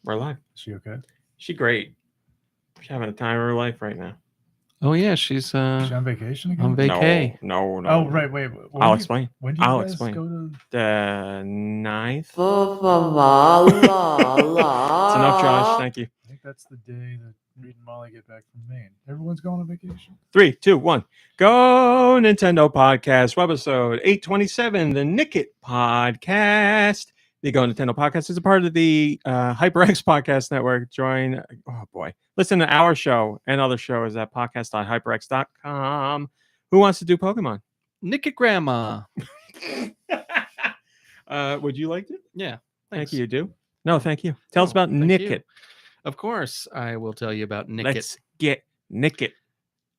We're live. Is she okay? She great. She's having the time of her life right now. Oh yeah, she's Is she on vacation again? on vacay. No. Oh, right. Wait. I'll explain. When do you I'll guys explain. go to... The 9th. It's It's enough, Josh. Thank you. I think that's the day that Reed and Molly get back from Maine. Everyone's going on vacation. 3, 2, 1. Go Nintendo Podcast, Webisode 827, the Nicky Podcast. The Go Nintendo Podcast is a part of the HyperX Podcast Network. Listen to our show and other shows at podcast.hyperx.com. Who wants to do Pokemon? Nicky Grandma. Would you like to? Yeah. Thank you. You do? No, thank you. Tell us about thank Nicky. you. Of course, I will tell you about Nicky. Let's get Nicky.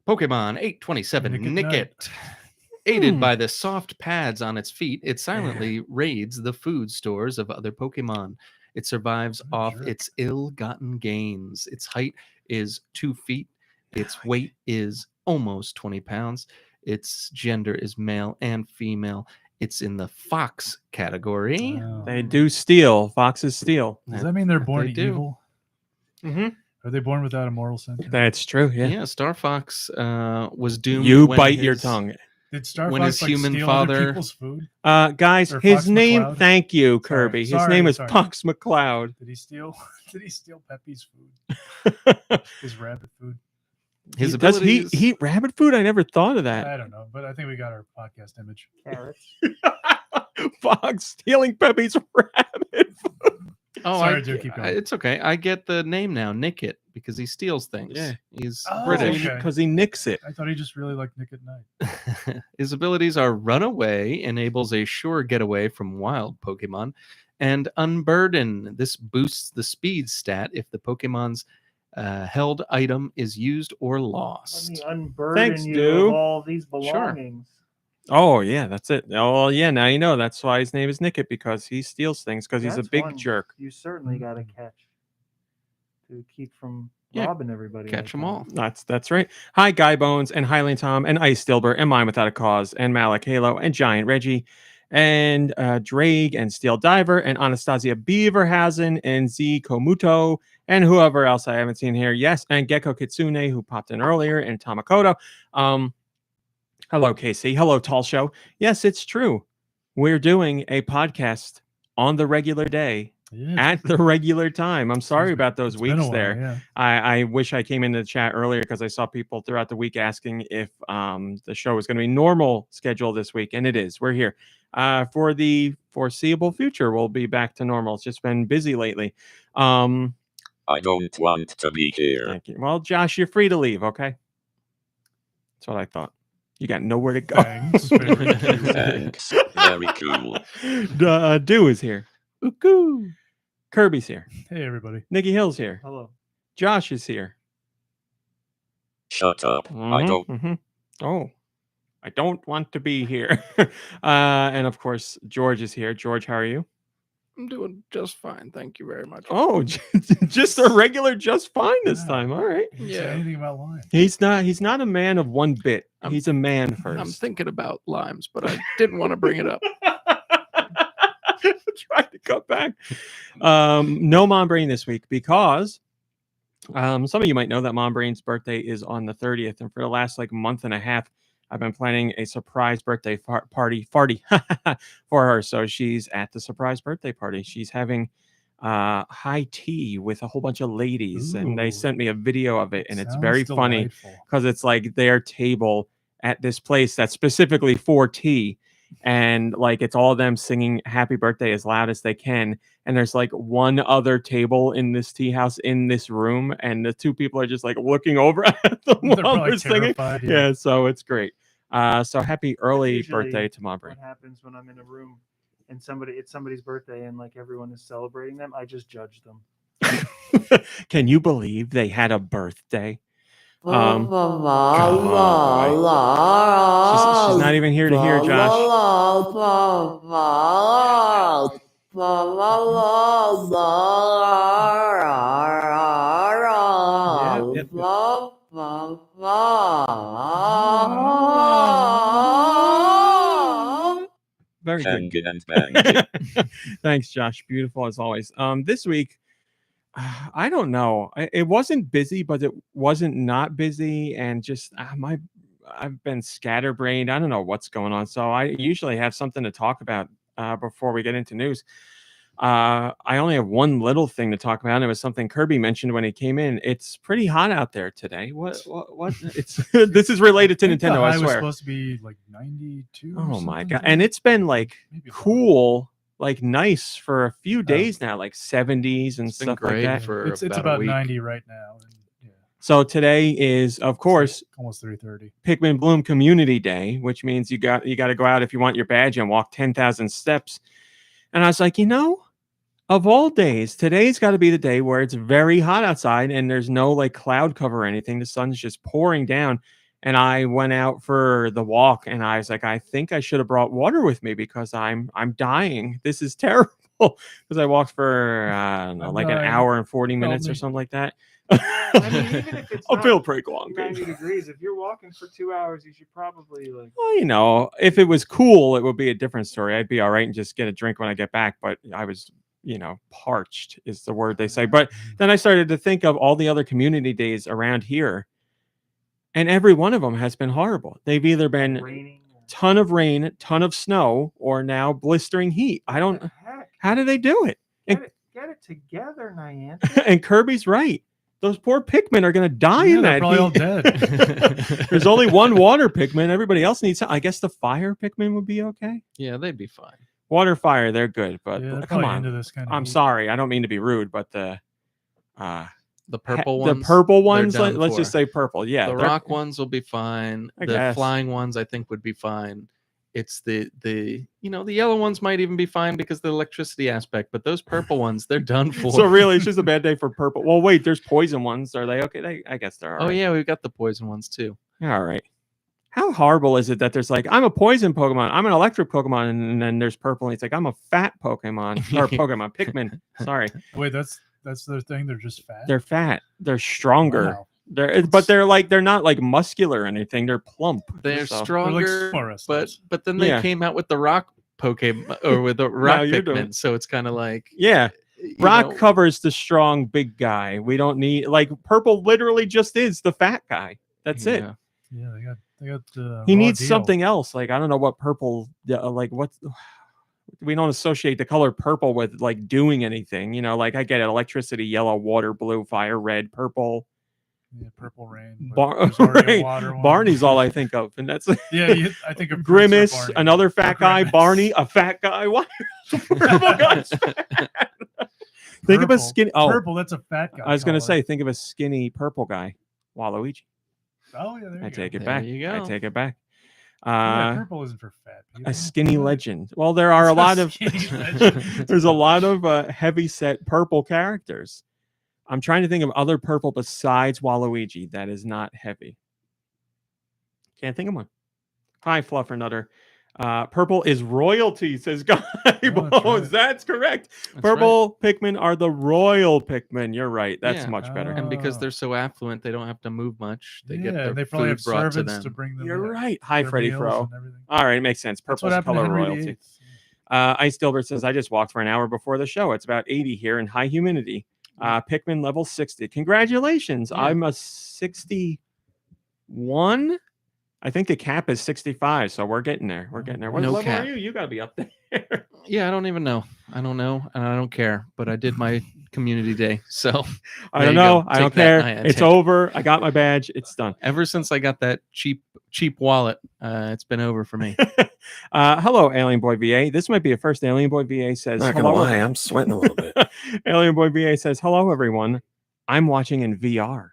Pokemon 827 Nicky. Aided by the soft pads on its feet, it silently raids the food stores of other Pokemon. It survives off its ill-gotten gains. Its height is 2 feet. Its weight is almost 20 pounds. Its gender is male and female. It's in the fox category. They do steal. Foxes steal. Does that mean they're born They do. evil? Mm-hmm. Are they born without a moral center? That's true. Yeah. Yeah, Star Fox was doomed. You when bite your his- tongue. Did Star when Fox his human steal other father- people's food? Guys, Or his Fox name. McCloud? Thank you, Kirby. His Sorry, name is sorry. Fox McCloud. Did he steal? Did he steal Pepe's food? His rabbit food? His Does he abilities. eat rabbit food? I never thought of that. I don't know, but I think we got our podcast image. Carrots. Fox stealing Pepe's rabbit food. Oh, Sorry, Joe, keep going. It's okay. I get the name now, Nickit, because he steals things. Yeah. He's Oh, British. okay. Because he nicks it. I thought he just really liked Nick at Night. His abilities are Run Away, enables a sure getaway from wild Pokemon, and Unburden. This boosts the speed stat if the Pokemon's held item is used or Let lost. me unburden Thanks, you dude. of all these belongings. Oh, yeah, that's it. Oh, yeah, now you know. That's why his name is Nickit, because he steals things, because he's a That's big one jerk. You certainly got to catch to keep from Yeah, robbing everybody. Catch like them that. all. That's right. Hi, Guy Bones, and Highland Tom, and Ice Dilbert, and Mine Without a Cause, and Malik Halo, and Giant Reggie, and Drake, and Steel Diver, and Anastasia Beaverhausen, and Z Komuto, and whoever else I haven't seen here. Yes, and Gecko Kitsune, who popped in earlier, and Tamakoto. Hello, Casey. Hello, Tall Show. Yes, it's true. We're doing a podcast on the regular day Yeah, at the regular time. I'm sorry It's about those it's been a weeks while, there. Yeah. I wish I came into the chat earlier because I saw people throughout the week asking if the show was going to be normal schedule this week, and it is. We're here for the foreseeable future. We'll be back to normal. It's just been busy lately. I don't want to be here. Thank you. Well, Josh, you're free to leave. Okay, that's what I thought. You got nowhere to go. Thanks. Very cute. Thanks. Very cool. Do is here. Ooh, Kirby's here. Hey, everybody. Nikki Hill's here. Hello. Josh is here. Shut up. I Mhm, don't. mhm. Oh, I don't want to be here. And of course, George is here. George, how are you? I'm doing just fine. Thank you very much. Oh, just a regular, just fine this Yeah. time. All right. Did you Yeah. say anything about lying? He's not a man of one bit. I'm- He's a man I'm first. thinking about limes, but I didn't want to bring it up. Trying to cut back. No MomBrain this week because some of you might know that MomBrain's birthday is on the 30th, and for the last month and a half, I've been planning a surprise birthday party for her. So she's at the surprise birthday party. She's having high tea with a whole bunch of ladies, and they Ooh. sent me a video of it, and it's Sounds very funny delightful. because it's like their table at this place that's specifically for tea, and it's all of them singing happy birthday as loud as they can, and there's one other table in this tea house in this room, and the two people are just looking over at them They're while probably they're singing. terrified. Yeah, so it's great. So happy early usually birthday to MomBrain. What happens when I'm in a room and it's somebody's birthday and everyone is celebrating them? I just judge them. Can you believe they had a birthday? She's not even here to hear, Josh. Yep. Very good. Hanging and banging. Thanks, Josh. Beautiful as always. This week, I don't know. It wasn't busy, but it wasn't not busy, and just I've been scatterbrained. I don't know what's going on. So I usually have something to talk about before we get into news. I only have one little thing to talk about, and it was something Kirby mentioned when he came in. It's pretty hot out there today. What? It's this is related to I think the Nintendo. I high was swear. supposed to be like 92. or Oh my something god! today. And it's been like Maybe lower. cool, like nice for a few days now, like 70s and It's been stuff like great that. for It's about a about week. 90 right now. And, yeah, So today is, of course, it's like almost 3:30. Pikmin Bloom Community Day, which means you got to go out if you want your badge and walk 10,000 steps. And I was like, of all days, today's got to be the day where it's very hot outside and there's no like cloud cover or anything. The sun's just pouring down. And I went out for the walk and I was like, I think I should have brought water with me because I'm dying. This is terrible. Because I walked for I don't know, I'm like an dying. hour and 40 minutes or me. something like that. I mean, even if it's I not feel pretty long. 90 degrees, if you're walking for 2 hours, you should probably like. Well, if it was cool, it would be a different story. I'd be all right and just get a drink when I get back. But I was, parched is the word they say. But then I started to think of all the other community days around here. And every one of them has been horrible. They've either been Raining. ton of rain, ton of snow, or now blistering heat. I don't. Heck? How do they do it? Get it together, Niantic. And Kirby's right. Those poor Pikmin are going to die in They're that probably all heat. dead. There's only one water Pikmin. Everybody else needs. I guess the fire Pikmin would be okay. Yeah, they'd be fine. Water, fire, they're good. But Yeah, they're come probably on. into this kind of I'm heat. sorry. I don't mean to be rude, but the purple ones. the purple they're ones. done Let's for. just say purple. Yeah, the they're- rock ones will be fine. I The guess. flying ones I think would be fine. It's the yellow ones might even be fine because of the electricity aspect, but those purple ones, they're done for. So really, it's just a bad day for purple. Well, wait, there's poison ones. Are they okay? I guess they're all Oh right. yeah, we've got the poison ones too. All right. How horrible is it that there's like, I'm a poison Pokemon, I'm an electric Pokemon, and then there's purple, and it's like, I'm a fat Pokemon, or Pokemon, Pikmin. Sorry. Wait, that's their thing. They're just fat. They're fat. They're stronger. Wow. But they're not like muscular or anything. They're plump. They're So- stronger, sumo wrestlers. but then they Yeah. came out with the rock Pokemon or with the rock you're Pikmin, doing- so it's kind of like Yeah. you Rock know, covers the strong big guy. We don't need like purple literally just is the fat guy. That's it. yeah. Yeah, they got the. He raw needs deal. something else. Like I don't know what purple like what's we don't associate the color purple with like doing anything. Like I get it, electricity, yellow, water, blue, fire, red, purple. Yeah, purple rain. but there's already a Right. water one. Barney's all I think of, and that's Yeah, I think of Prince or Grimace, Barney. another fat guy, Grimace. Barney, a fat guy. Why? Purple guy's fat. Think of a Purple. skinny. Purple, that's a fat guy. I was gonna color. say, think of a skinny purple guy, Waluigi. Oh yeah, there you I go. take it There back. you I go. take it back. Yeah, purple isn't for fat people. A skinny legend. Well, there are a It's lot a of skinny legend. there's a lot of heavy set purple characters. I'm trying to think of other purple besides Waluigi that is not heavy. Can't think of one. Hi, Fluffernutter. Purple is royalty, says Guy Bones. right. That's correct. That's Purple Pikmin are the royal Pikmin. You're right. That's Yeah. much better. right. And because Oh. they're so affluent, they don't have to move much. They get Yeah, their they probably food have brought to servants to them. bring them. You're their- right. Hi, their Freddy meals Fro. and everything. All right, it makes sense. That's Purple's what the happened to color Henry royalty. VIII. Ice Dilbert says, I just walked for an hour before the show. It's about 80 here in high humidity. Pikmin level 60. Congratulations. Yeah. I'm a 61. I think the cap is 65, so we're getting there. We're getting there. What No level cap. are you? You got to be up there. Yeah, I don't even know. I don't know, and I don't care. But I did my community day, so I there don't you know. go. I don't Take that, care. Niantic. It's over. I got my badge. It's done. Ever since I got that cheap wallet, it's been over for me. Hello, Alien Boy VA. This might be a first. Alien Boy VA says, Not gonna hello. lie, I'm sweating a little bit. Alien Boy VA says, hello, everyone. I'm watching in VR.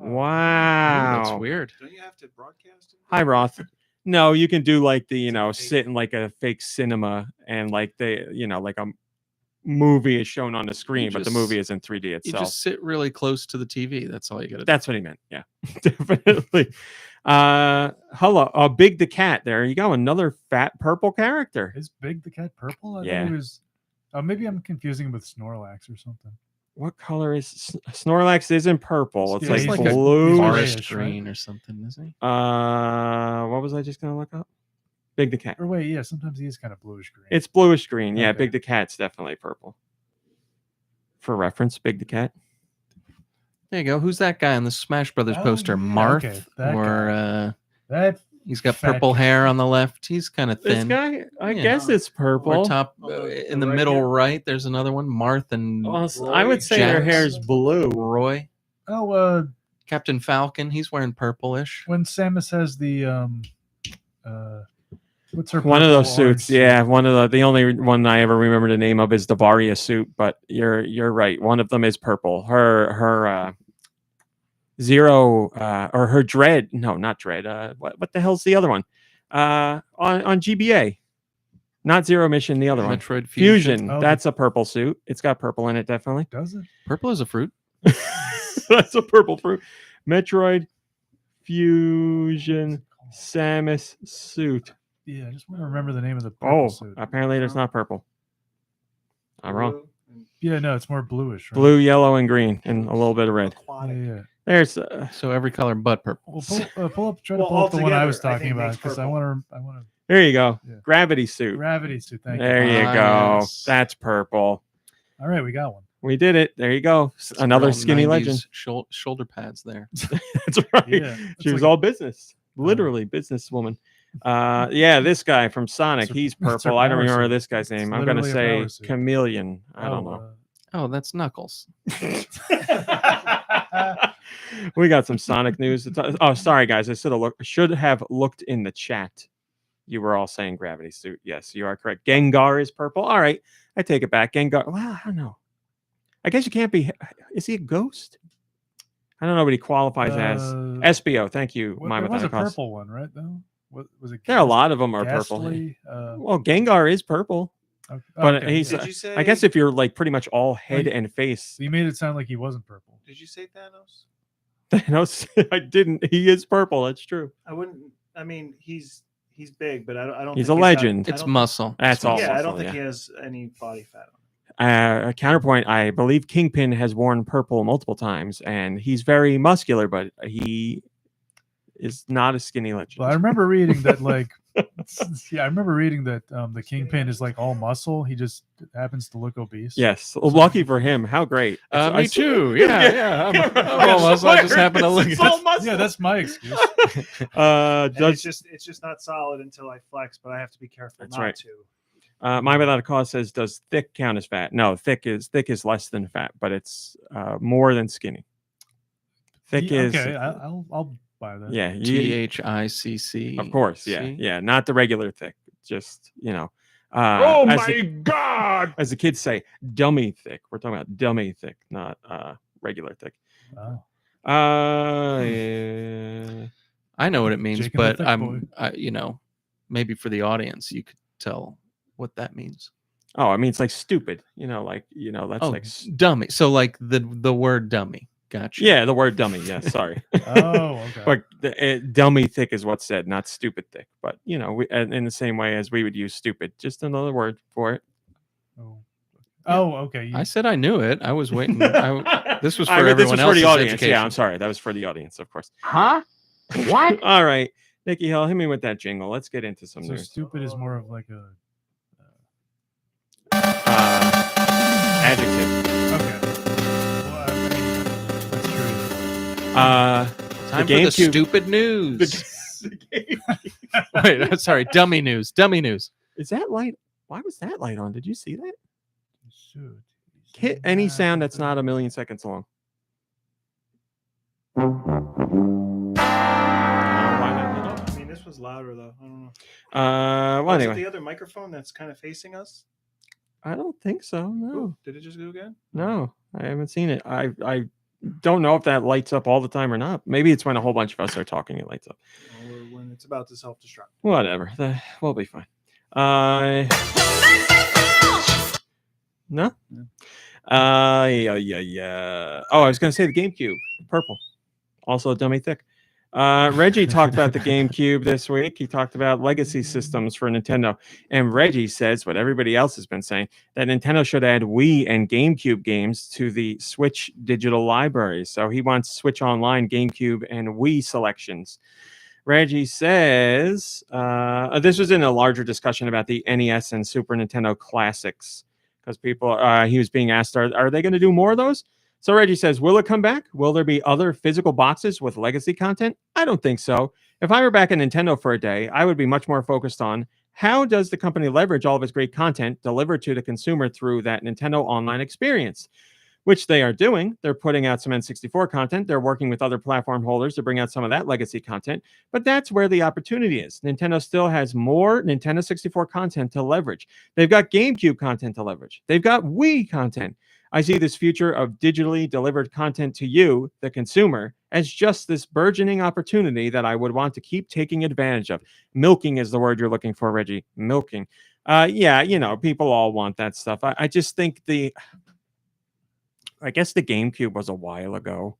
Ooh, Wow. that's weird. Don't you have to broadcast it? Hi, Roth. No, you can do like the, sit in like a fake cinema and like like a movie is shown on the screen, but the just- movie is in 3D You itself. just sit really close to the TV. That's all you got to do. That's what he meant. Yeah, definitely. Hello. Big the Cat. There you go. Another fat purple character. Is Big the cat purple? I Yeah. thought he was. Maybe I'm confusing him with Snorlax or something. What color is Snorlax? Isn't purple. It's Yeah, like he's like a- blue. he's forest grayish, right? green or something, isn't he? What was I just gonna look up? Big the Cat. Or wait, yeah, sometimes he is kind of bluish green. It's bluish green. Yeah, Okay. Big the Cat's definitely purple. For reference, Big the Cat. There you go. Who's that guy on the Smash Brothers Oh, poster? yeah, Marth? okay, that Or guy. That he's got fat purple guy. hair on the left. He's kind of This thin. guy, I Yeah. guess it's purple. Or top On the in the right middle here? right, there's another one. Marth and Well, I would say their Jax. hair is blue. Roy. Oh, Captain Falcon. He's wearing purplish. when Samus has the what's her One of purple those suits, orange yeah. suit? One of the only one I ever remember the name of is the Varia suit, but you're right. One of them is purple. Her Zero or her Dread. No, not Dread. What the hell's the other one? On GBA. Not Zero Mission, the other one. Metroid Fusion. Oh, That's a purple suit. It's got purple in it, definitely. Does it? Purple is a fruit. That's a purple fruit. Metroid Fusion Samus suit. Yeah, I just want to remember the name of the purple Oh, suit. apparently there's not purple. I'm wrong. Blue and Yeah, no, it's more bluish. Right? Blue, yellow, and green, and a little bit of red. Yeah, aquatic. yeah. There's So every color but purple. Well, pull up. Try to Well, pull up the one I was altogether, I talking think about makes because I purple. want to. there you go. Yeah. Gravity suit. Gravity suit. Thank There you. you Ah, go. yes. That's purple. All right, we got one. We did it. There you go. Some Another real skinny 90s legend. Shoulder pads there. That's right. Yeah, She it's was like- all business. Literally businesswoman. Yeah, this guy from Sonic, It's her- he's it's her purple. I don't power remember suit. this guy's It's name. I'm gonna literally a say power suit. Chameleon. I don't know. Oh, that's Knuckles. We got some Sonic news. Oh, sorry guys. I should have looked in the chat. You were all saying gravity suit. Yes, you are correct. Gengar is purple. All right, I take it back. Gengar. Well, I don't know. I guess you can't be. Is he a ghost? I don't know what he qualifies as. SBO. Thank you, Well, Mime there was a Without a Cause. purple one, right? Though, what was it? There are a lot of them are purple. Ghastly, Well, Gengar is purple, okay, but okay, he's. yeah. Did you say? I guess if you're like pretty much all head Like- and face. You made it sound like he wasn't purple. Did you say Thanos? Thanos, I didn't. He is purple. That's true. I wouldn't. I mean, he's big, but I don't. He's think a got- legend. I It's don't- muscle. That's all. Yeah, I muscle, don't think yeah. he has any body fat on. A counterpoint, I believe Kingpin has worn purple multiple times, and he's very muscular, but he is not a skinny legend. Well, I remember reading that, like, yeah, I remember reading that the Kingpin is like all muscle. He just happens to look obese. Yes, lucky for him. How great! I Me saw- too. Yeah. I'm all muscle. I just happen to look It's at all muscle. Yeah, that's my excuse. And Does it's just not solid until I flex, but I have to be careful That's not right. to. My Without a Cause says, does thick count as fat? No, thick is less than fat, but it's more than skinny. Thick Yeah, is okay. I'll buy that. yeah, THICC. of course, yeah, See? yeah, not the regular thick, just Oh as my God! as the kids say, dummy thick. We're talking about dummy thick, not regular thick. Oh. Yeah. I know what it means, Jake and the but thick boy. maybe for the audience, you could tell what that means. Oh, I mean, it's like stupid. That's Oh, like dummy. So like the word dummy. Gotcha. yeah, the word dummy. Yes, sorry. Oh, okay. But dummy thick is what's said, not stupid thick. But in the same way as we would use stupid, just another word for it. Oh, okay. I said I knew it. I was waiting. This was for I mean, everyone this was for the else's audience. education. Yeah, I'm sorry. That was for the audience, of course. Huh? What? All right, Nicky Hill, hit me with that jingle. Let's get into some So news. stupid is more of like a. Adjective. Okay. Well, I mean, that's true. Time for the GameCube- stupid news. Wait, I'm sorry. Dummy news. Dummy news. Is that light? Why was that light on? Did you see that? Shoot. Hit any sound that's not a million seconds long. Why not hit it? I mean, this was louder though. I don't know. Well, Was it anyway, the other microphone that's kind of facing us? I don't think so. No, Ooh, did it just go again? no, I haven't seen it. I don't know if that lights up all the time or not. Maybe it's when a whole bunch of us are talking, it lights up. Or when it's about to self-destruct? Whatever. We'll be fine. No? Yeah. Oh, I was going to say the GameCube. Purple. Also dummy thick. Reggie talked about the GameCube this week. He talked about legacy systems for Nintendo. And Reggie says what everybody else has been saying, that Nintendo should add Wii and GameCube games to the Switch digital library. So he wants Switch Online, GameCube, and Wii selections. Reggie says, this was in a larger discussion about the NES and Super Nintendo classics, because people he was being asked, are they going to do more of those? So Reggie says, will it come back? Will there be other physical boxes with legacy content? I don't think so. If I were back at Nintendo for a day, I would be much more focused on how does the company leverage all of its great content delivered to the consumer through that Nintendo online experience, which they are doing. They're putting out some N64 content. They're working with other platform holders to bring out some of that legacy content. But that's where the opportunity is. Nintendo still has more Nintendo 64 content to leverage. They've got GameCube content to leverage. They've got Wii content. I see this future of digitally delivered content to you, the consumer, as just this burgeoning opportunity that I would want to keep taking advantage of. Milking is the word you're looking for, Reggie. Milking. Yeah, people all want that stuff. I just think I guess the GameCube was a while ago.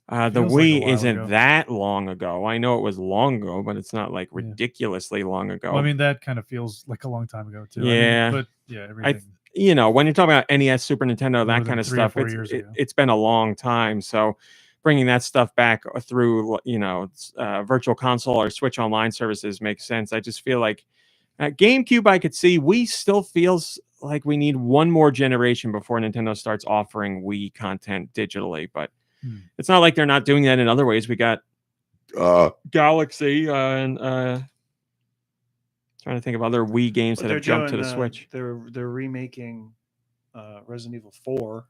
The Feels like a Wii while isn't ago. that long ago. I know it was long ago, but it's not like Yeah. ridiculously long ago. Well, I mean, that kind of feels like a long time ago too. Yeah. But yeah, everything. When you're talking about NES, Super Nintendo, More that than kind of 3 or stuff, 4 years ago. it's been a long time. So bringing that stuff back through, Virtual Console or Switch Online services makes sense. I just feel like GameCube, I could see. Wii still feels like we need one more generation before Nintendo starts offering Wii content digitally. But it's not like they're not doing that in other ways. We got Galaxy and trying to think of other Wii games But that have jumped to the Switch. They're remaking Resident Evil 4.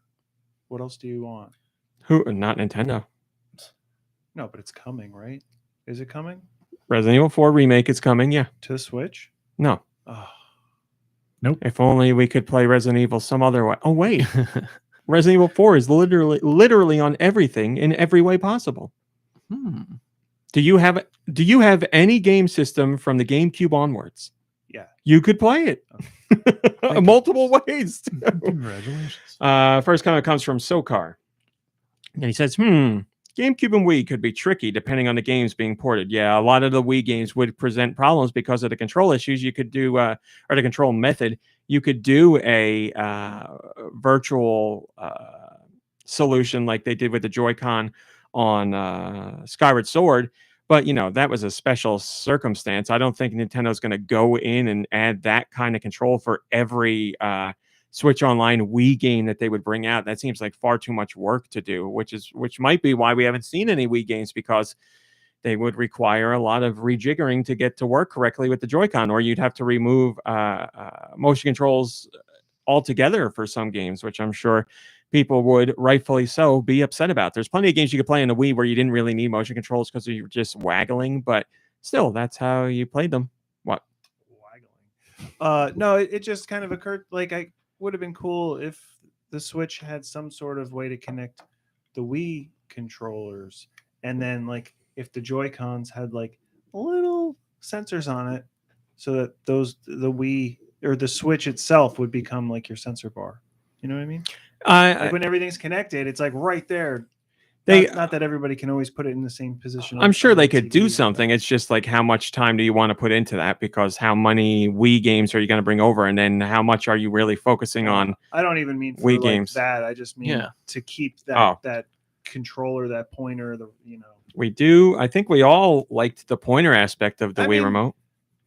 What else do you want? Who? Not Nintendo. No, but it's coming, right? Is it coming Resident Evil 4 remake is coming. Yeah. to Switch? No. Oh, If only we could play Resident Evil some other way. Oh wait, Resident Evil 4 is literally on everything in every way possible. Do you have any game system from the GameCube onwards? yeah. You could play it multiple ways. Congratulations. First comment comes from Sokar, and he says, GameCube and Wii could be tricky depending on the games being ported. Yeah, a lot of the Wii games would present problems because of the control issues. You could do, or the control method. You could do a virtual solution like they did with the Joy-Con on Skyward Sword. But, that was a special circumstance. I don't think Nintendo's going to go in and add that kind of control for every Switch Online Wii game that they would bring out. That seems like far too much work to do, which might be why we haven't seen any Wii games, because they would require a lot of rejiggering to get to work correctly with the Joy-Con, or you'd have to remove motion controls altogether for some games, which I'm sure people would rightfully so be upset about. There's plenty of games you could play in the Wii where you didn't really need motion controls because you were just waggling, but still, that's how you played them. What? Waggling. No, it just kind of occurred. Like, I would have been cool if the Switch had some sort of way to connect the Wii controllers, and then like if the Joy-Cons had like little sensors on it, so that the Wii or the Switch itself would become like your sensor bar. You know what I mean? Like when everything's connected, it's like right there. Not that everybody can always put it in the same position. I'm sure they could do something. It's just like, how much time do you want to put into that? Because how many Wii games are you going to bring over, and then how much are you really focusing on? I don't even mean for Wii like games. that. I just mean to keep that controller, that pointer. We do. I think we all liked the pointer aspect of the Wii remote.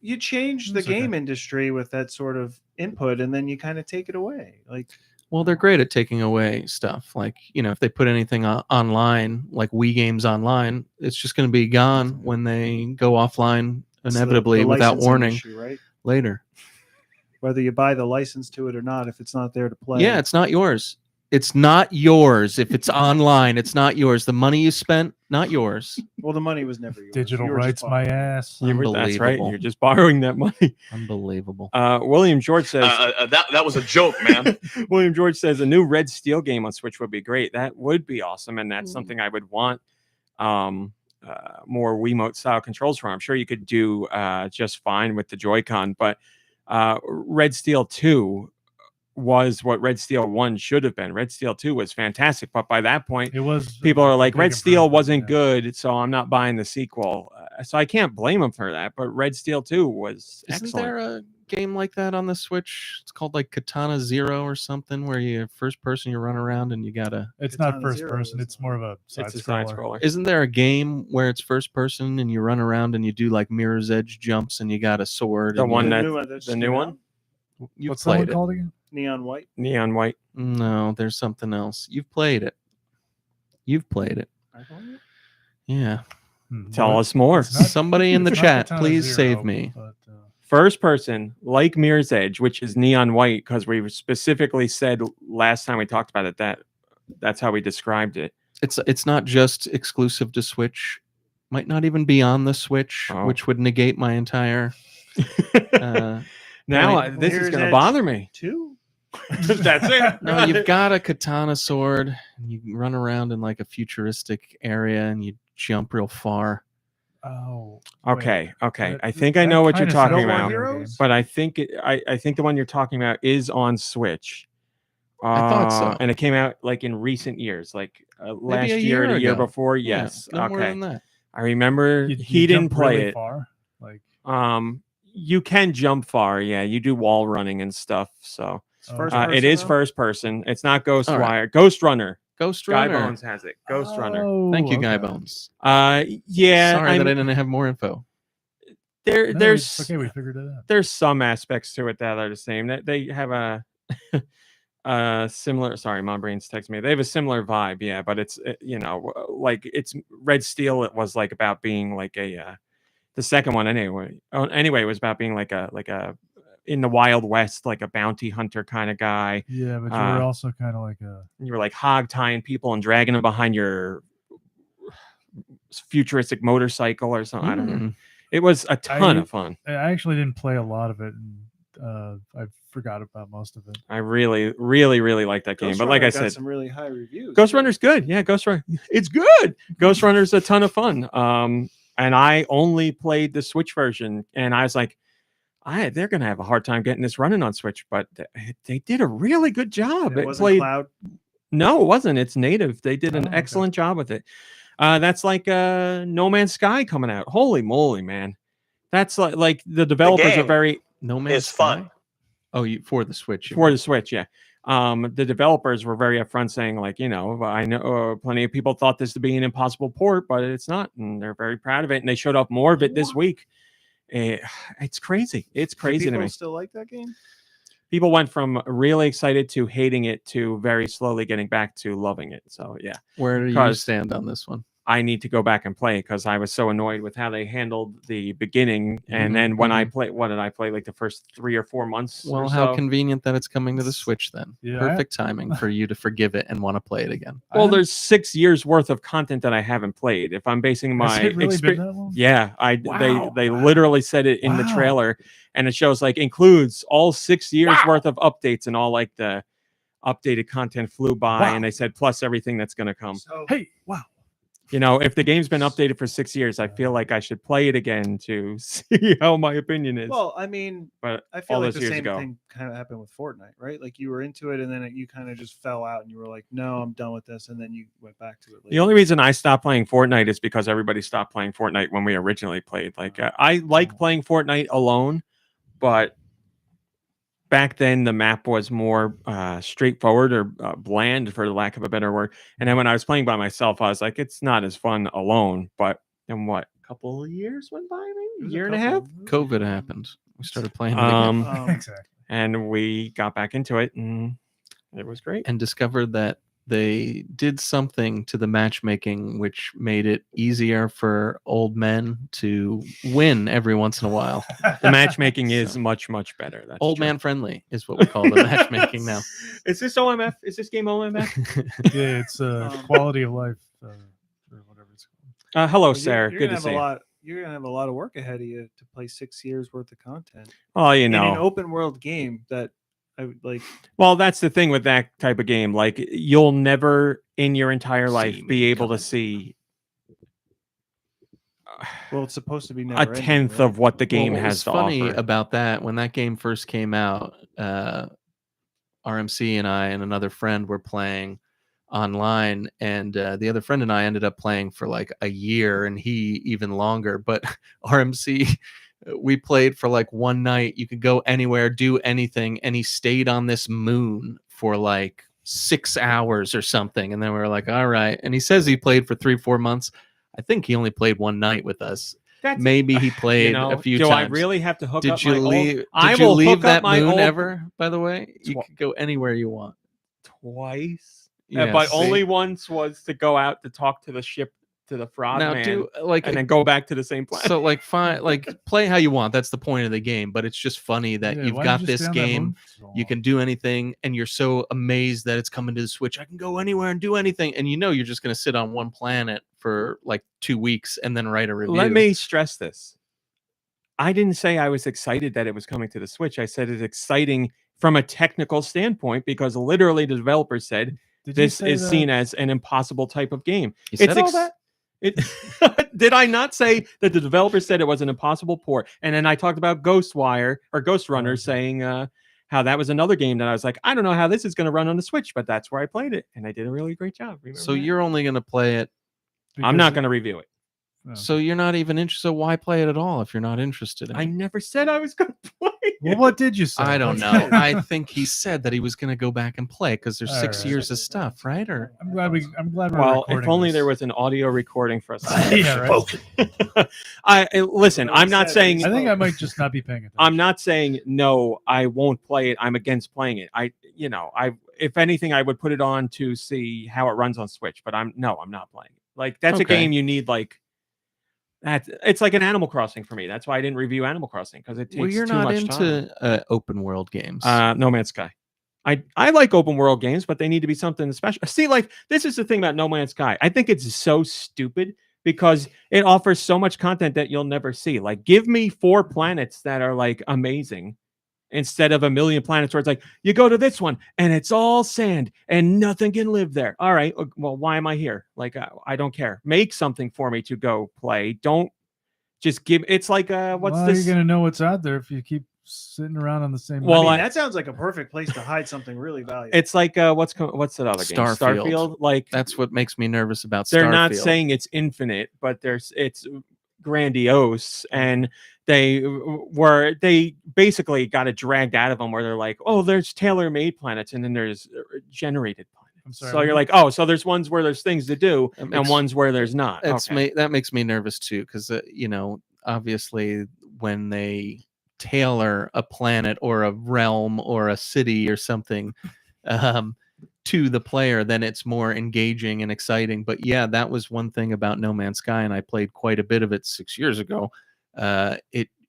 You change the game industry with that sort of input, and then you kind of take it away. Like. Well, they're great at taking away stuff. Like, if they put anything online, like Wii games online, it's just going to be gone when they go offline inevitably the without warning issue, right? later. Whether you buy the license to it or not, if it's not there to play. Yeah, it's not yours. It's not yours. If it's online, it's not yours. The money you spent, not yours. Well, the money was never yours. Digital rights, my ass. That's right. You're just borrowing that money. Unbelievable. William George says that was a joke, man. William George says a new Red Steel game on Switch would be great. That would be awesome, and that's something I would want more Wiimote style controls for. I'm sure you could do just fine with the Joy-Con, but Red Steel 2 was what Red Steel 1 should have been. Red Steel 2 was fantastic, but by that point, people are like, Red Steel wasn't good, so I'm not buying the sequel. So I can't blame them for that, but Red Steel 2 was excellent. Isn't there a game like that on the Switch? It's called like Katana Zero or something, where you first person, you run around and you gotta... It's not first person, it's more of a side scroller. Isn't there a game where it's first person and you run around and you do like Mirror's Edge jumps and you got a sword? The one the new one? You What's played that one called again? Neon white. Neon white. No, there's something else. You've played it. I believe it. Yeah. Tell us more. It's not- Somebody in the it's not chat, Katana please Zero, save me. But, First person, like Mirror's Edge, which is neon white, because we specifically said last time we talked about it that's how we described it. It's not just exclusive to Switch. Might not even be on the Switch, Oh. which would negate my entire. Now point. this is Mirror's going to Edge bother me. 2. That's it. No, you've got a katana sword. And you run around in like a futuristic area, and you jump real far. oh. Okay. wait. I think I know what you're kinda talking sounds like about. a video Heroes? game. But I think I think the one you're talking about is on Switch. I thought so. And it came out like in recent years, like last a year, year the year ago. before. Yeah, Yes. no more okay. than that. I remember You he didn't jump play really it. far. Like, You can jump far. Yeah, you do wall running and stuff. So It's first it it person, is though? first person. It's not Ghost All right. Wire. Ghost Runner. Ghost Guy Runner. Bones has it. Ghost Runner. Thank you, okay. Guy Bones. Yeah. Sorry that I didn't have more info. There. No, There's it's okay. We figured it out. there's some aspects to it that are the same. That they have a similar. Sorry, MomBrain's texting me. They have a similar vibe. Yeah, but it's like it's Red Steel. It was like about being like a the second one anyway. Anyway, it was about being like a in the Wild West, like a bounty hunter kind of guy. Yeah, but you were also kind of like a. You were like hog tying people and dragging them behind your futuristic motorcycle or something. I don't know. It was a ton of fun. I actually didn't play a lot of it, and I forgot about most of it. I really, really, really like that game. Ghost But like Runner I got said, some really high reviews. Ghost Runner's good. Yeah, Ghost Runner. It's good. Ghost Runner's a ton of fun. And I only played the Switch version, and I was like, they're gonna have a hard time getting this running on Switch, but they did a really good job. It wasn't cloud. No, it wasn't. It's native. They did an okay. excellent job with it. That's like No Man's Sky coming out. Holy moly, man! That's like the developers are game very No Man's It's fun. Sky? Oh, for the Switch. you for mean. the Switch. Yeah. The developers were very upfront saying like, I know plenty of people thought this to be an impossible port, but it's not, and they're very proud of it. And they showed off more of it this week. It's crazy. It's Do crazy to people me. still like that game? People went from really excited to hating it to very slowly getting back to loving it. So yeah, Where do you 'Cause- stand on this one? I need to go back and play because I was so annoyed with how they handled the beginning. And Mhm, then when I play, what did I play? Like the first 3 or 4 months. Well, or how so? convenient that it's coming to the Switch then. Yeah, Perfect timing for you to forgive it and want to play it again. Well, there's 6 years worth of content that I haven't played. If I'm basing Has my it really been experience, that long? yeah, Wow. they literally said it in the Wow. trailer, and it shows like includes all 6 years worth of updates, and all like the updated content flew by, Wow. and they said plus everything that's going to come. So Hey, wow. If the game's been updated for 6 years, I feel like I should play it again to see how my opinion is. well, I mean, but I feel all like those the years same ago. thing kind of happened with Fortnite, right? Like you were into it, and then you kind of just fell out, and you were like, "No, I'm done with this," and then you went back to it. Later. The only reason I stopped playing Fortnite is because everybody stopped playing Fortnite when we originally played. Like I like playing Fortnite alone, but back then the map was more straightforward or bland, for the lack of a better word. And then when I was playing by myself, I was like, it's not as fun alone. But then what? A couple of years went by, It maybe was a year and a half. COVID happened. We started playing it again Exactly. And we got back into it, and it was great. and discovered that they did something to the matchmaking which made it easier for old men to win every once in a while. The matchmaking is So- much, much better. That's Old true. man friendly is what we call the matchmaking now. Is this OMF? Is this game OMF? Yeah, it's quality of life or whatever it's called. Hello, Well, Sarah. You're Good gonna to have see you. You're gonna have a lot of work ahead of you to play 6 years worth of content Oh, in an open world game that I would like. Well, that's the thing with that type of game. Like, you'll never in your entire life See me be able to coming. see Well, it's supposed to be a never ending, tenth right? of what the game What has was to funny offer. about that, when that game first came out, RMC and I and another friend were playing online, and the other friend and I ended up playing for like a year, and he even longer. But RMC, we played for like one night. You could go anywhere, do anything, and he stayed on this moon for like 6 hours or something. And then we were like, all right. And he says he played for 3-4 months. I think he only played one night with us. Maybe he played a few do times. I really have to hook Did up you my leave? old? I Did you will leave hook that up my moon old ever? By the way, you Twi- can go anywhere you want. twice, Yeah, but see? only once was to go out to talk to the ship to the frog Now man, do like and then go back to the same planet. so like fine like play how you want. That's the point of the game. But it's just funny that Yeah, you've why got did you this stay on that game. moon for so You long? can do anything, and you're so amazed that it's coming to the Switch. I can go anywhere and do anything, and you're just going to sit on one planet for like 2 weeks and then write a review. Let me stress this. I didn't say I was excited that it was coming to the Switch. I said it's exciting from a technical standpoint because literally the developer said Did you this say is that- seen as an impossible type of game. You said all that? It, did I not say that the developer said it was an impossible port? And then I talked about Ghostwire or Ghost Runner okay. saying how that was another game that I was like, I don't know how this is going to run on the Switch, but that's where I played it, and I did a really great job. Remember So that? you're only going to play it. I'm not going to review it. So you're not even interested. So why play it at all if you're not interested in it? I never said I was going to play it. Well, what did you say? I don't know. I think he said that he was going to go back and play because there's All 6 right. years of stuff, right? Or I'm glad we're Well, recording if only this. there was an audio recording for us. Yeah, right. Listen, I'm not saying I think I might just not be paying attention. I'm not saying no, I won't play it. I'm against playing it. If anything, I would put it on to see how it runs on Switch, but I'm not playing it. Like that's a Okay. game you need like that. It's like an Animal Crossing for me. That's why I didn't review Animal Crossing because it takes well, you're too not much into open world games. time. No Man's Sky. I like open world games, but they need to be something special. See, like this is the thing about No Man's Sky. I think it's so stupid because it offers so much content that you'll never see. Like, give me 4 planets that are like amazing instead of a million planets where it's like you go to this one and it's all sand and nothing can live there. All right, well, why am I here? Like, I don't care. Make something for me to go play. Don't just give. It's like what's well, this? you're gonna know what's out there if you keep sitting around on the same. Well, that sounds like a perfect place to hide something really valuable. It's like what's that other game? Starfield. Like That's what makes me nervous about they're Starfield. not saying it's infinite, but it's grandiose, and they basically got it dragged out of them where they're like, oh, there's tailor-made planets and then there's generated planets. I'm sorry, So you're like, oh, so there's ones where there's things to do That and makes- ones where there's not. Okay. That makes me nervous too, because obviously when they tailor a planet or a realm or a city or something to the player, then it's more engaging and exciting. But yeah, that was one thing about No Man's Sky, and I played quite a bit of it 6 years ago.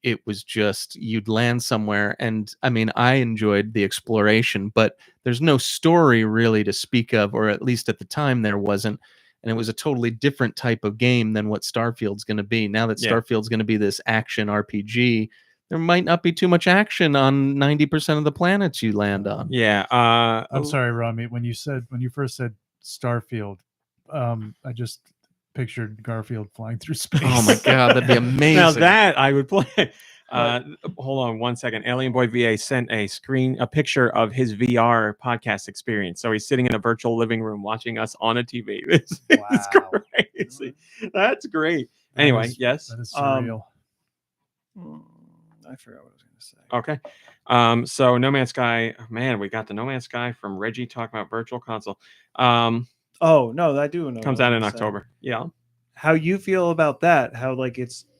It was just you'd land somewhere, and I mean, I enjoyed the exploration, but there's no story really to speak of, or at least at the time there wasn't. And it was a totally different type of game than what Starfield's going to be. Now that Yeah. Starfield's going to be this action RPG, there might not be too much action on 90% of the planets you land on. Yeah. I'm sorry, Rami. When you first said Starfield, I just pictured Garfield flying through space. Oh my god, that'd be amazing. Now that I would play. Hold on one second. Alien Boy VA sent a picture of his VR podcast experience. So he's sitting in a virtual living room watching us on a TV. This is Wow. crazy. That's great. That Anyway, is- yes. that is surreal. I forgot what I was going to say. Okay. So No Man's Sky, man, we got the No Man's Sky from Reggie talking about Virtual Console. Oh no, I do know. Comes what out I'm in saying. October. Yeah. How you feel about that? How like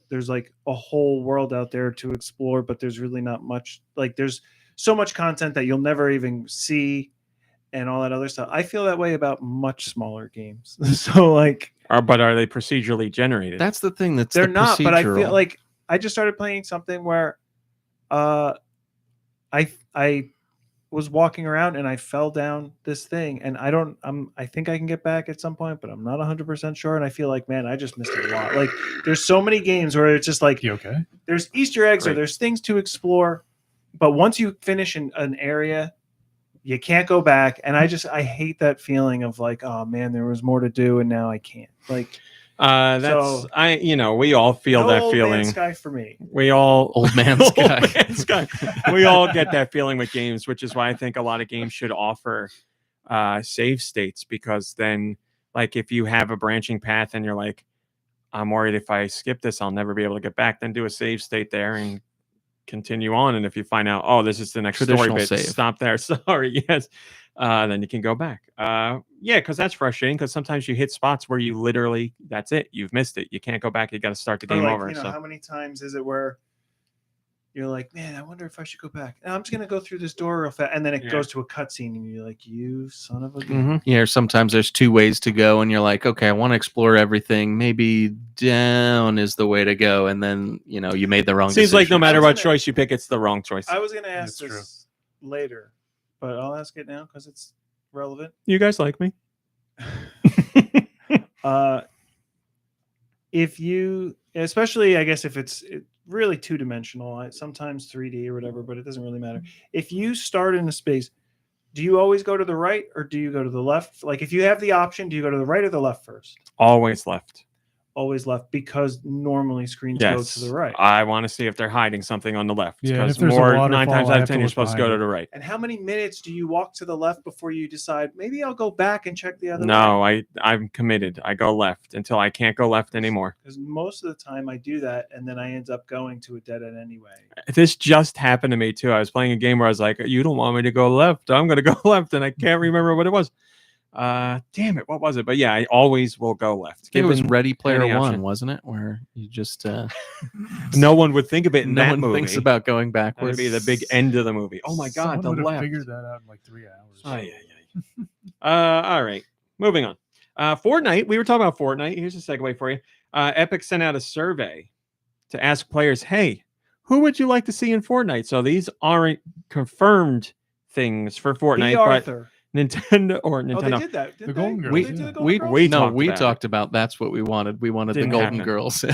there's like a whole world out there to explore, but there's really not much. Like there's so much content that you'll never even see, and all that other stuff. I feel that way about much smaller games. So like, But are they procedurally generated? That's the thing. That's they're the not. But I feel procedural. like I just started playing something where, I was walking around and I fell down this thing, and I think I can get back at some point, but I'm not 100% sure. And I feel like, man, I just missed a lot. Like there's so many games where it's just like You okay? there's Easter eggs or Great. there's things to explore, but once you finish an area, you can't go back. And I hate that feeling of like, oh man, there was more to do and now I can't. Like That's So- we all feel no that Old feeling. Man's Sky for me. We all Old Man's Old Sky. Man's Sky. We all get that feeling with games, which is why I think a lot of games should offer save states, because then, like, if you have a branching path and you're like, I'm worried if I skip this, I'll never be able to get back, then do a save state there and continue on. And if you find out, oh, this is the next story Traditional bit, save. stop there. Sorry, yes. then you can go back. Yeah, because that's frustrating. Because sometimes you hit spots where you literally, that's it. You've missed it. You can't go back. You got to start the Or game like, over. you know, So how many times is it where you're like, man, I wonder if I should go back. And I'm just gonna go through this door real fast, and then it Yeah. goes to a cutscene, and you're like, you son of a gun. Mhm. Yeah, or sometimes there's two ways to go, and you're like, okay, I want to explore everything. Maybe down is the way to go, and then you made the wrong seems like no decision. matter I was what gonna- choice you pick, it's the wrong choice. I was gonna ask That's this later, but I'll ask it now because it's relevant. You guys like me? If you, especially, I guess if it's really two-dimensional, sometimes 3D or whatever, but it doesn't really matter. If you start in a space, do you always go to the right or do you go to the left? Like if you have the option, do you go to the right or the left first? Always left. Always left, because normally screens Yes. go to the right. I want to see if they're hiding something on the left. Yeah, and Because if there's a more 9 waterfall, times I out of have to 10, you're look supposed to go behind to it. the right. And how many minutes do you walk to the left before you decide maybe I'll go back and check the other way? No, I'm committed. I go left until I can't go left anymore. Because most of the time I do that, and then I end up going to a dead end anyway. This just happened to me too. I was playing a game where I was like, "You don't want me to go left. I'm going to go left," and I can't remember what it was. Damn it, what was it? But yeah, I always will go left. It was given Ready Player any One, option. wasn't it? Where you just No one would think of it in no that one movie. thinks about going That would backwards. be the big end of the movie. Oh my god, Someone the would have left. figured that out in like 3 hours. Ay, ay, ay. All right, moving on. Fortnite. We were talking about Fortnite. Here's a segue for you. Epic sent out a survey to ask players, "Hey, who would you like to see in Fortnite?" So these aren't confirmed things for Fortnite, B. but Arthur. Nintendo or Oh, they Nintendo. did that. Didn't The Golden they? Girls, They yeah. did the Golden we Girls? We no, talked we about talked about that's what we wanted. We wanted Didn't the Golden happen. Girls.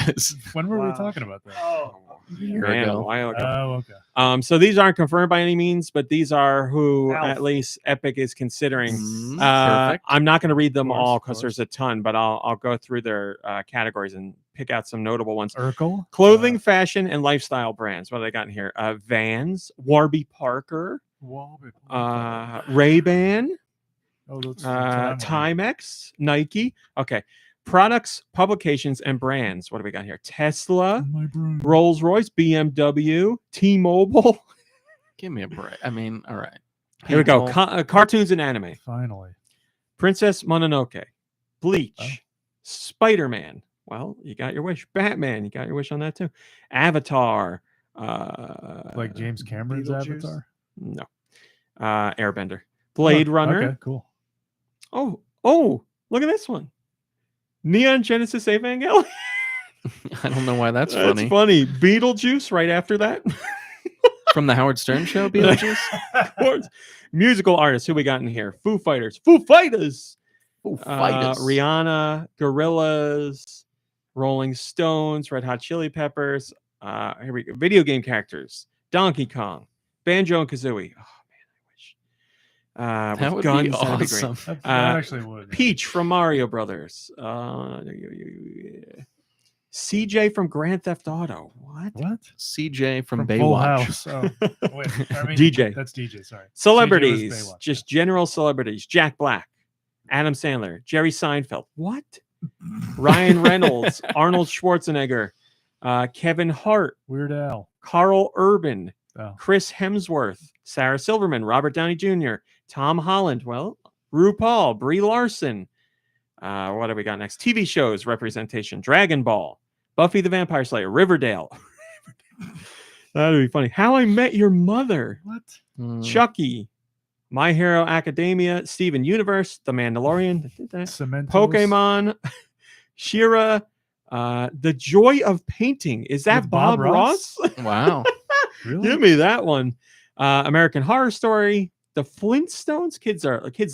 When were we Wow. talking about that? Oh, year Man, a ago. while ago. Oh, okay. So these aren't confirmed by any means, but these are who Alf. at least Epic is considering. Mm, perfect. I'm not going to read them Of course, all of because course. there's a ton, but I'll go through their categories and pick out some notable ones. Urkel? Clothing, fashion, and lifestyle brands. What have they got in here? Vans, Warby Parker, Ray-Ban, Oh, that's what I'm wearing. Timex, Nike. Okay. Products, publications, and brands. What do we got here? Tesla, My brain. Rolls-Royce, BMW, T-Mobile. Give me a break. I mean, all right. Here we go. People- Cartoons and anime. Finally. Princess Mononoke, Bleach, Oh. Spider-Man. Well, you got your wish. Batman, you got your wish on that too. Avatar. Like James Cameron's Beetlejuice? Avatar? No. Airbender. Blade Oh, Runner. Okay, cool. Oh, look at this one. Neon Genesis Evangelion. I don't know why that's That's funny. funny. Beetlejuice right after that. From the Howard Stern show, Beetlejuice. Of course. Musical artists. Who we got in here? Foo Fighters. Foo Fighters. Oh, fighters. Rihanna, Gorillaz, Rolling Stones, Red Hot Chili Peppers. Here we go. Video game characters. Donkey Kong, Banjo and Kazooie. Oh man, I wish. That With would guns, be that'd great. awesome. That actually would. yeah. Peach from Mario Brothers. CJ from Grand Theft Auto. What? What? CJ from Full Baywatch. House. Oh, wait. I mean, DJ. That's DJ, sorry. Celebrities. Baywatch, Just general celebrities. Jack Black, Adam Sandler, Jerry Seinfeld. What? Ryan Reynolds, Arnold Schwarzenegger, Kevin Hart, Weird Al. Carl Urban, Oh. Chris Hemsworth, Sarah Silverman, Robert Downey Jr., Tom Holland, well, RuPaul, Brie Larson. What have we got next? TV shows representation. Dragon Ball, Buffy the Vampire Slayer, Riverdale. That would be funny. How I Met Your Mother, What? Mm. Chucky, My Hero Academia, Steven Universe, The Mandalorian, Cementos? Pokemon, Shira, The Joy of Painting. Is that With Bob Bob Ross? Ross? Wow. Really? Give me that one. American Horror Story, The Flintstones. Kids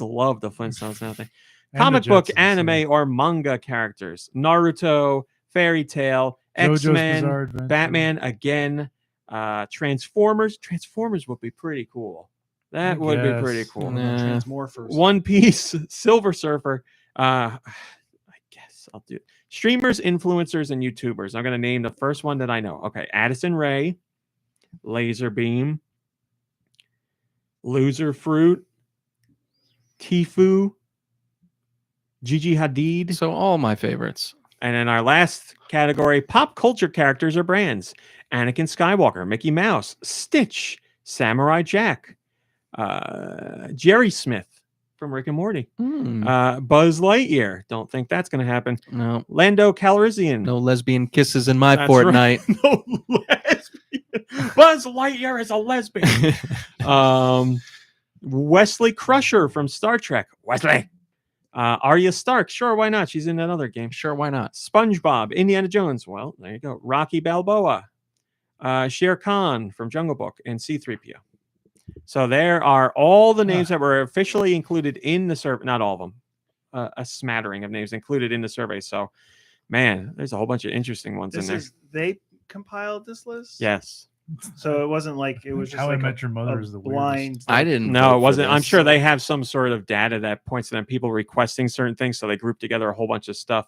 love the Flintstones now. And the Comic book, Jetsons, anime, yeah. or manga characters. Naruto, Fairy Tale, JoJo's X-Men, Bizarre Adventure. Batman again, Transformers. Transformers would be pretty cool. That I would be guess. pretty cool. Nah. Transmorphers. One Piece, Silver Surfer. I guess I'll do it. Streamers, influencers, and YouTubers. I'm going to name the first one that I know. Okay, Addison Rae, Laser Beam, Loser Fruit, Tifu, Gigi Hadid. So all my favorites. And in our last category, pop culture characters or brands. Anakin Skywalker, Mickey Mouse, Stitch, Samurai Jack, Jerry Smith, from Rick and Morty. Hmm. Buzz Lightyear. Don't think that's going to happen. No, Lando Calrissian. no lesbian kisses in my That's Fortnite. right. No lesbian. Buzz Lightyear is a lesbian. Wesley Crusher from Star Trek. Wesley. Arya Stark. Sure, why not? She's in that other game. Sure, why not? SpongeBob. Indiana Jones. Well, there you go. Rocky Balboa. Shere Khan from Jungle Book and C-3PO. So there are all the names that were officially included in the survey. Not all of them. A smattering of names included in the survey. So, man, there's a whole bunch of interesting ones in there. They compiled this list? Yes. So it wasn't like it was just How like I Met Your Mother a is the blind. weirdest. I didn't. No, vote it for wasn't. I'm this. sure they have some sort of data that points to them people requesting certain things. So they grouped together a whole bunch of stuff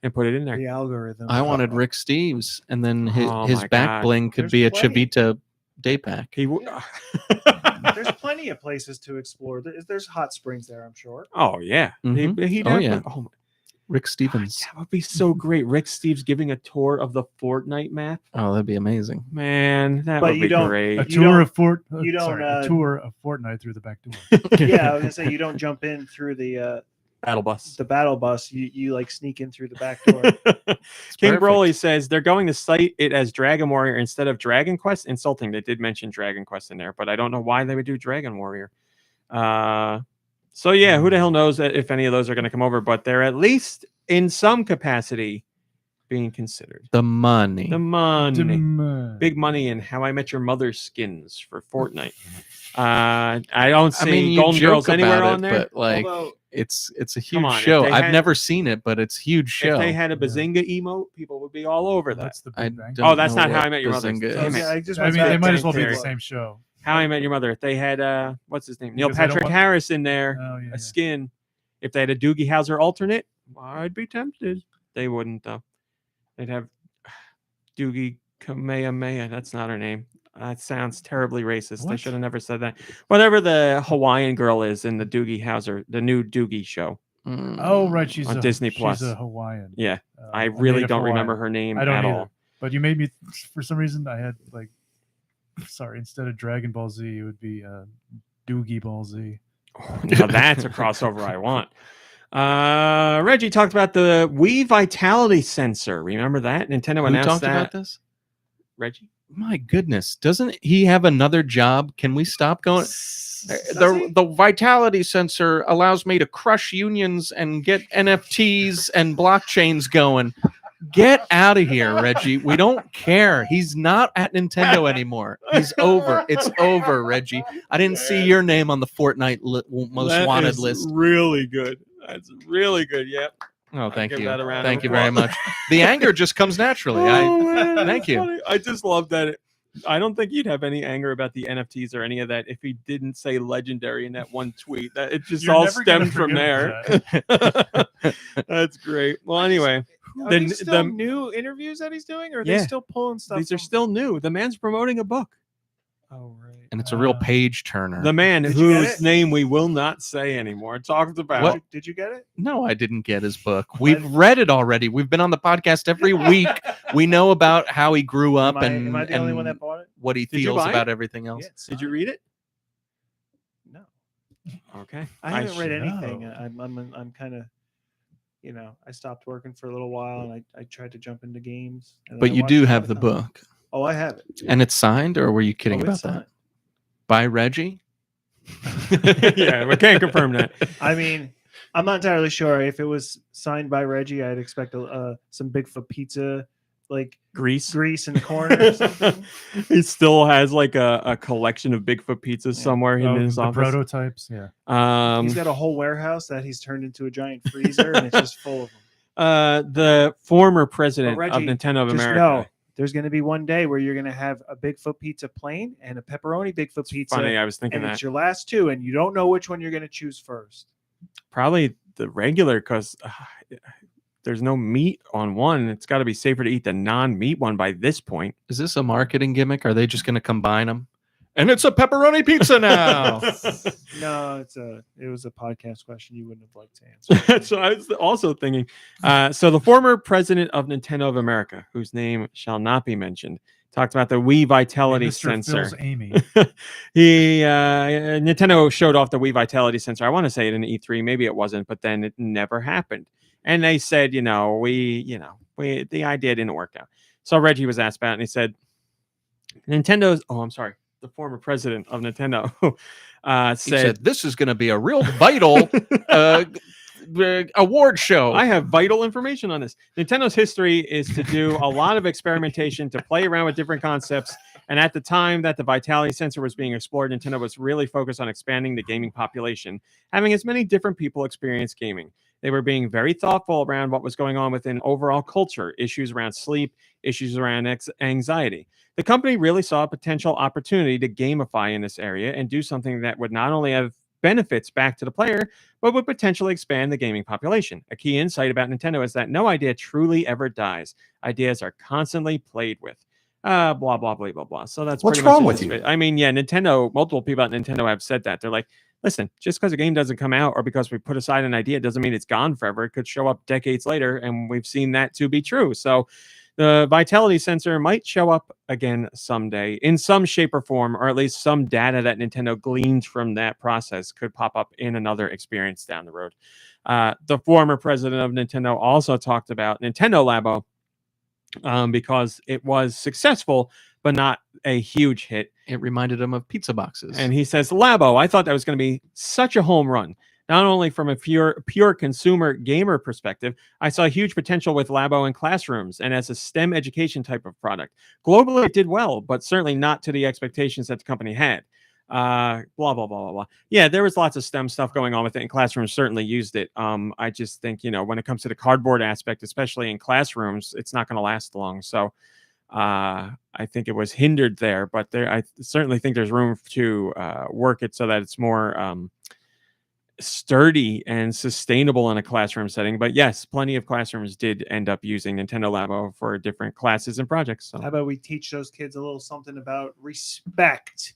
and put it in there. The algorithm. I wanted Rick Steves, and then his, Oh his my back God. bling could There's be a plenty. Chivita day pack. He w- There's plenty of places to explore. There's hot springs there, I'm sure. Oh yeah. Mhm. He Oh, yeah. definitely- my Rick God, Stevens. that would be so great. Rick Steves giving a tour of the Fortnite map. Oh, that'd be amazing. Man, that But would you be don't- great. A You tour don't- of Fort. you don't, sorry, a tour of Fortnite through the back door. Yeah, I was gonna say you don't jump in through the Battle bus. battle bus. You like sneak in through the back door. King perfect. Broly says they're going to cite it as Dragon Warrior instead of Dragon Quest. Insulting. They did mention Dragon Quest in there, but I don't know why they would do Dragon Warrior. So yeah, who the hell knows if any of those are going to come over? But they're at least in some capacity being considered. The money. The money, Dim- big money in How I Met Your Mother skins for Fortnite. I don't see I mean, you Golden joke Girls anywhere about on it, there. but like, Although it's a Come huge on, if show. they I've had- never seen it, but it's a huge show. If they had a Bazinga emote, people would be all over that. That's the I Big Bang. don't Oh, that's know not How what I Met Your Mother. Bazinga Damn is. it. yeah, I just I went mean, back they might to as well be the Terry. same show. How I Met Your Mother. If they had what's his name, Neil Because I don't Patrick want- Harris in there, Oh, yeah, a skin. If they had a Doogie Howser alternate, I'd be tempted. They wouldn't though. They'd have Doogie Kamehameha. That's not her name. That sounds terribly racist. I What? should have never said that. Whatever the Hawaiian girl is in the Doogie Howser, the new Doogie show. Mm. Oh, right. She's On a, Disney she's Plus. a Hawaiian. Yeah, I a really native don't remember Hawaiian. her name I don't at either. all. But you made me, for some reason, I had like, sorry, instead of Dragon Ball Z, it would be Doogie Ball Z. Now that's a crossover I want. Reggie talked about the Wii Vitality sensor. Remember that? Nintendo Who announced talked that. about this? Reggie? My goodness, doesn't he have another job? Can we stop going? The vitality sensor allows me to crush unions and get NFTs and blockchains going. Get out of here, Reggie. We don't care. He's not at Nintendo anymore. He's over. It's over, Reggie. I didn't see your name on the Fortnite most That wanted is list. Really good. That's really good. Yep. Oh, thank give you. that a round of Thank you very applause. much. The anger just comes naturally. Man, thank that's you. funny. I just love that. I don't think you'd have any anger about the NFTs or any of that if he didn't say legendary in that one tweet. That it just You're all never gonna stemmed from forgive there. That's great. Well, anyway, Are The- these still the- new interviews that he's doing, or are Yeah. they still pulling stuff? these are from- still new. The man's promoting a book. Oh right. And it's a real page turner. The man Did you get whose it? name we will not say anymore talked about. What? Did you get it? No, I didn't get his book. We've read it already. We've been on the podcast every week. We know about how he grew up Am I the only one and that bought it? what he Did you feels buy about it? everything else. Yes. Did you read it? No, Okay. I haven't read should- anything. know. I'm kind of, I stopped working for a little while, and I tried to jump into games. and then But I you watched do a have lot the of content. book. Oh, I have it. And it's signed, or were you kidding Oh, about it's that? signed. By Reggie? Yeah, we can't confirm that. I mean, I'm not entirely sure if it was signed by Reggie. I'd expect some Bigfoot pizza, like Grease. grease and corn or something. He still has like a collection of Bigfoot pizzas somewhere in Oh, his the office. prototypes, yeah. He's got a whole warehouse that he's turned into a giant freezer, and it's just full of them. The former president But of Reggie, Nintendo of Just America. know there's going to be one day where you're going to have a Bigfoot pizza plain and a pepperoni Bigfoot pizza, Funny, I was thinking and that it's your last two, and you don't know which one you're going to choose first. probably the regular because there's no meat on one. It's got to be safer to eat the non-meat one by this point. Is this a marketing gimmick? Are they just going to combine them? And it's a pepperoni pizza now. No, it was a podcast question you wouldn't have liked to answer. So I was also thinking. So the former president of Nintendo of America, whose name shall not be mentioned, talked about the Wii Vitality Mr. sensor. Phil's Amy. Nintendo showed off the Wii Vitality sensor. I want to say it in E3, maybe it wasn't, but then it never happened. And they said, the idea didn't work out. So Reggie was asked about it, and he said, the former president of Nintendo said, this is going to be a real vital award show. I have vital information on this. Nintendo's history is to do a lot of experimentation, to play around with different concepts. And at the time that the Vitality sensor was being explored, Nintendo was really focused on expanding the gaming population, having as many different people experience gaming. They were being very thoughtful around what was going on within overall culture, issues around sleep, issues around anxiety. The company really saw a potential opportunity to gamify in this area and do something that would not only have benefits back to the player, but would potentially expand the gaming population. A key insight about Nintendo is that no idea truly ever dies. Ideas are constantly played with. Blah, blah, blah, blah, blah. So that's What's pretty much wrong it. with you? I mean, yeah, multiple people at Nintendo have said that. They're like, listen, just because a game doesn't come out or because we put aside an idea doesn't mean it's gone forever. It could show up decades later, and we've seen that to be true. So the Vitality sensor might show up again someday in some shape or form, or at least some data that Nintendo gleaned from that process could pop up in another experience down the road. The former president of Nintendo also talked about Nintendo Labo because it was successful, but not a huge hit. It reminded him of pizza boxes. And he says, Labo, I thought that was going to be such a home run. Not only from a pure consumer gamer perspective, I saw huge potential with Labo in classrooms and as a STEM education type of product. Globally, it did well, but certainly not to the expectations that the company had. Blah, blah, blah, blah, blah. Yeah, there was lots of STEM stuff going on with it, and classrooms certainly used it. I just think, when it comes to the cardboard aspect, especially in classrooms, it's not going to last long. So I think it was hindered there, but I certainly think there's room to work it so that it's more sturdy and sustainable in a classroom setting. But yes, plenty of classrooms did end up using Nintendo Labo for different classes and projects. So how about we teach those kids a little something about respect,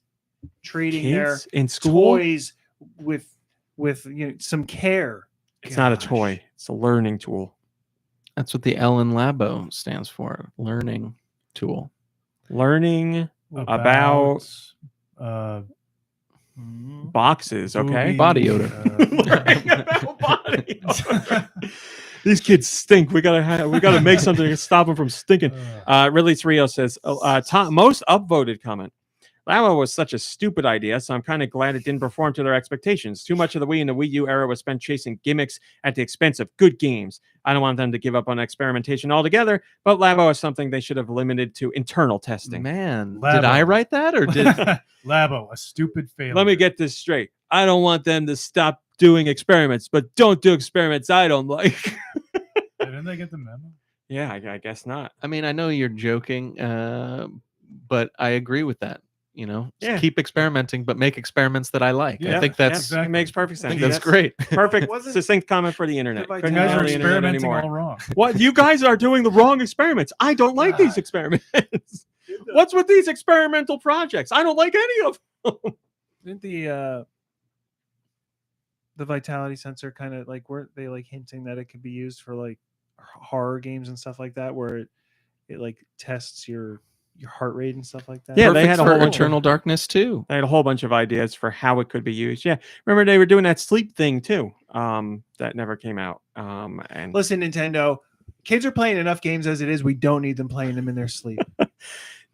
treating kids their in school toys with some care. It's not a toy, it's a learning tool. That's what the L in Labo stands for, learning tool. Learning about boxes, okay? Body odor. Body odor. These kids stink. We gotta make something to stop them from stinking. Release Rio says, most upvoted comment. Labo was such a stupid idea, so I'm kind of glad it didn't perform to their expectations. Too much of the Wii and the Wii U era was spent chasing gimmicks at the expense of good games. I don't want them to give up on experimentation altogether, but Labo is something they should have limited to internal testing. Man, Labo. Did I write that or did Labo, a stupid failure? Let me get this straight. I don't want them to stop doing experiments, but don't do experiments I don't like. Didn't they get the memo? Yeah, I guess not. I mean, I know you're joking, but I agree with that. Yeah. Keep experimenting, but make experiments that I like. Yeah, I think that's exactly. It makes perfect sense. I think that's great. Perfect. Wasn't- Succinct comment for the internet. The You Couldn't guys have are the internet experimenting anymore. all wrong. What? You guys are doing the wrong experiments. I don't like these experiments. What's with these experimental projects? I don't like any of them. Didn't the Vitality sensor kind of weren't they hinting that it could be used for horror games and stuff like that, where it tests your heart rate and stuff like that? Yeah, Perfect they had a for whole bunch Eternal Darkness too. I had a whole bunch of ideas for how it could be used. Yeah, remember they were doing that sleep thing too. That never came out. And Listen, Nintendo, kids are playing enough games as it is. We don't need them playing them in their sleep.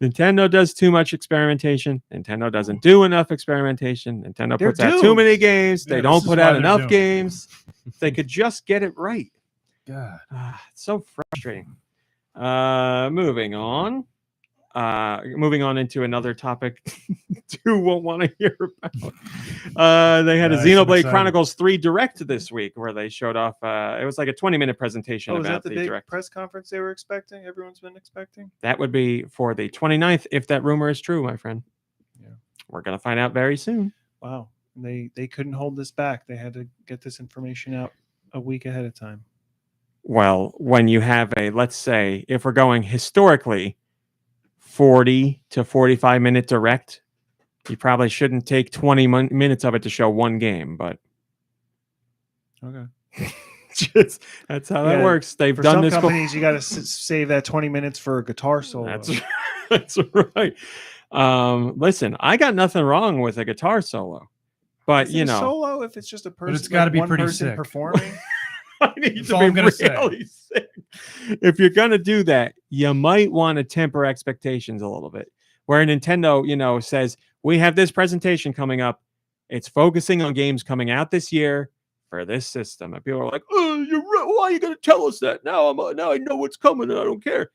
Nintendo does too much experimentation. Nintendo doesn't do enough experimentation. Nintendo They're puts out too doomed. many games. Yeah, They this don't is put why out they're enough doomed. games. If they could just get it right. God. It's so frustrating. Moving on. Moving on into another topic you won't want to hear about. They had a Nice, I'm Xenoblade excited. Chronicles 3 Direct this week where they showed off. It was like a 20-minute presentation Oh, was about that the the big Direct. press conference they were expecting? Everyone's been expecting? That would be for the 29th, if that rumor is true, my friend. Yeah. We're going to find out very soon. Wow. They couldn't hold this back. They had to get this information out a week ahead of time. Well, when you have let's say, if we're going historically, 40 to 45 minute Direct, you probably shouldn't take 20 minutes of it to show one game, but Okay. That's how Yeah, that works. They've For done some this before. companies, you got to save that 20 minutes for a guitar solo. That's right. Listen, I got nothing wrong with a guitar solo, but Is it a solo if it's just a person, it's gotta be one pretty person sick. performing. I need That's to all be I'm gonna say. really sick. If you're gonna do that, you might want to temper expectations a little bit. Where Nintendo, says we have this presentation coming up, it's focusing on games coming out this year for this system, and people are like, "Oh, you're right. Why are you gonna tell us that? Now I know what's coming, and I don't care."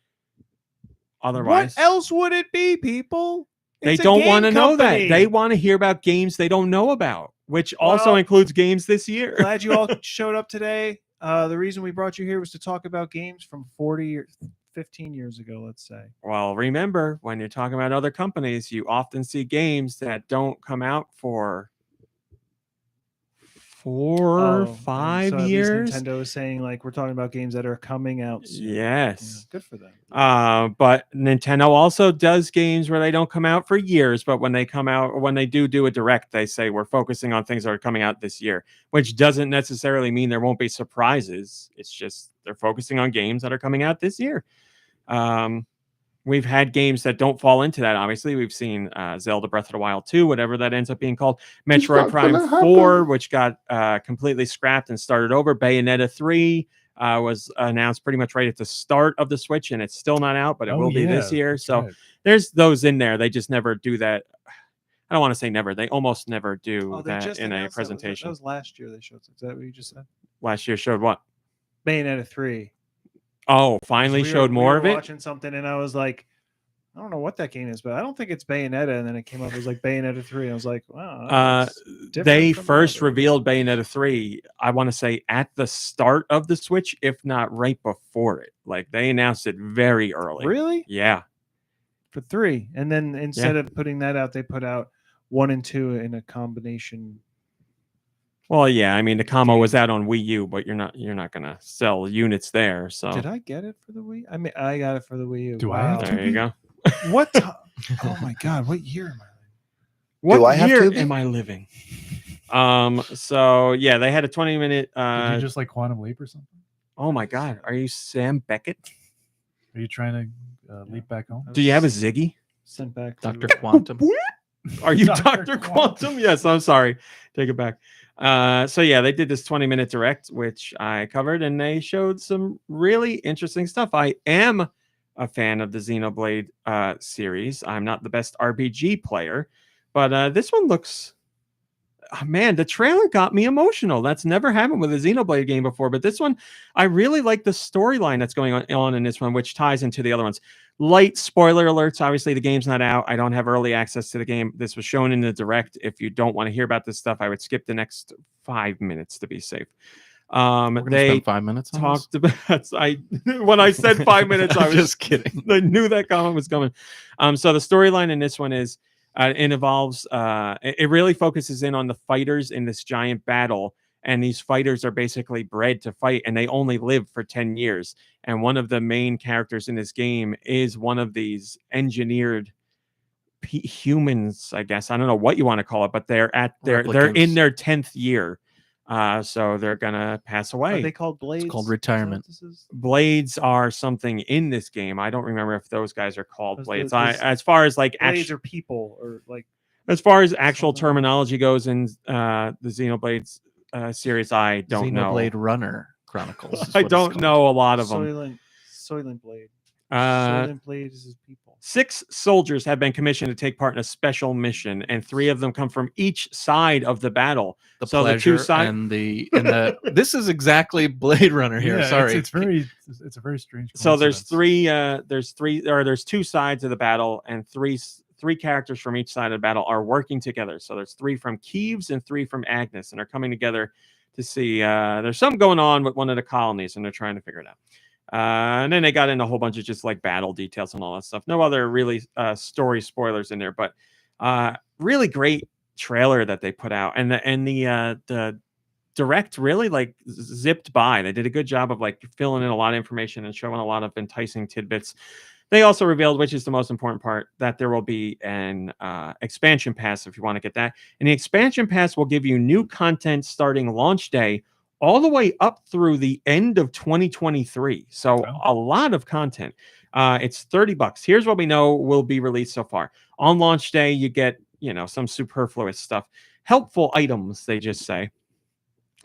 Otherwise, What else would it be, people? they It's a don't want to game know that. company. They want to hear about games they don't know about, which also Well, includes games this year. Glad you all showed up today. The reason we brought you here was to talk about games from 40 or 15 years ago, let's say. Well, remember, when you're talking about other companies, you often see games that don't come out for 4 or 5 so at least years. Nintendo is saying like we're talking about games that are coming out soon. Yes. Good for them. But Nintendo also does games where they don't come out for years, but when they come out, when they do a direct, they say we're focusing on things that are coming out this year, which doesn't necessarily mean there won't be surprises. It's just they're focusing on games that are coming out this year. We've had games that don't fall into that. Obviously, we've seen Zelda Breath of the Wild 2, whatever that ends up being called. Metroid Prime 4, which got completely scrapped and started over. Bayonetta 3 was announced pretty much right at the start of the Switch, and it's still not out, but it will be this year. So there's those in there. They just never do that. I don't want to say never. They almost never do that in a presentation. That was last year they showed. Is that what you just said? Last year showed what? Bayonetta 3. Oh, finally showed more of it. Watching something, and I was like, I don't know what that game is, but I don't think it's Bayonetta. And then it came up as like Bayonetta 3. And I was like, wow. They first revealed Bayonetta 3, I want to say, at the start of the Switch, if not right before it. Like, they announced it very early. Really? Yeah. For 3. And then instead of putting that out, they put out 1 and 2 in a combination. Well, yeah, I mean the combo was out on Wii U, but you're not gonna sell units there. So did I get it for the Wii? I mean, I got it for the Wii U. Do I have to? There you go. What? Oh my God! What year am I living? What year have to am I living? So yeah, they had a 20-minute. Did you just like Quantum Leap or something? Oh my God, are you Sam Beckett? Are you trying to leap back home? Do you have a Ziggy? Sent back Dr. Quantum. Are you Dr. Dr. Quantum? Yes, I'm sorry. Take it back. So yeah, they did this 20-minute direct, which I covered, and they showed some really interesting stuff. I am a fan of the Xenoblade series. I'm not the best RPG player, but this one looks... man, the trailer got me emotional. That's never happened with a Xenoblade game before, but this one, I really like the storyline that's going on in this one, which ties into the other ones. Light spoiler alerts. Obviously, the game's not out. I don't have early access to the game. This was shown in the direct. If you don't want to hear about this stuff, I would skip the next 5 minutes to be safe. They spend 5 minutes on talked about. When I said 5 minutes, I was just kidding. I knew that comment was coming. So the storyline in this one is. It involves, it really focuses in on the fighters in this giant battle. And these fighters are basically bred to fight, and they only live for 10 years. And one of the main characters in this game is one of these engineered humans, I guess. I don't know what you want to call it, but they're in their 10th year. So they're gonna pass away. Are they called blades? It's called retirement. Blades are something in this game. I don't remember if those guys are called blades. As far as like blades are people, or like as far as actual terminology goes in the Xenoblade series, I don't know. Xenoblade Runner Chronicles. I don't know a lot of them. Soylent Blade. Soylent Blade is his people. 6 soldiers have been commissioned to take part in a special mission, and 3 of them come from each side of the battle. The so pleasure the 2 sides and the this is exactly Blade Runner here. Yeah, Sorry, it's a very strange. So there's coincidence. there's 2 sides of the battle, and three characters from each side of the battle are working together. So there's 3 from Kiev and 3 from Agnes, and they're coming together to see there's something going on with one of the colonies, and they're trying to figure it out. And then they got into a whole bunch of just like battle details and all that stuff. No other really story spoilers in there, but really great trailer that they put out, and the direct really like zipped by. They did a good job of like filling in a lot of information and showing a lot of enticing tidbits. They also revealed, which is the most important part, that there will be an expansion pass if you want to get that. And the expansion pass will give you new content starting launch day all the way up through the end of 2023. So Wow. a lot of content. It's $30. Here's what we know will be released so far. On launch day, you get, some superfluous stuff. Helpful items, they just say.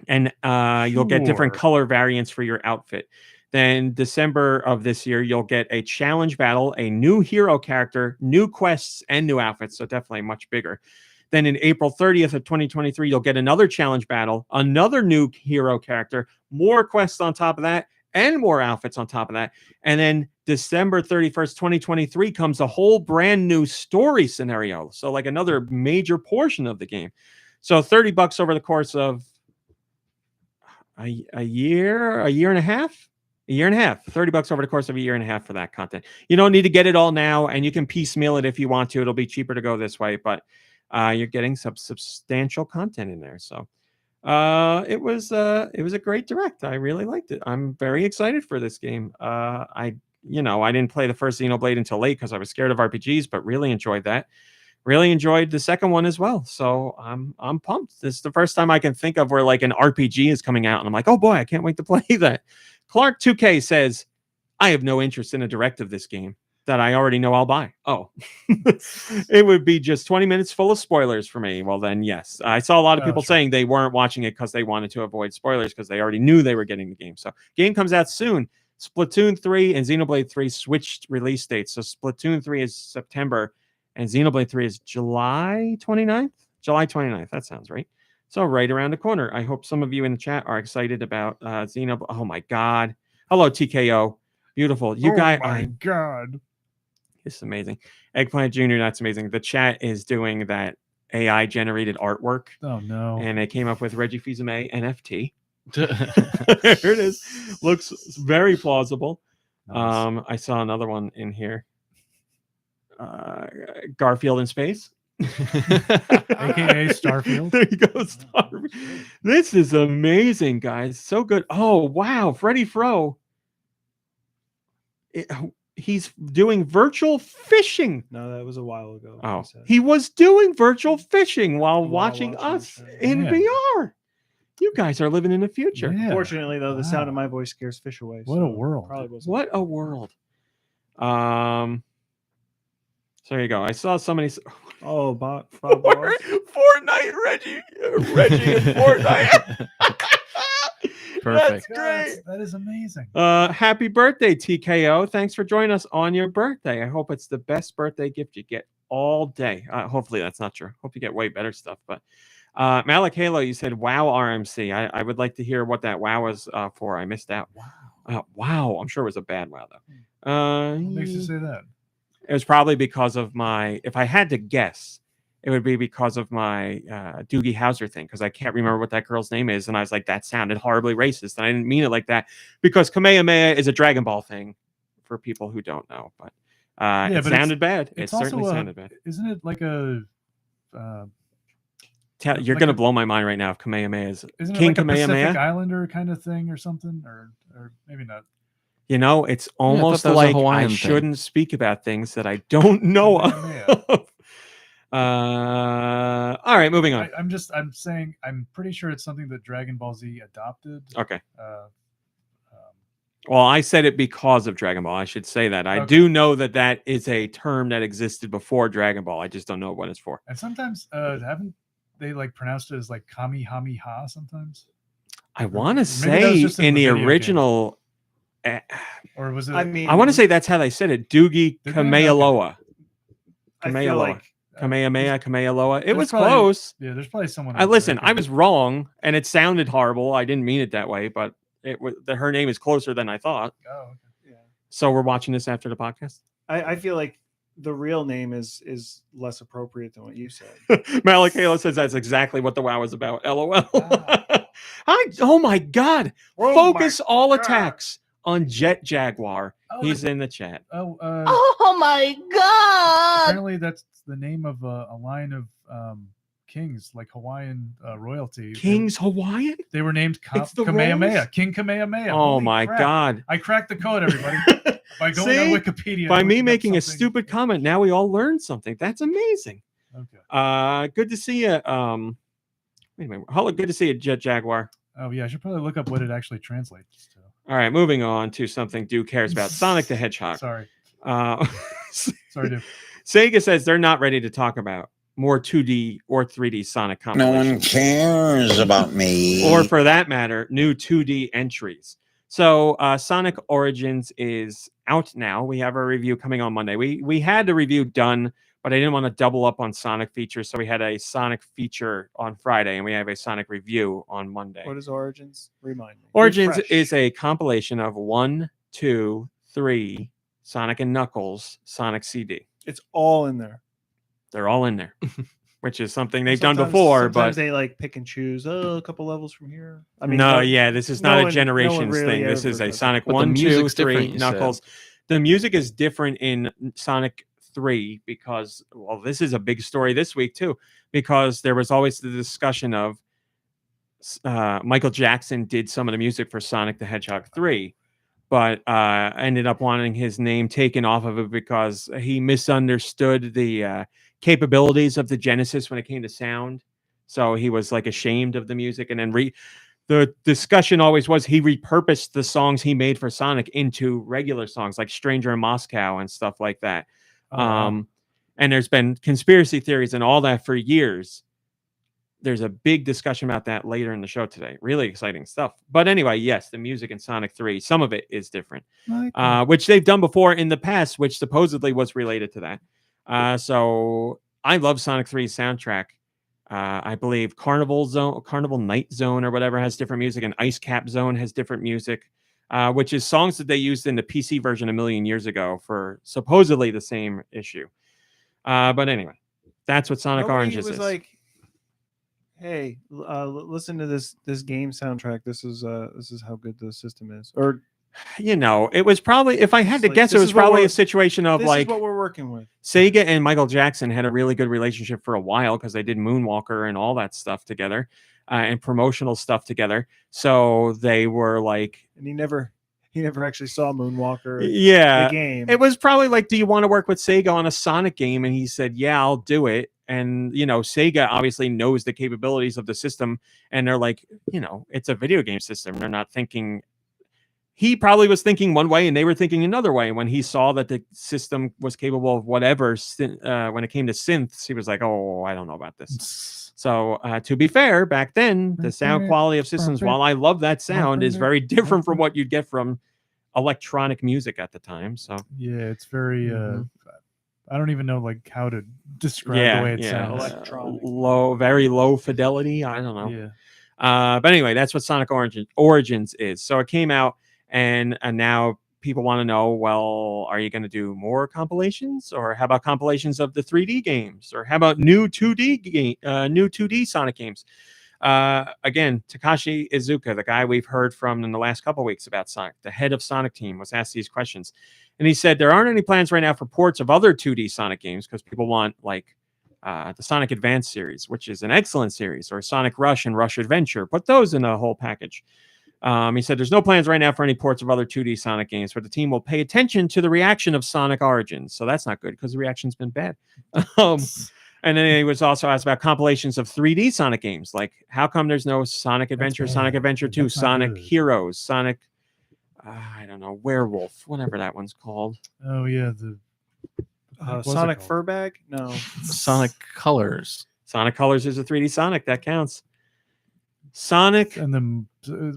And you'll get different Sure. color variants for your outfit. Then December of this year, you'll get a challenge battle, a new hero character, new quests, and new outfits. So definitely much bigger. Then in April 30th of 2023, you'll get another challenge battle, another new hero character, more quests on top of that, and more outfits on top of that. And then December 31st, 2023 comes a whole brand new story scenario. So like another major portion of the game. So $30 over the course of a year and a half. $30 over the course of a year and a half for that content. You don't need to get it all now, and you can piecemeal it if you want to. It'll be cheaper to go this way, but you're getting some substantial content in there. So it was a great direct. I really liked it. I'm very excited for this game. I didn't play the first Xenoblade until late because I was scared of RPGs, but really enjoyed that. Really enjoyed the second one as well. So I'm pumped. This is the first time I can think of where like an RPG is coming out, and I'm like, oh boy, I can't wait to play that. Clark 2K says, I have no interest in a direct of this game that I already know I'll buy. Oh, it would be just 20 minutes full of spoilers for me. Well, then, yes. I saw a lot of people saying they weren't watching it because they wanted to avoid spoilers because they already knew they were getting the game. So game comes out soon. Splatoon 3 and Xenoblade 3 switched release dates. So Splatoon 3 is September and Xenoblade 3 is July 29th. July 29th. That sounds right. So right around the corner. I hope some of you in the chat are excited about Xenoblade. Oh my God. Hello, TKO. Beautiful. You guys. Oh my God. It's amazing. Eggplant Jr., that's amazing. The chat is doing that AI generated artwork. Oh no. And they came up with Reggie Fils-Aimé NFT. There it is. Looks very plausible. Nice. I saw another one in here. Garfield in space. AKA Starfield. There you go, Starfield. This is amazing, guys. So good. Oh, wow. Freddie Fro. He's doing virtual fishing. No, that was a while ago. Oh, he was doing virtual fishing while While watching watching us the show. in Man. VR. You guys are living in the future. Yeah. Fortunately, though, the sound of Wow. my voice scares fish away. What a world. Probably wasn't. What a world. So there you go. I saw somebody. Oh, Bob. Fortnite, Reggie in Fortnite. Perfect. That's great. That is amazing. Happy birthday, TKO. Thanks for joining us on your birthday. I hope it's the best birthday gift you get all day. Hopefully that's not true. Hope you get way better stuff. But Malik Halo, you said wow RMC. I would like to hear what that wow was for. I missed out. Wow. Wow. I'm sure it was a bad wow though. What makes you say that? It was probably because of my, if I had to guess, it would be because of my Doogie Howser thing, because I can't remember what that girl's name is. And I was like, that sounded horribly racist. And I didn't mean it like that, because Kamehameha is a Dragon Ball thing for people who don't know. But it sounded bad. It certainly sounded bad. Isn't it like a... You're like going to blow my mind right now if Kamehameha is Isn't King it like Kamehameha. a Pacific Islander kind of thing or something? Or maybe not. You know, it's almost that was a like Hawaiian I thing. shouldn't speak about things that I don't know of. All right, moving on. I'm saying, I'm pretty sure it's something that Dragon Ball Z adopted. Okay. Well, I said it because of Dragon Ball. I should say that. I Okay. do know that that is a term that existed before Dragon Ball. I just don't know what it's for. And sometimes, haven't they like pronounced it as like Kamehameha sometimes? I want to Maybe that was say just in in the the video game. original, Or was it? I mean, I want to say that's how they said it. Doogie they? Kamealoa. I feel Kamealoa. like Kamehameha, Kamealoa. It there's was probably- close. Yeah, there's probably someone. I out there listen, that I can- was wrong, and it sounded horrible. I didn't mean it that way, but it was her name is closer than I thought. Oh, okay. yeah. So we're watching this after the podcast. I feel like the real name is less appropriate than what you said. Malik Halo says that's exactly what the WoW is about. LOL. Wow. Oh my God. Oh Focus my all God. attacks on Jet Jaguar. Oh, He's in the chat. Oh, Oh my god! apparently that's the name of a line of kings, like Hawaiian royalty. King's Hawaiian? They were named It's the Kamehameha. royals? King Kamehameha. Oh Holy my crap. God. I cracked the code, everybody. By going See? on Wikipedia. By and me looking up making a something. stupid comment, now we all learned something. That's amazing. Okay. Good to see you. Wait a minute. Hello, good to see you, Jet Jaguar. Oh yeah, I should probably look up what it actually translates to. All right, moving on to something Duke cares about: Sonic the Hedgehog. Sorry, Uh, sorry, dude. Sega says they're not ready to talk about more 2D or 3D Sonic No one compilations. cares about me. Or for that matter, new 2D entries. So Sonic Origins is out now. We have a review coming on Monday. We had the review done, but I didn't want to double up on Sonic features, so we had a Sonic feature on Friday, and we have a Sonic review on Monday. What is Origins? Remind me. Origins Refresh. is a compilation of 1, 2, 3 Sonic and Knuckles Sonic CD. It's all in there. They're all in there, which is something they've done before. Sometimes but they like pick and choose. Oh, a couple levels from here. I mean, no, yeah, this is not no a one generations really thing. This ever is a does Sonic But the 1, 2, music's 3 different, you said. Knuckles. The music is different in Sonic 3 because, well, this is a big story this week too, because there was always the discussion of Michael Jackson did some of the music for Sonic the Hedgehog 3, but ended up wanting his name taken off of it because he misunderstood the capabilities of the Genesis when it came to sound. So he was like ashamed of the music, and then the discussion always was he repurposed the songs he made for Sonic into regular songs like Stranger in Moscow and stuff like that. Oh, wow. And there's been conspiracy theories and all that for years. There's a big discussion about that later in the show today. Really exciting stuff. But anyway, yes, the music in Sonic 3, some of it is different, which they've done before in the past, which supposedly was related to that. So I love Sonic 3's soundtrack. I believe Carnival Night Zone or whatever has different music, and Ice Cap Zone has different music, which is songs that they used in the PC version a million years ago for supposedly the same issue. But anyway, that's what Sonic Nobody Oranges was is. like, hey, listen to this game soundtrack. This is how good the system is. Or It was probably, if I had to Like, guess, it this was is what probably we're- a situation of this like is what we're working with. Sega and Michael Jackson had a really good relationship for a while because they did Moonwalker and all that stuff together, and promotional stuff together. So they were like, And he never actually saw Moonwalker. yeah, The game. it was probably like, do you want to work with Sega on a Sonic game? And he said, yeah, I'll do it. And, Sega obviously knows the capabilities of the system. And they're like, it's a video game system. They're not thinking. He probably was thinking one way and they were thinking another way. When he saw that the system was capable of whatever, when it came to synths, he was like, oh, I don't know about this. So to be fair, back then, the sound quality of systems, while I love that sound, is very different from what you'd get from electronic music at the time. So Yeah, it's very. I don't even know like how to describe the way it sounds. Electronic. Very low fidelity. I don't know. Yeah. But anyway, that's what Sonic Origins is. So it came out, and now people want to know, well, are you going to do more compilations, or how about compilations of the 3D games, or how about new 2D Sonic games? Again, Takashi Iizuka, the guy we've heard from in the last couple of weeks about Sonic, the head of Sonic team, was asked these questions. And he said there aren't any plans right now for ports of other 2D Sonic games because people want like the Sonic Advance series, which is an excellent series, or Sonic Rush and Rush Adventure. Put those in a whole package. He said there's no plans right now for any ports of other 2D Sonic games, but the team will pay attention to the reaction of Sonic Origins. So that's not good because the reaction's been bad. And then he was also asked about compilations of 3D Sonic games. Like, how come there's no Sonic Adventure, Sonic Adventure 2, That's not Sonic good. Heroes, Sonic, I don't know, Werewolf, whatever that one's called. Oh yeah, the what's it Sonic called? Furbag? No. Sonic Colors. Sonic Colors is a 3D Sonic. That counts. Sonic And then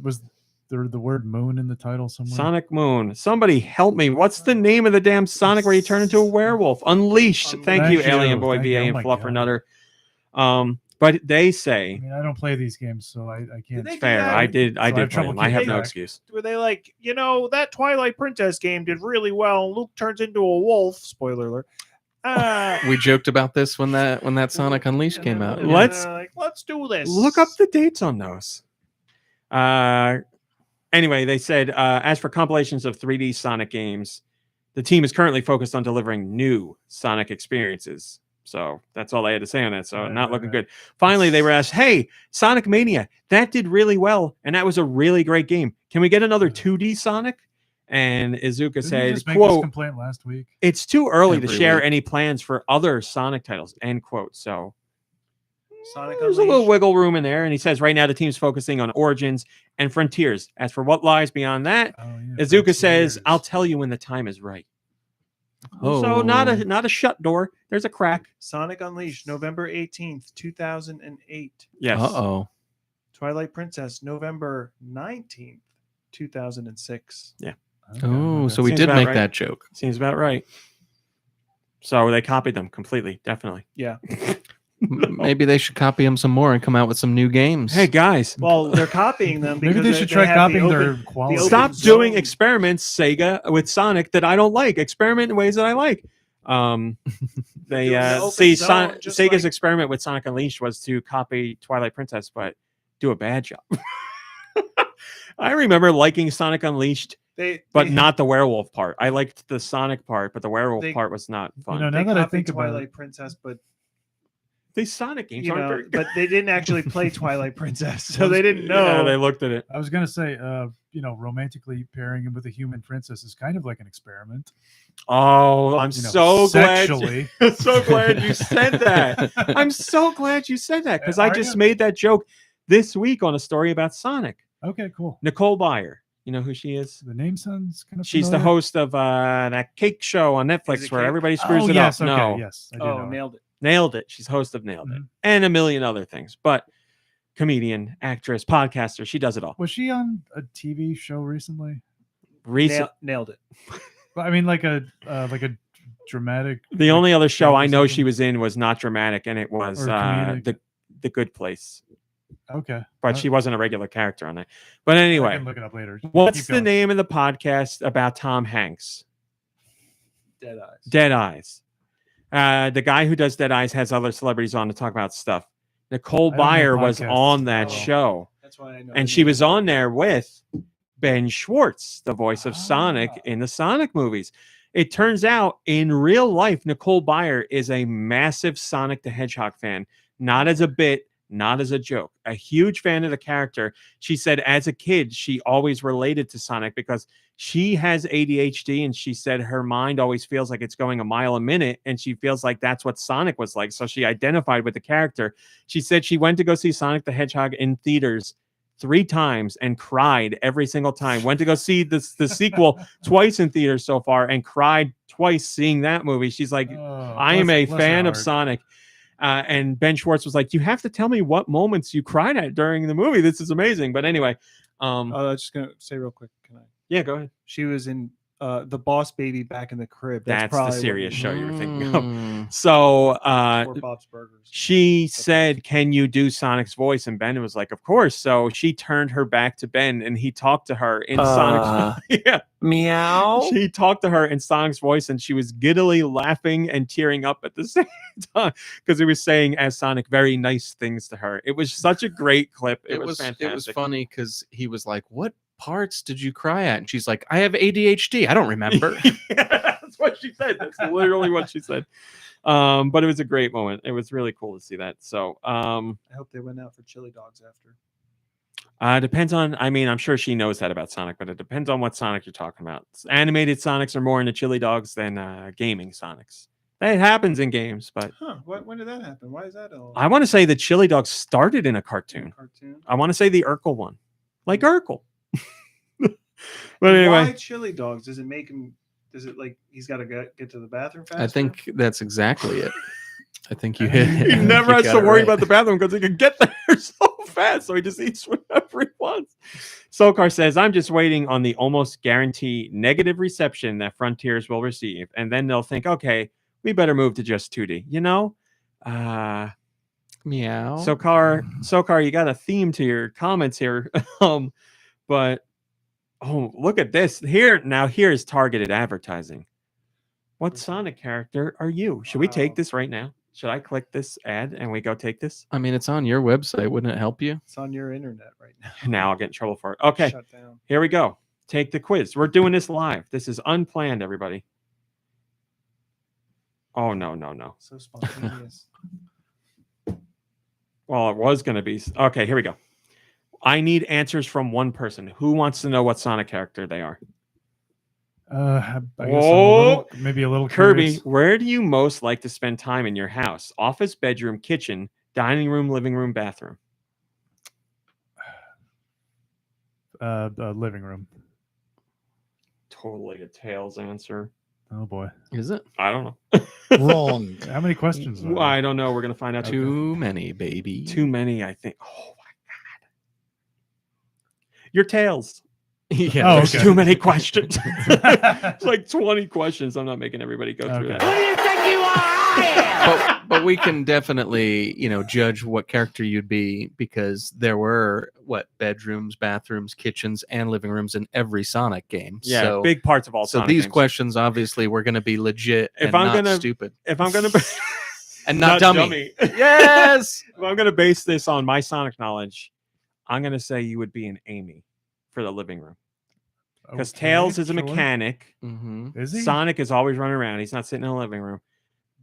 was the word moon in the title somewhere? Sonic Moon. Somebody help me. What's the name of the damn Sonic where you turn into a werewolf? Unleashed. Thank you, Alien Boy, Thank BA, you. Oh and my Fluffernutter. But they I say, mean, I don't play these games, so I can't. they do fair. that? I did So I play have trouble them. I have keeping no track. excuse. Were they like, that Twilight Princess game did really well, and Luke turns into a wolf. Spoiler alert. We joked about this when that Sonic Unleashed came out. And Let's- they're like, let's do this. Look up the dates on those. Anyway, they said, as for compilations of 3D Sonic games, the team is currently focused on delivering new Sonic experiences. So that's all they had to say on that. So not looking good. Finally, they were asked, hey, Sonic Mania, that did really well. And that was a really great game. Can we get another 2D Sonic? And Iizuka Didn't you said, just make this quote, complaint last week? it's too early to Every share week. any plans for other Sonic titles, end quote. So Sonic There's a little Unleashed. wiggle room in there. And he says right now the team's focusing on Origins and Frontiers. As for what lies beyond that, Oh, yeah, Izuka says, Frontiers. I'll tell you when the time is right. Oh, So not a shut door. There's a crack. Sonic Unleashed, November 18th, 2008. Yes. Uh-oh. Twilight Princess, November 19th, 2006. Yeah. Okay, Oh, okay. so we Seems did about make right. that joke. Seems about right. So they copied them completely. Definitely. Yeah. Maybe they should copy them some more and come out with some new games. Hey, guys. Well, they're copying them because Maybe they should try have the copying their open- quality. the open Stop zone. doing experiments, Sega, with Sonic that I don't like. Experiment in ways that I like. They doing the open see zone, just Sega's like- experiment with Sonic Unleashed was to copy Twilight Princess, but do a bad job. I remember liking Sonic Unleashed, but they- not the werewolf part. I liked the Sonic part, but the werewolf They- part was not fun. know, They now that I copied think about Twilight it, Princess, but These Sonic games you aren't know, very good. but they didn't actually play Twilight Princess, so they didn't know. Yeah, they looked at it. I was gonna say, romantically pairing him with a human princess is kind of like an experiment. Oh, I'm You know, so sexually. glad. So glad you said that. I'm so glad you said that because I Are just you? made that joke this week on a story about Sonic. Okay, cool. Nicole Byer, you know who she is? The name sounds kind of. She's the familiar. host of that cake show on Netflix it where cake? everybody screws Oh, it yes, up. okay, No, yes, I do Oh, know her. nailed it. nailed it. She's host of Nailed It Mhm. and a million other things. But comedian, actress, podcaster, she does it all. Was she on a TV show recently? Recent. Nailed it. But I mean, like a dramatic. The only other show show or I know she something? was in was not dramatic, and it was Or comedic. the Good Place. Okay, But she wasn't a regular character on that. But I anyway, can look it up later. what's Keep the going. name of the podcast about Tom Hanks? Dead Eyes. Dead Eyes. The guy who does Dead Eyes has other celebrities on to talk about stuff. Nicole I don't know Byer was podcasts on that well. show, That's why I know. and she was on there with Ben Schwartz, the voice of Sonic Ah. in the Sonic movies. It turns out in real life, Nicole Byer is a massive Sonic the Hedgehog fan, not as a bit, not as a joke, a huge fan of the character. She said as a kid, she always related to Sonic because she has ADHD and she said her mind always feels like it's going a mile a minute and she feels like that's what Sonic was like. So she identified with the character. She said she went to go see Sonic the Hedgehog in theaters 3 times and cried every single time. Went to go see the sequel twice in theaters so far and cried twice seeing that movie. She's like, Oh, I am a bless her fan of heart. Sonic. And Ben Schwartz was like, you have to tell me what moments you cried at during the movie. This is amazing. But anyway, I was just gonna say real quick. Can I? yeah, go ahead. She was in the Boss Baby Back in the Crib. That's the probably what serious you- show you were thinking of. Mm. So Or Bob's Burgers. she said, can you do Sonic's voice? And Ben was like, of course. So she turned her back to Ben and he talked to her in Sonic's yeah. Meow. She talked to her in Sonic's voice and she was giddily laughing and tearing up at the same time because he was saying as Sonic very nice things to her. It was such a great clip. It was fantastic. It was funny because he was like, "What parts did you cry at?" And she's like, "I have ADHD. I don't remember." That's what she said. That's literally what she said. But it was a great moment. It was really cool to see that. So I hope they went out for chili dogs after. depends on, I mean, I'm sure she knows that about Sonic, but it depends on what Sonic you're talking about. Animated Sonics are more into chili dogs than gaming Sonics. That happens in games, but Huh? When did that happen? Why is that all? I want to say the chili dog started in a cartoon. I want to say the Urkel one, like Urkel. But anyway, Why chili dogs? Does it make him? Does it like he's got to get to the bathroom faster? I think that's exactly it. I think you hit it. he never You has got to it worry right. about the bathroom because he can get there so fast. So he just eats whatever he wants. Sokar says, I'm just waiting on the almost guaranteed negative reception that Frontiers will receive. And then they'll think, okay, we better move to just 2D. You know? Meow. Sokar, you got a theme to your comments here. But oh, look at this. Here's targeted advertising. What Sonic character are you? Should we take Wow. this right now? Should I click this ad and we go take this? I mean, it's on your website. Wouldn't it help you? It's on your internet right now. Now I'll get in trouble for it. Okay, Shut down. here we go. Take the quiz. We're doing this live. This is unplanned, everybody. Oh, no. So spontaneous. Well, it was going to be. Okay, here we go. I need answers from one person. Who wants to know what Sonic character they are? I guess Whoa. maybe a little Kirby, curious. where do you most like to spend time in your house? Office, bedroom, kitchen, Dining room, living room, bathroom. The living room. Totally a tails answer. Oh boy. Is it? I don't know. Wrong. How many questions? Are I don't know. We're gonna find out. Too many, baby. Too many, I think. Oh my god. Your tails. Yeah. Oh, There's okay. too many questions. It's like 20 questions. I'm not making everybody go through Okay. that. Who do you think you are? I am. but we can definitely, judge what character you'd be because there were bedrooms, bathrooms, kitchens, and living rooms in every Sonic game. Yeah, so, big parts of all so Sonic these games. questions obviously were going to be legit If and I'm not gonna- stupid If I'm gonna and not dummy. Yes. If I'm gonna base this on my Sonic knowledge, I'm gonna say you would be an Amy for the living room. Because Okay, Tails is a sure. mechanic. Mm-hmm. Is he? Sonic is always running around. He's not sitting in the living room.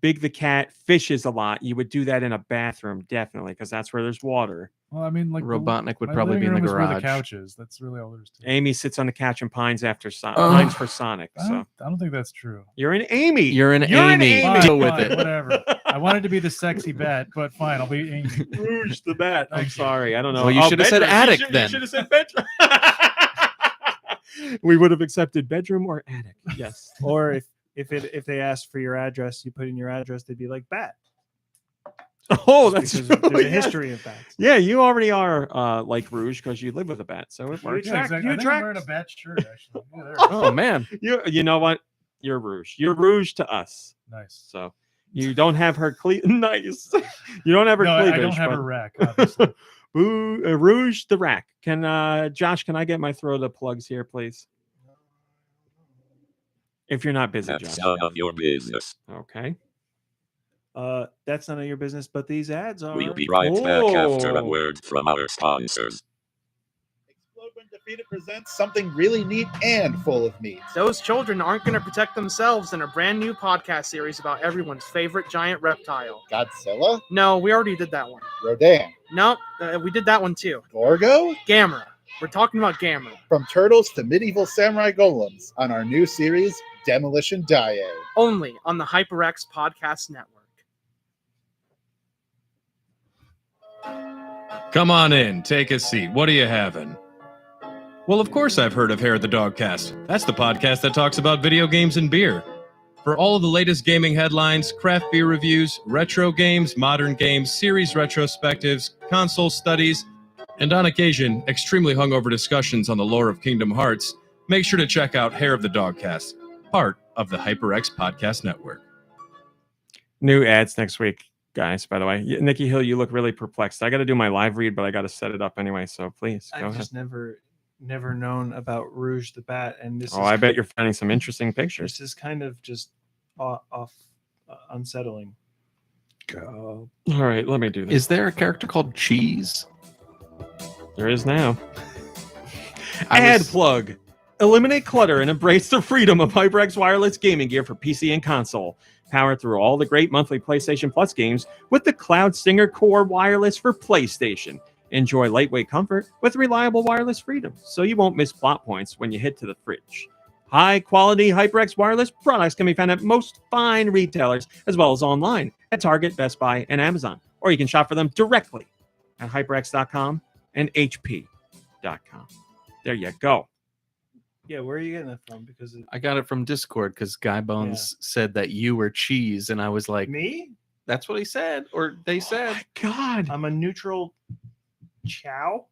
Big the cat fishes a lot. You would do that in a bathroom, definitely, because that's where there's water. Well, I mean, like Robotnik would my probably be in the living room is where garage. the couch is. That's really all there is to it. Amy sits on the couch and pines after Oh. pines for Sonic. I So don't think that's true. you're an Amy. You're an You're an Amy. Amy. Deal with Fine, it. whatever. I wanted to be the sexy bat, but fine, I'll be Amy. Rouge the bat. I'm Thank you. sorry. I don't know. Well, you should have said bedroom. attic You then. should have said bedroom. We would have accepted bedroom or attic. Yes. Or if they asked for your address, you put in your address, they'd be like bat. Oh, that's Because true. there's a Yeah. history of bats. Yeah, you already are like Rouge because you live with a bat, so it works. Yeah, exactly. you I think attract- I'm wearing a bat shirt, actually. Yeah, there. Oh man. You know what? You're Rouge. You're Rouge to us. Nice. So you don't have her nice. You don't have her No, cleavage. I don't have but- a rack, obviously. Boo, Rouge the rack. Can Josh? Can I get my throw the plugs here, please? If you're not busy, That's Josh. none of your business. Okay. That's none of your business, but these ads are. We'll be right back after a Oh. word from our sponsors. Explode When Defeated presents something really neat and full of meat. Those children aren't going to protect themselves in a brand new podcast series about everyone's favorite giant reptile. Godzilla, No, we already did that one. Rodan, Nope, we did that one too. Gorgo, Gamera. We're talking about Gamera. from turtles to medieval samurai golems on our new series, Demolition Daiei. Only on the HyperX Podcast Network. Come on in, take a seat. What are you having? Well, of course I've heard of Hair of the Dogcast. That's the podcast that talks about video games and beer. For all of the latest gaming headlines, craft beer reviews, retro games, modern games, series retrospectives, console studies, and on occasion, extremely hungover discussions on the lore of Kingdom Hearts, make sure to check out Hair of the Dogcast, part of the HyperX Podcast Network. New ads next week, guys. By the way, Nikki Hill, you look really perplexed. I got to do my live read, but I got to set it up anyway. So please go I've ahead. just never known about Rouge the bat, and this. Oh, is I bet you're finding some interesting pictures. This is kind of just off unsettling. All right, let me do this. Is there a character called Cheese? There is now. I Ad was- plug. Eliminate clutter and embrace the freedom of HyperX wireless gaming gear for PC and console. Power through all the great monthly PlayStation Plus games with the Cloud Stinger Core wireless for PlayStation. Enjoy lightweight comfort with reliable wireless freedom, so you won't miss plot points when you hit to the fridge. High-quality HyperX wireless products can be found at most fine retailers, as well as online at Target, Best Buy, and Amazon. Or you can shop for them directly at hyperx.com and hp.com. There you go. Yeah, where are you getting that from? Because I got it from Discord because Guy Bones said that you were Cheese, and I was like, me? that's what he said, or they said. God. I'm a neutral Chow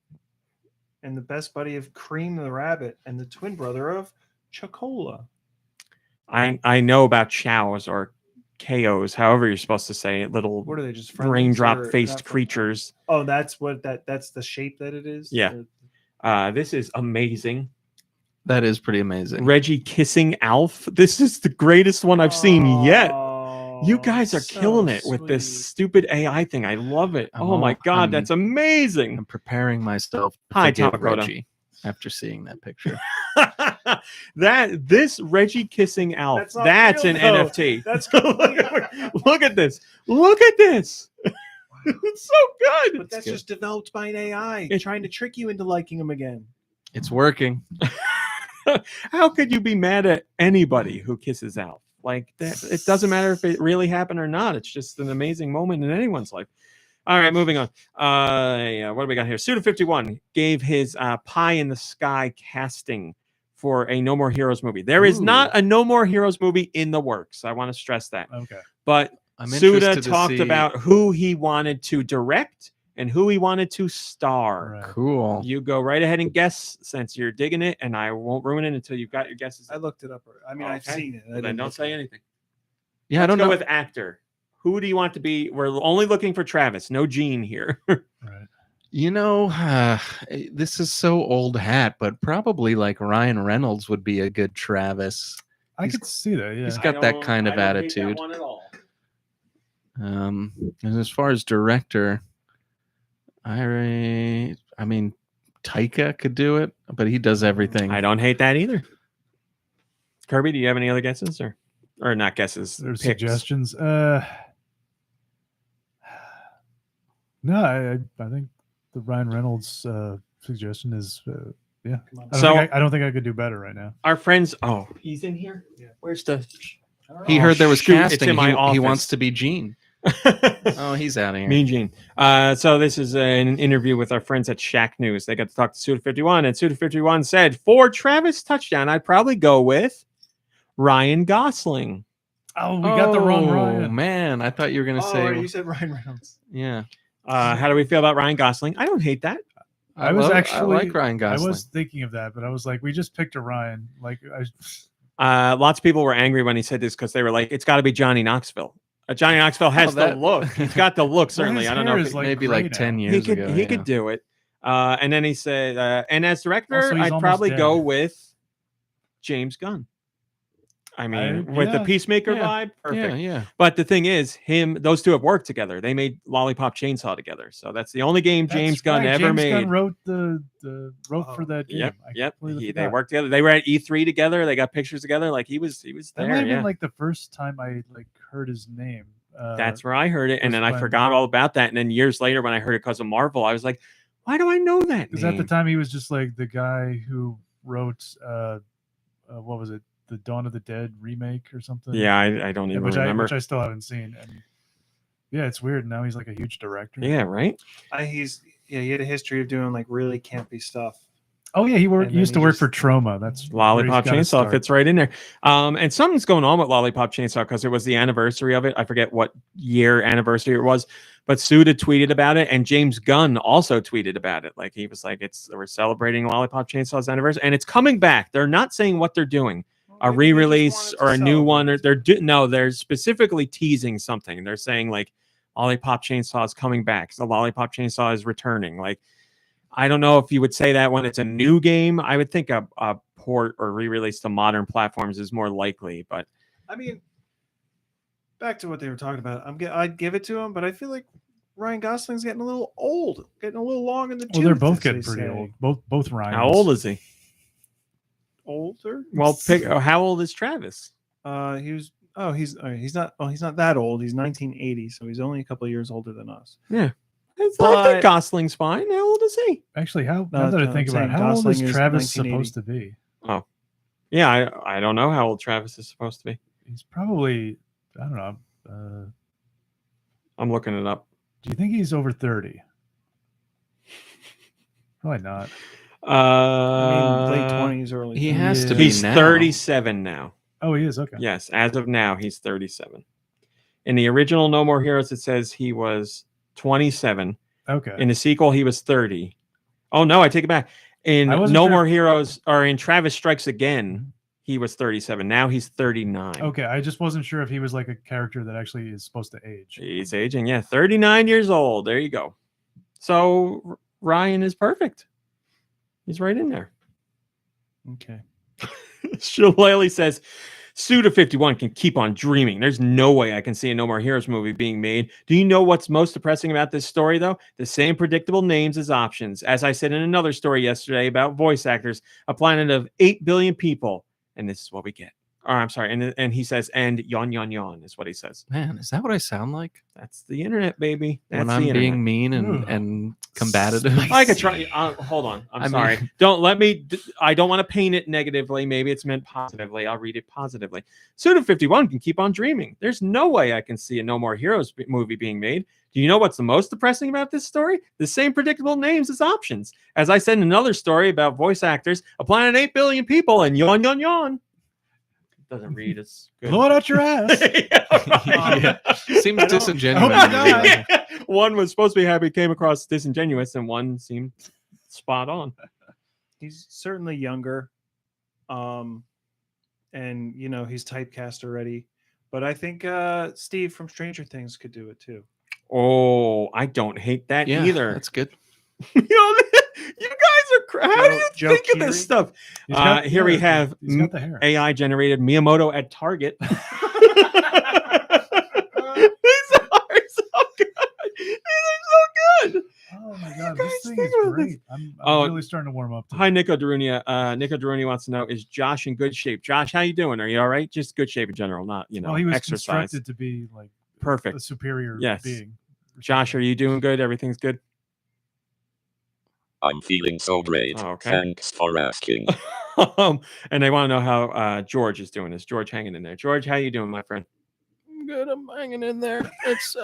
and the best buddy of Cream the Rabbit and the twin brother of Chocola. I know about chows or KOs, however you're supposed to say it, little What are they, just friendlies or raindrop faced not friendly? creatures. Oh, that's the shape that it is? Yeah. Or- This is amazing. That is pretty amazing. Reggie kissing Alf. This is the greatest one I've seen yet. You Oh, guys are so killing it with this sweet. stuput AI thing. I love it. I'm Oh my all- God, I'm- that's amazing. I'm preparing myself to Hi, forgive Tamakota. Reggie after seeing that picture. This Reggie kissing Alf. That's not That's real, an though. NFT. That's Look at this. Look at this. It's so good. But that's good. just developed by an AI It- trying to trick you into liking him again. It's working. How could you be mad at anybody who kisses Alf? Like that, it doesn't matter if it really happened or not. It's just an amazing moment in anyone's life. All right, moving on. Yeah, what do we got here? Suda51 gave his Pie in the Sky casting for a No More Heroes movie. There is not a No More Heroes movie in the works. I want to stress that. Okay. But I'm Suda interested to talked see- about who he wanted to direct and who he wanted to star. Right. Cool. You go right ahead and guess since you're digging it, and I won't ruin it until you've got your guesses. I looked it up. I mean, I've Okay. seen it. I Well, then didn't don't look say it up. anything. Yeah, I Let's don't go know. with actor. Who do you want to be? We're only looking for Travis. No Gene here. Right. You know, this is so old hat, but probably like Ryan Reynolds would be a good Travis. I could see that. Yeah. He's got that kind of attitude. One at all. And as far as director, I mean, Taika could do it, but he does everything. I don't hate that either. Kirby, do you have any other guesses or not guesses? There's picks? suggestions. No, I think the Ryan Reynolds suggestion is yeah. I don't think I could do better right now. Our friends. Oh, he's in here. Yeah. Where's the? He heard there was shoot, it's casting. in my He office. wants to be Gene. Oh, he's out of here. Mean Gene. So this is an interview with our friends at Shack News. They got to talk to Suda51, and Suda51 said, for Travis touchdown, I'd probably go with Ryan Gosling. Oh, we got the wrong Ryan. Man, I thought you were going to say. You said Ryan Reynolds. Yeah. How do we feel about Ryan Gosling? I don't hate that. I like Ryan Gosling. I was thinking of that, but I was like, we just picked a Ryan. Like, lots of people were angry when he said this because they were like, it's got to be Johnny Knoxville. Johnny Knoxville has the look. He's got the look, certainly. I don't know. If maybe like 10 years ago. He could do it. And then he said, and as director, Also, he's I'd almost probably dead. go with James Gunn. I mean, with the Peacemaker vibe, perfect. Yeah. But the thing is, those two have worked together. They made Lollipop Chainsaw together. So that's the only game James Gunn ever made. James Gunn wrote the for that game. Yep. They worked together. They were at E3 together. They got pictures together. Like he was there. That might have been like the first time I heard his name. That's where I heard it, and then I forgot all about that. And then years later, when I heard it because of Marvel, I was like, "Why do I know that?" Because at the time, he was just like the guy who wrote what was it, the Dawn of the Dead remake or something? Yeah, I don't even remember. Which I still haven't seen. And yeah, it's weird. Now he's like a huge director. Yeah, right. He had a history of doing like really campy stuff. Oh yeah, he used to work for Troma. That's Lollipop Chainsaw fits right in there. And something's going on with Lollipop Chainsaw because it was the anniversary of it. I forget what year anniversary it was, but Suda tweeted about it, and James Gunn also tweeted about it. Like he was like, we're celebrating Lollipop Chainsaw's anniversary, and it's coming back. They're not saying what they're doing, a re-release or a new one. Or they're specifically teasing something. They're saying like Lollipop Chainsaw is coming back. So Lollipop Chainsaw is returning. Like, I don't know if you would say that when it's a new game. I would think a port or re-release to modern platforms is more likely. But I mean, back to what they were talking about. I'd give it to him, but I feel like Ryan Gosling's getting a little old, getting a little long in the tooth. Well, they're both as getting they pretty say. old. Both Ryans. how old is he? Older? Well, how old is Travis? He's not that old. He's 1980, so he's only a couple of years older than us. Yeah. I think Gosling's fine. How old is he? Actually, now No, that I I'm think about saying it, how old Gosling is is Travis 1980. supposed to be? Oh, yeah. I don't know how old Travis is supposed to be. He's probably, I don't know. I'm looking it up. Do you think he's over 30? Probably not. I mean, late 20s, early. He 30s. has to be He's now. 37 now. Oh, he is. Okay. Yes, as of now, he's 37. In the original No More Heroes, it says he was 27. Okay. In the sequel, he was 30. Oh, no, I take it back. In I No wasn't sure. More Heroes, or in Travis Strikes Again, he was 37. Now he's 39. Okay. I just wasn't sure if he was like a character that actually is supposed to age. He's aging. Yeah, 39 years old. There you go. So Ryan is perfect. He's right in there. Okay. Shillelagh says, Suda51 can keep on dreaming. There's no way I can see a No More Heroes movie being made. Do you know what's most depressing about this story, though? The same predictable names as options. As I said in another story yesterday about voice actors, a planet of 8 billion people. And this is what we get. Or I'm sorry, and he says, and yon is what he says. Man, is that what I sound like? That's the internet, baby. That's When the I'm internet. being mean and combative. I could try. Hold on. I'm sorry. Don't let me. I don't want to paint it negatively. Maybe it's meant positively. I'll read it positively. Suda51 can keep on dreaming. There's no way I can see a No More Heroes movie being made. Do you know what's the most depressing about this story? The same predictable names as options. As I said in another story about voice actors, a planet 8 billion people and yon. Doesn't read as good. Blow it out your ass. Yeah. Seems disingenuous. One was supposed to be happy, came across disingenuous, and one seemed spot on. He's certainly younger, and he's typecast already. But I think Steve from Stranger Things could do it too. Oh, I don't hate that either. That's good. You guys are how do you think of this stuff? Here we have AI generated Miyamoto at Target. These are so good. Oh my god, this thing is great. I'm really starting to warm up. Hi, Nico Darunia. Nico Darunia wants to know, is Josh in good shape? Josh, how you doing? Are you all right? Just good shape in general, not Well, he was exercise. constructed to be like perfect, a superior being. Josh, are you doing good? Everything's good. I'm feeling so great. Okay. Thanks for asking. And they want to know how George is doing. Is George hanging in there? George, how you doing, my friend? Good. I'm hanging in there. It's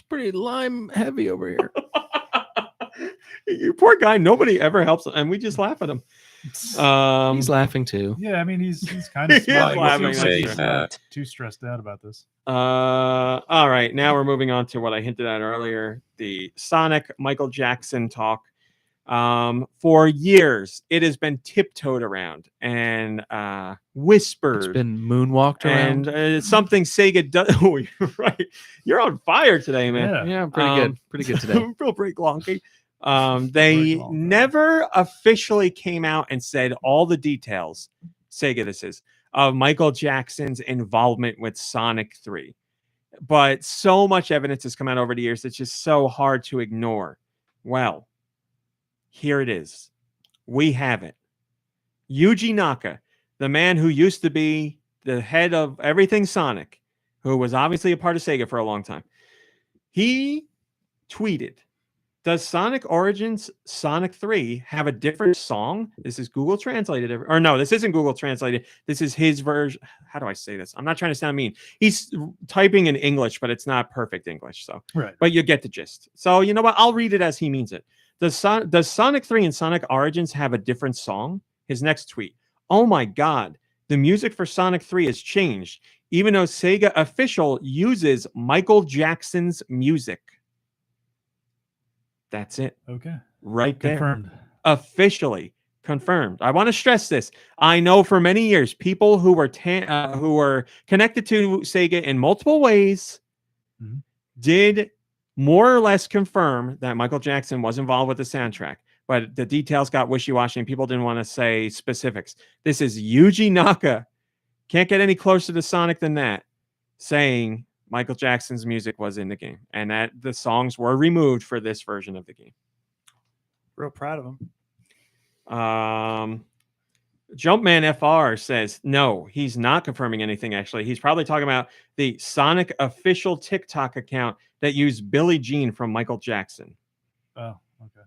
pretty lime heavy over here. You poor guy. Nobody ever helps him, and we just laugh at him. He's laughing too. Yeah, I mean he's kind of laughing. He's not too stressed out about this. All right, now we're moving on to what I hinted at earlier: the Sonic Michael Jackson talk. For years, it has been tiptoed around and whispered. It's been moonwalked around. And something Sega does. Oh, you're right. You're on fire today, man. Yeah, pretty good. Pretty good today. Feel pretty glonky. They never officially came out and said all the details, Sega this is, of Michael Jackson's involvement with Sonic 3. But so much evidence has come out over the years, it's just so hard to ignore. Well, here it is. We have it. Yuji Naka, the man who used to be the head of everything Sonic, who was obviously a part of Sega for a long time, he tweeted, does Sonic Origins Sonic 3 have a different song? This is Google translated. Or no, this isn't Google translated. This is his version. How do I say this? I'm not trying to sound mean. He's typing in English, but it's not perfect English. So, but you get the gist. So you know what? I'll read it as he means it. Does Sonic 3 and Sonic Origins have a different song? His next tweet. Oh my God. The music for Sonic 3 has changed, even though Sega official uses Michael Jackson's music. That's it. Okay. Right there. Confirmed. Officially confirmed. I want to stress this. I know for many years, people who were connected to Sega in multiple ways did more or less confirm that Michael Jackson was involved with the soundtrack. But the details got wishy-washy and people didn't want to say specifics. This is Yuji Naka. Can't get any closer to Sonic than that. Saying Michael Jackson's music was in the game and that the songs were removed for this version of the game. Real proud of him. Jumpman FR says, no, he's not confirming anything, actually. He's probably talking about the Sonic official TikTok account that used Billie Jean from Michael Jackson. Oh, okay.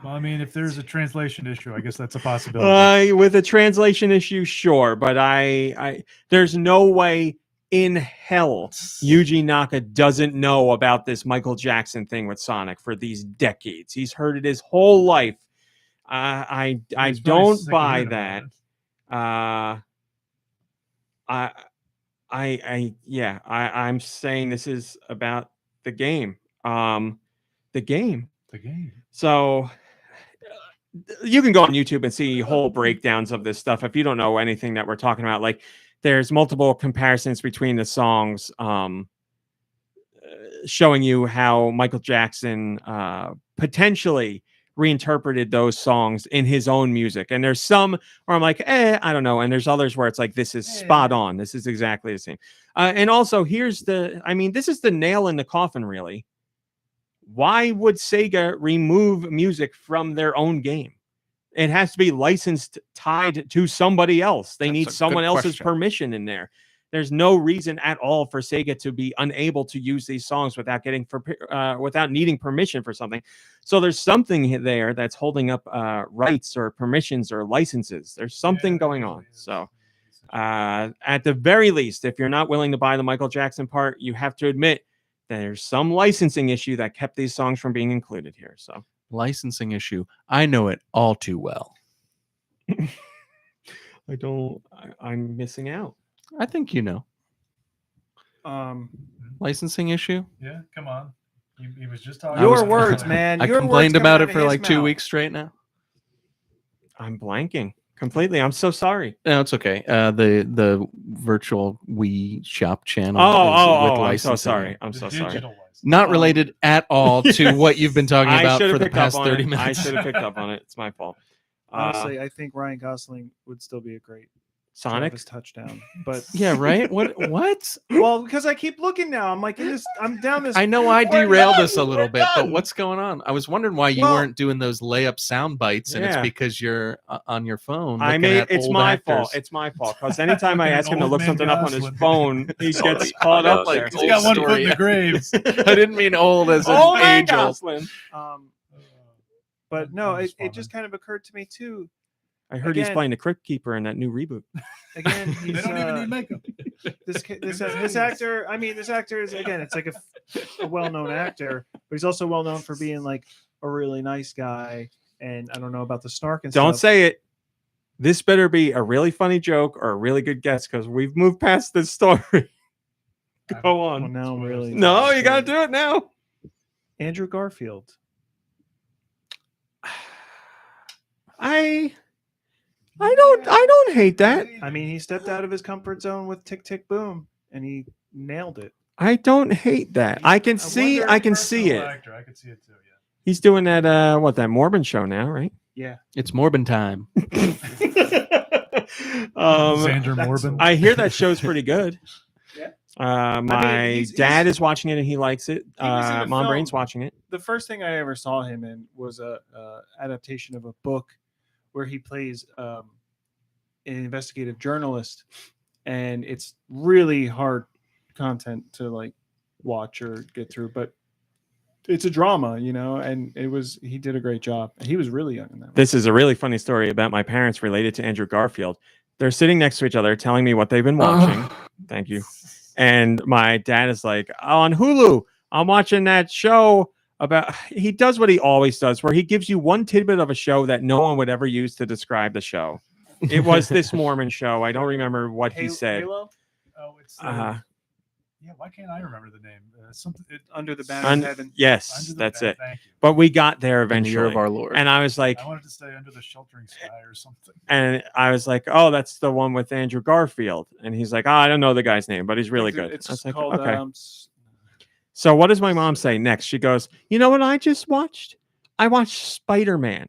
Well, I mean, if there's a translation issue, I guess that's a possibility. With a translation issue, sure. But there's no way in hell Yuji Naka doesn't know about this Michael Jackson thing with Sonic for these decades. He's heard it his whole life. I don't buy that. I'm saying this is about the game. The game. So you can go on YouTube and see whole breakdowns of this stuff if you don't know anything that we're talking about. Like, there's multiple comparisons between the songs, showing you how Michael Jackson potentially reinterpreted those songs in his own music. And there's some where I'm like, I don't know. And there's others where it's like, this is spot on. This is exactly the same. And also, this is the nail in the coffin, really. Why would Sega remove music from their own game? It has to be licensed, tied to somebody else. They need a someone good else's question. permission in there. There's no reason at all for Sega to be unable to use these songs without without needing permission for something. So there's something there that's holding up rights or permissions or licenses. There's something going on. So at the very least, if you're not willing to buy the Michael Jackson part, you have to admit that there's some licensing issue that kept these songs from being included here. So licensing issue. I know it all too well. I'm missing out. I think you know. Licensing issue? Yeah, come on. He was just talking. Your words, man. I Your complained words about coming it out for of like his 2 mouth. weeks straight now. I'm blanking completely. I'm so sorry. No, it's okay. The virtual Wii shop channel. I'm so sorry. I'm so sorry. Not related at all to what you've been talking about for the past 30 I minutes. should have picked up on it. It's my fault. Honestly, I think Ryan Gosling would still be a great Sonic Travis touchdown. But Yeah, right? What? well, because I keep looking now. I'm like, I'm down this. I know I derailed this a little We're bit, but done. what's going on? I was wondering why you Well- weren't doing those layup sound bites, and it's Yeah. because you're on your phone. I looking made at it's old my actors. fault. It's my fault because anytime I Looking at ask him to old look man something up on his Gosling. phone, he Sorry, gets caught up Gosling. there. He's got one foot in the story. grave. I didn't mean old as an Oh man, angel. Gosling! But no, That was it just kind of occurred to me too. I heard he's Again- playing the Crypt Keeper in that new reboot. Again, They he's, don't even need makeup. this actor. I mean, this actor is again. It's like a well-known actor, but he's also well known for being like a really nice guy. And I don't know about the snark and Don't stuff. say it. This better be a really funny joke or a really good guess because we've moved past this story. Go Well, on. now I'm really No, you got to do it now. Andrew Garfield. I don't hate that. I mean, he stepped out of his comfort zone with Tick Tick Boom, and he nailed it. I don't hate that. I can see wonder- I can see it. Actor. I can see it too. Yeah. He's doing that that Morbin show now, right? Yeah. It's Morbin time. Xander Morbin. I hear that show's pretty good. Yeah. My he's- dad is watching it and he likes it. He was in a MomBrain's film. watching it. The first thing I ever saw him in was a adaptation of a book where he plays an investigative journalist, and it's really hard content to like watch or get through, but it's a drama, you know, and he did a great job. He was really young in that one. This is a really funny story about my parents related to Andrew Garfield. They're sitting next to each other telling me what they've been watching. Thank you. And my dad is like, on Hulu, I'm watching that show about, he does what he always does, where he gives you one tidbit of a show that no one would ever use to describe the show. It was this Mormon show. I don't remember what he said. Halo? Oh, it's yeah. Why can't I remember the name? Something Under the Banner of Heaven. Yes, Under the that's Banner, it. Thank you. But we got there In the eventually. year of our Lord. And I was like, I wanted to stay under the sheltering sky or something. oh, that's the one with Andrew Garfield. And he's like, I don't know the guy's name, but he's really good. It's I was like, called okay. So what does my mom say next? She goes, you know what I just watched? I watched Spider-Man.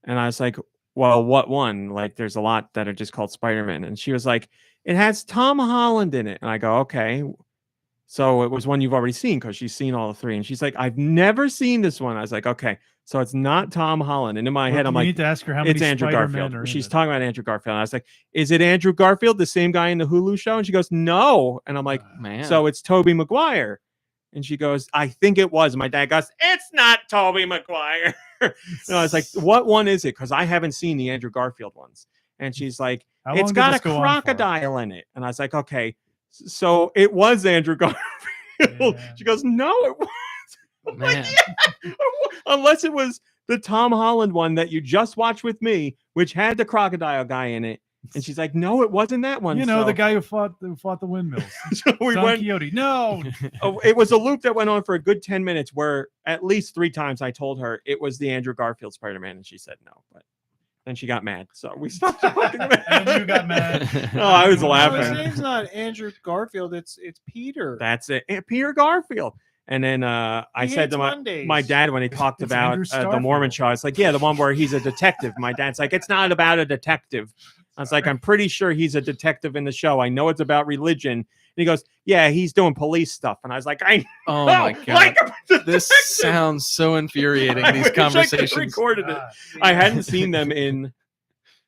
And I was like, well, what one? Like, there's a lot that are just called Spider-Man. And she was like, it has Tom Holland in it. And I go, okay. So it was one you've already seen because she's seen all the three. And she's like, I've never seen this one. I was like, okay. So it's not Tom Holland. And in my head, I'm You like, need to ask her how many it's Andrew Spider-Men Garfield. are in She's it. talking about Andrew Garfield. And I was like, is it Andrew Garfield, the same guy in the Hulu show? And she goes, no. And I'm like, Man. so it's Tobey Maguire. And she goes, I think it was. My dad goes, it's not Tobey Maguire. And I was like, what one is it? Because I haven't seen the Andrew Garfield ones. And she's like, How long it's did got this a go on for? crocodile in it. And I was like, okay. So it was Andrew Garfield. Yeah. She goes, no, it was. I'm like, Man. yeah. Unless it was the Tom Holland one that you just watched with me, which had the crocodile guy in it. And she's like, no, it wasn't that one. You know, So- the guy who fought the windmills. so we Don went. Quixote. No. It was a loop that went on for a good 10 minutes where at least 3 times I told her it was the Andrew Garfield Spider-Man, and she said no. But then she got mad, so we stopped talking about it. And then you got mad. No, I was No, his laughing. name's not Andrew Garfield. It's Peter. That's it. Peter Garfield. And then I He said hates to Mondays. my dad when he talked It's about Andrew the Mormon Starfield. show, it's like, yeah, the one where he's a detective. My dad's like, it's not about a detective. I was like, I'm pretty sure he's a detective in the show. I know it's about religion. And he goes, yeah, he's doing police stuff. And I was like, oh my God. This sounds so infuriating, these conversations. I recorded it. I hadn't seen them in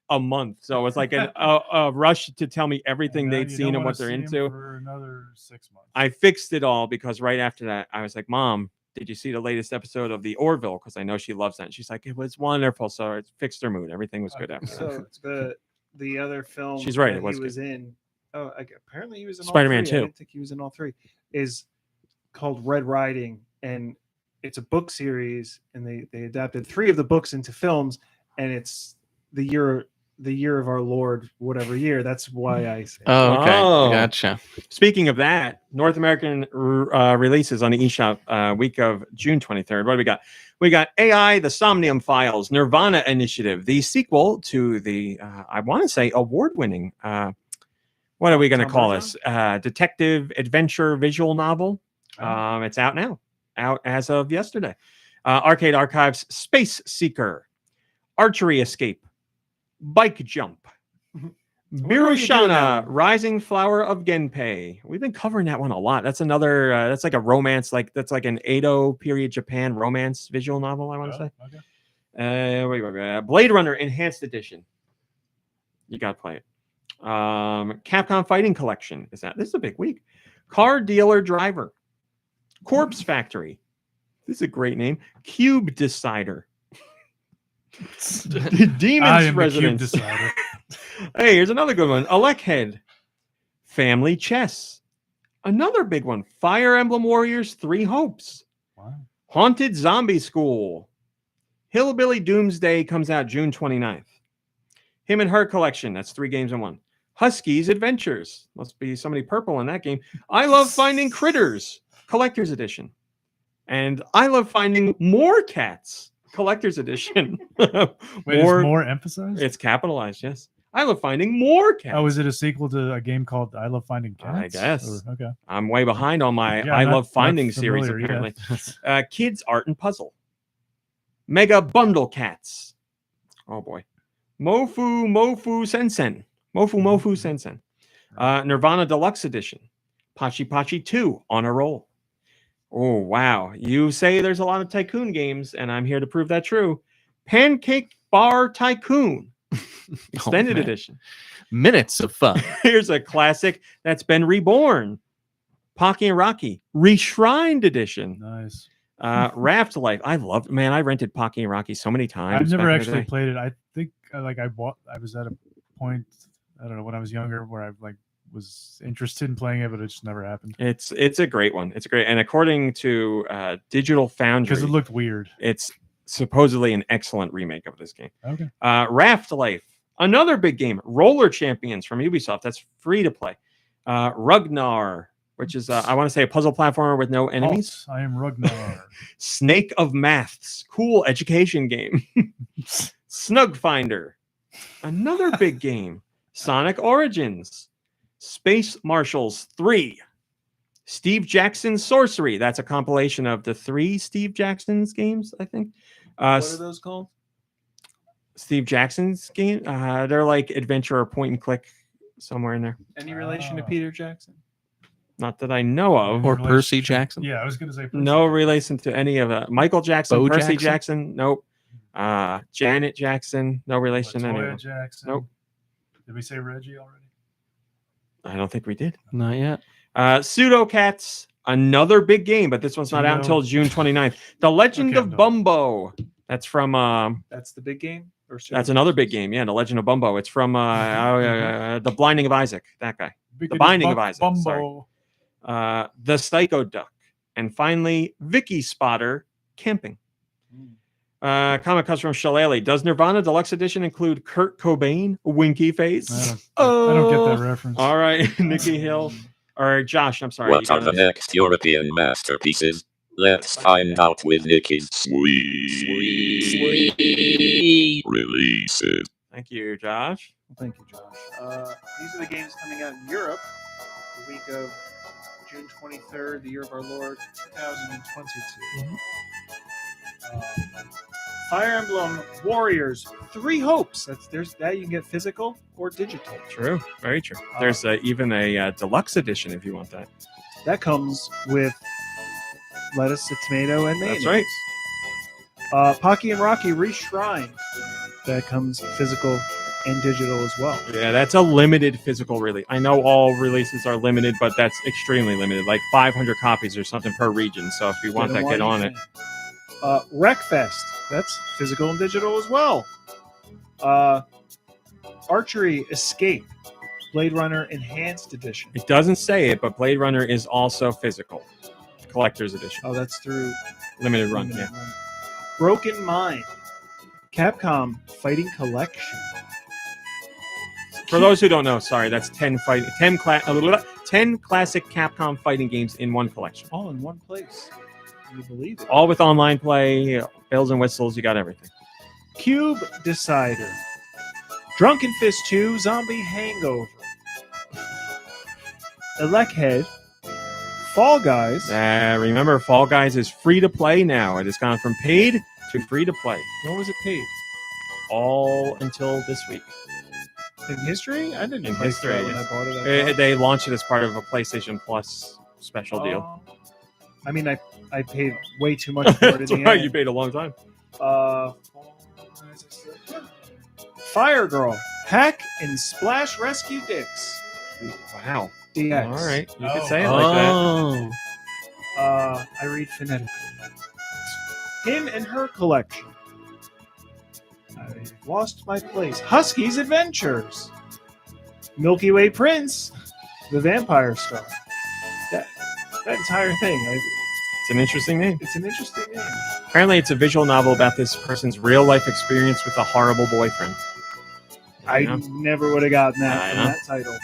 a month. So it was like a rush to tell me everything they'd seen and what they're into. For another 6 months. I fixed it all because right after that, I was like, Mom, did you see the latest episode of the Orville? Because I know she loves that. And she's like, it was wonderful. So it fixed her mood. Everything was good after that. So the other film She's right. that It was he was good. in. Oh, apparently he was in Spider-Man all three. 2. I didn't think he was in all three. Is called Red Riding, and it's a book series, and they adapted 3 of the books into films, and it's the year of our Lord, whatever year. That's why I say. Oh, okay. Gotcha. Speaking of that, North American releases on the eShop week of June 23rd. What do we got? We got AI, The Somnium Files, Nirvana Initiative, the sequel to the, I want to say, award-winning, what are we going to call this? Detective adventure visual novel. It's out now. Out as of yesterday. Arcade Archives, Space Seeker, Archery Escape, Bike Jump, Mirushana, Rising Flower of Genpei. We've been covering that one a lot. That's another, that's like a romance, that's like an Edo period Japan romance visual novel, I want to say. Okay. Blade Runner Enhanced Edition. You got to play it. Capcom Fighting Collection. This is a big week. Car Dealer Driver. Corpse Factory. This is a great name. Cube Decider. Demon's Residence. Hey, here's another good one. Alekhead. Family Chess. Another big one. Fire Emblem Warriors 3 Hopes. Wow. Haunted Zombie School. Hillbilly Doomsday comes out June 29th. Him and Her Collection. That's 3 games in 1. Husky's Adventures. Must be somebody purple in that game. I Love Finding Critters. Collector's Edition. And I Love Finding More Cats. Collector's Edition. Wait, more emphasized? It's capitalized, yes. I Love Finding More Cats. Oh, is it a sequel to a game called I Love Finding Cats? I guess. Okay. I'm way behind on my I Love Finding series, apparently. Kids Art and Puzzle. Mega Bundle Cats. Oh, boy. Mofu Sensen. Mofu Sensen. Nirvana Deluxe Edition. Pachi Pachi 2 on a roll. Oh, wow. You say there's a lot of Tycoon games, and I'm here to prove that true. Pancake Bar Tycoon. Extended Edition. Minutes of fun. Here's a classic that's been reborn. Pocky and Rocky. Reshrined Edition. Nice. Raft Life. I love, man, I rented Pocky and Rocky so many times. I've never actually played it. I think I was at a point, I don't know, when I was younger where I was interested in playing it, but it just never happened. It's a great one. It's great. And according to Digital Foundry, because it looked weird, it's supposedly an excellent remake of this game. Okay. Raft Life, another big game. Roller Champions from Ubisoft. That's free to play. Rugnar, which is I want to say a puzzle platformer with no enemies. I am Rugnar. Snake of Maths, cool education game. Snug Finder, another big game. Sonic Origins. Space Marshals 3. Steve Jackson's Sorcery. That's a compilation of the 3 Steve Jackson's games, I think. What are those called? Steve Jackson's game. They're like adventure or point and click somewhere in there. Any relation to Peter Jackson? Not that I know of. Or Percy Jackson? Yeah, I was going to say Percy. No relation to any of Michael Jackson, Bo Percy Jackson? Jackson. Nope. Janet Jackson. No relation to any of them. Jackson. Nope. Did we say Reggie already? I don't think we did. Not yet. Pseudocats, another big game, but this one's not out until June 29th. The Legend of Bumbo. That's from That's the big game? Or that's another big game. Yeah, The Legend of Bumbo. It's from The Blinding of isaac. That guy. The Binding of Isaac. Bumbo. Sorry. The Psycho Duck. And finally, Vicky Spotter Camping. Comment comes from Shillelagh. Does Nirvana Deluxe Edition include Kurt Cobain? Winky face. I don't get that reference. All right, Nicky Hill. Or Josh, I'm sorry. What are the next European masterpieces? Let's find out with Nicky's sweet releases. Thank you, Josh. Thank you, Josh. These are the games coming out in Europe the week of June 23rd, the year of our Lord, 2022. Fire Emblem Warriors 3 Hopes. There's that you can get physical or digital. True. Very true. There's even a deluxe edition if you want that. That comes with lettuce, a tomato, and mayonnaise. That's right. Pocky and Rocky Reshrine. That comes physical and digital as well. Yeah, that's a limited physical release. I know all releases are limited, but that's extremely limited, like 500 copies or something per region. So if you want that, get on it. Wreckfest. That's physical and digital as well. Archery Escape. Blade Runner Enhanced Edition. It doesn't say it, but Blade Runner is also physical. Collector's Edition. Oh, that's through Limited run, yeah. Broken Mind. Capcom Fighting Collection. For those who don't know, sorry, that's 10 classic Capcom fighting games in one collection. All in one place. Can you believe it? All with online play, bells and whistles, you got everything. Cube Decider. Drunken Fist 2 Zombie Hangover. Electhead. Fall Guys. Remember, Fall Guys is free to play now. It has gone from paid to free to play. When was it paid? All until this week. In history? I didn't In play history, that when yes. I bought it. They launched it as part of a PlayStation Plus special deal. I mean, I paid way too much for it in That's the right, end. you paid a long time. Fire Girl. Hack and Splash Rescue Dicks. Wow. DX. All right, you could say it like that. I read phonetically. Him and Her Collection. I Lost My Place. Husky's Adventures. Milky Way Prince. The Vampire Star. That entire thing. It's an interesting name. It's an interesting name. Apparently, it's a visual novel about this person's real life experience with a horrible boyfriend. I never would have gotten that I from know. that title. All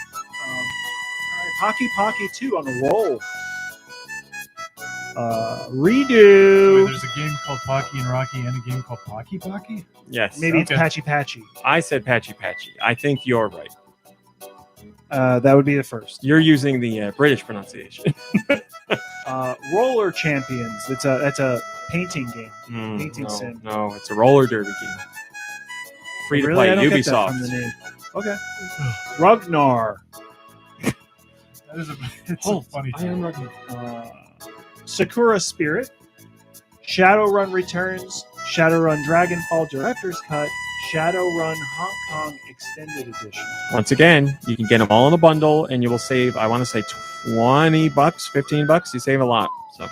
right, Pocky Pocky 2 on a roll. Redo. Wait, there's a game called Pocky and Rocky and a game called Pocky Pocky? Yes. Maybe it's Patchy Patchy. I said Patchy Patchy. I think you're right. That would be the first. You're using the British pronunciation. Roller Champions. That's a painting game. Painting no, sim. no, it's a roller derby game. Free to Really? play. I don't get that Ubisoft. from the name. Okay. Ragnar. That is it's a funny title. Sakura Spirit. Shadowrun Returns. Shadowrun Dragonfall Director's Cut. Shadowrun Hong Kong Extended Edition. Once again, you can get them all in a bundle, and you will save, I want to say, $20, $15. You save a lot. So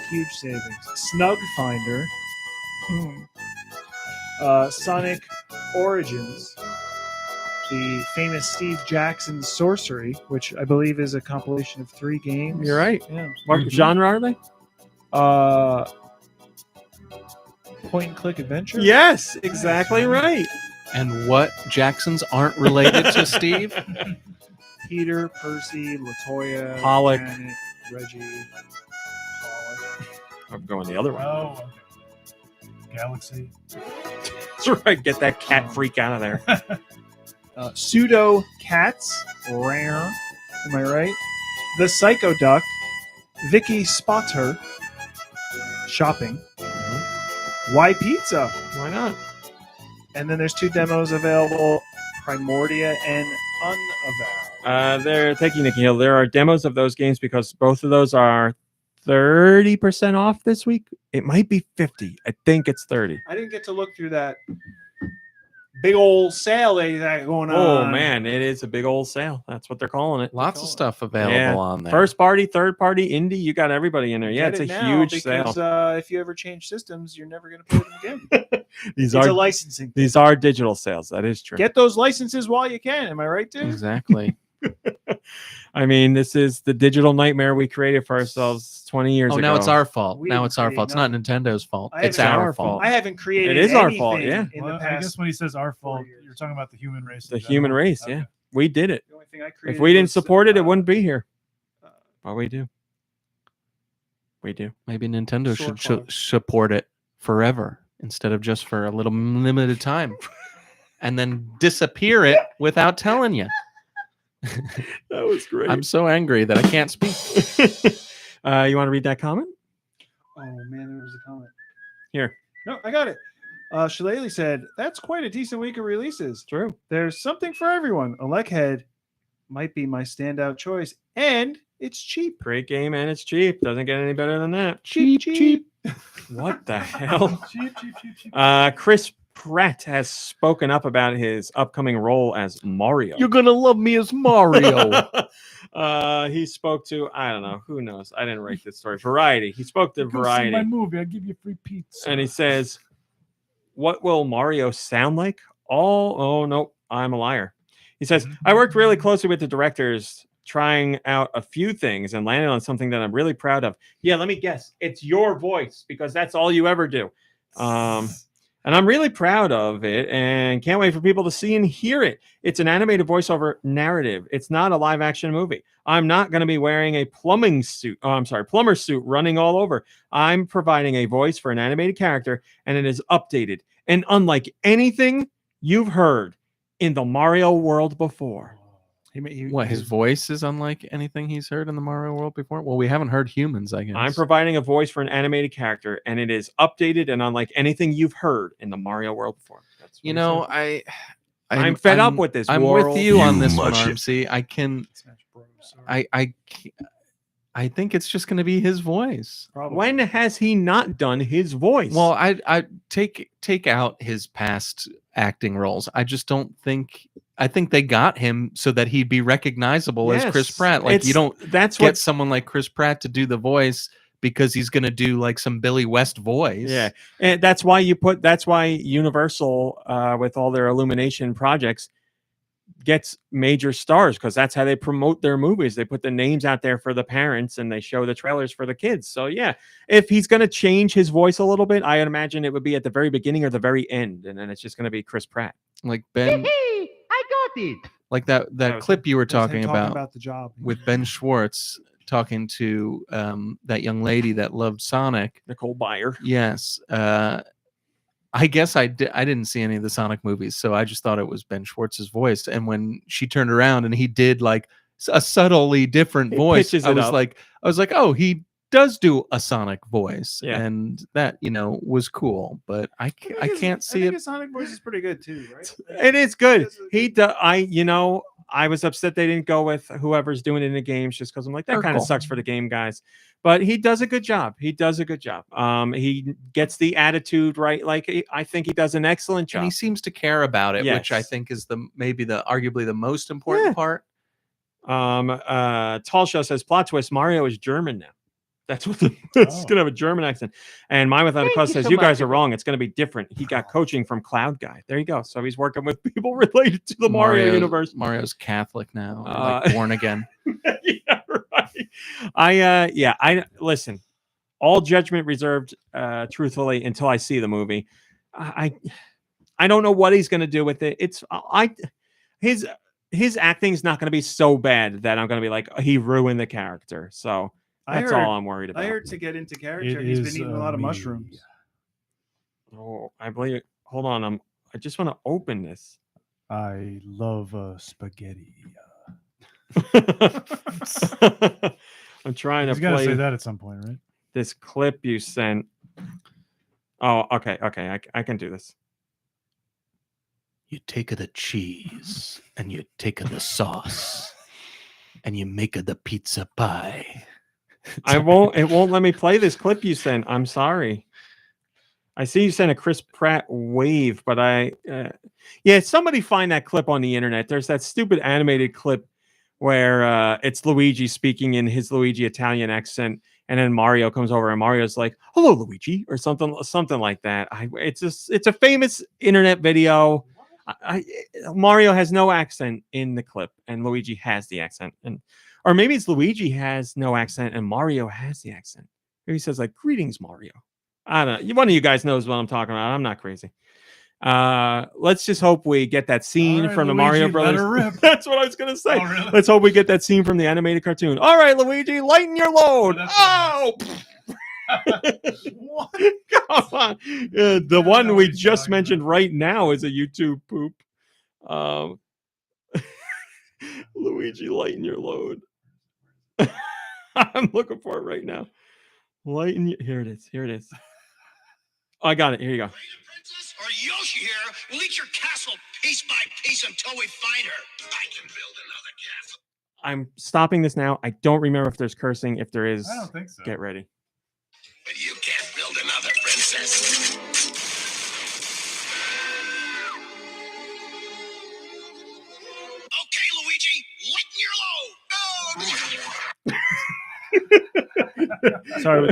Huge savings. Snug Finder. Sonic Origins. The famous Steve Jackson Sorcery, which I believe is a compilation of 3 games. you're right. Yeah. What genre are they? Point and click adventure. Yes, exactly right. And what Jacksons aren't related to Steve? Peter, Percy, Latoya, Pollock. Janet, Reggie, Pollock. I'm going the other way. Oh, okay. Galaxy. That's right. Get that cat freak out of there. Pseudo Cats, Rare. Am I right? The Psycho Duck, Vicky Spotter, Shopping. Why Pizza? Why not? And then there's 2 demos available, Primordia and Unavowed. Thank you, Nicky Hill. There are demos of those games because both of those are 30% off this week. It might be 50. I think it's 30. I didn't get to look through that big old sale they got going on. Oh man, it is a big old sale. That's what they're calling it. Lots of stuff available on there. First party, third party, indie. You got everybody in there. Yeah, Get it's it a now, huge because, sale. if you ever change systems, you're never going to play them again. These It's are a licensing. These are digital sales. That is true. Get those licenses while you can. Am I right, dude? Exactly. I mean, this is the digital nightmare we created for ourselves 20 years Oh, ago. now it's our fault. We Now didn't it's our create fault. It's not Nintendo's fault. I It's haven't- our our fault. fault. I haven't created It is our fault, anything yeah. in Well, the I past. guess when he says our fault, 4 years. you're talking about the human race. The in human general. race. Okay. Yeah, we did it. The only thing I If created we didn't was, support it, it wouldn't be here. Well, we do. We do. Maybe Nintendo Short should clogs. support it forever instead of just for a little limited time, and then disappear it without telling you. That was great. I'm so angry that I can't speak. You want to read that comment? Oh man, there was a comment. Here. No, I got it. Shillelagh said, "That's quite a decent week of releases. True. There's something for everyone. Electhead might be my standout choice, and it's cheap. Great game, and it's cheap. Doesn't get any better than that. Cheap. What the hell? Cheap. Chris Pratt has spoken up about his upcoming role as Mario. You're gonna love me as Mario. He spoke to, I don't know, who knows? I didn't write this story. Variety. He spoke to Come see Variety, my movie. I'll give you free pizza. and he says, "What will Mario sound like?" Oh no, I'm a liar. He says, "I worked really closely with the directors, trying out a few things, and landed on something that I'm really proud of." Yeah, let me guess. It's your voice, because that's all you ever do. And I'm really proud of it and can't wait for people to see and hear it. It's an animated voiceover narrative. It's not a live action movie. I'm not going to be wearing a plumber suit running all over. I'm providing a voice for an animated character, and it is updated and unlike anything you've heard in the Mario world before. What, his voice is unlike anything he's heard in the Mario world before? Well, we haven't heard humans, I guess. I'm providing a voice for an animated character, and it is updated and unlike anything you've heard in the Mario world before. That's what You he know, said. I'm fed up with this I'm world. with you on You this one, much- RMC. I think it's just going to be his voice. Probably. When has he not done his voice? Well, I take out his past acting roles. I just don't think. I think they got him so that he'd be recognizable as Chris Yes, Pratt. Like, you don't That's get what. someone like Chris Pratt to do the voice because he's going to do like some Billy West voice. Yeah, and that's why Universal, with all their Illumination projects, gets major stars, because that's how they promote their movies. They put the names out there for the parents, and they show the trailers for the kids. So yeah, if he's going to change his voice a little bit, I imagine it would be at the very beginning or the very end, and then it's just going to be Chris Pratt. Like Ben. I got it. Like that was clip you were That's him talking talking about the job. with Ben Schwartz talking to that young lady that loved Sonic. Nicole Byer. Yes. I guess I didn't see any of the Sonic movies, so I just thought it was Ben Schwartz's voice. And when she turned around and he did like a subtly different He voice, pitches I it was up. like, oh, he does do a Sonic voice, Yeah. and that was cool. But I can't see it. His Sonic voice is pretty good too, right? It is good. He does. I was upset they didn't go with whoever's doing it in the games, just because I'm like, that kind of Urkel. sucks for the game guys. But he does a good job. He gets the attitude right. Like, I think he does an excellent job. And he seems to care about it, which I Yes. think is arguably the most important part. Talshaw says, plot twist, Mario is German now. That's what it's gonna have a German accent. And Mine Without a Thank Cause you says, so you guys much. are wrong. It's gonna be different. He got coaching from Cloud Guy. There you go. So he's working with people related to the Mario universe. Mario's Catholic now, like born again. Yeah, right. I listen. All judgment reserved, truthfully, until I see the movie. I don't know what he's going to do with it. His acting is not going to be so bad that I'm going to be like, he ruined the character. So that's all I'm worried about. I heard to get into character, he's been eating a lot of mushrooms. Oh, I believe it. Hold on. I just want to open this. I love spaghetti. I'm trying He's to got to say play that at some point, right? this clip you sent. Oh, okay. I can do this. You take the cheese and you take the sauce and you make the pizza pie. It won't let me play this clip you sent. I'm sorry. I see you sent a Chris Pratt wave, but somebody find that clip on the internet. There's that stupid animated clip where it's Luigi speaking in his Luigi Italian accent, and then Mario comes over and Mario's like, "Hello, Luigi," or something like that. It's a famous internet video. Mario has no accent in the clip, and Luigi has the accent, or maybe it's Luigi has no accent and Mario has the accent. Maybe he says like, "Greetings, Mario." I don't know. One of you guys knows what I'm talking about. I'm not crazy. Let's just hope we get that scene from the Mario Brothers. That's what I was gonna say. Oh, really? Let's hope we get that scene from the animated cartoon. All right, Luigi, lighten your load. Oh, What? come on. The one we just mentioned right now is a YouTube poop. Luigi, lighten your load. I'm looking for it right now. Here it is. I got it. Here you go. or Yoshi here will eat your castle piece by piece until we find her. I can build another castle. I'm stopping this now. I don't remember if there's cursing. If there is, I don't think so. Get ready. But you can't build another princess. Okay, Luigi, lighten your load. Sorry,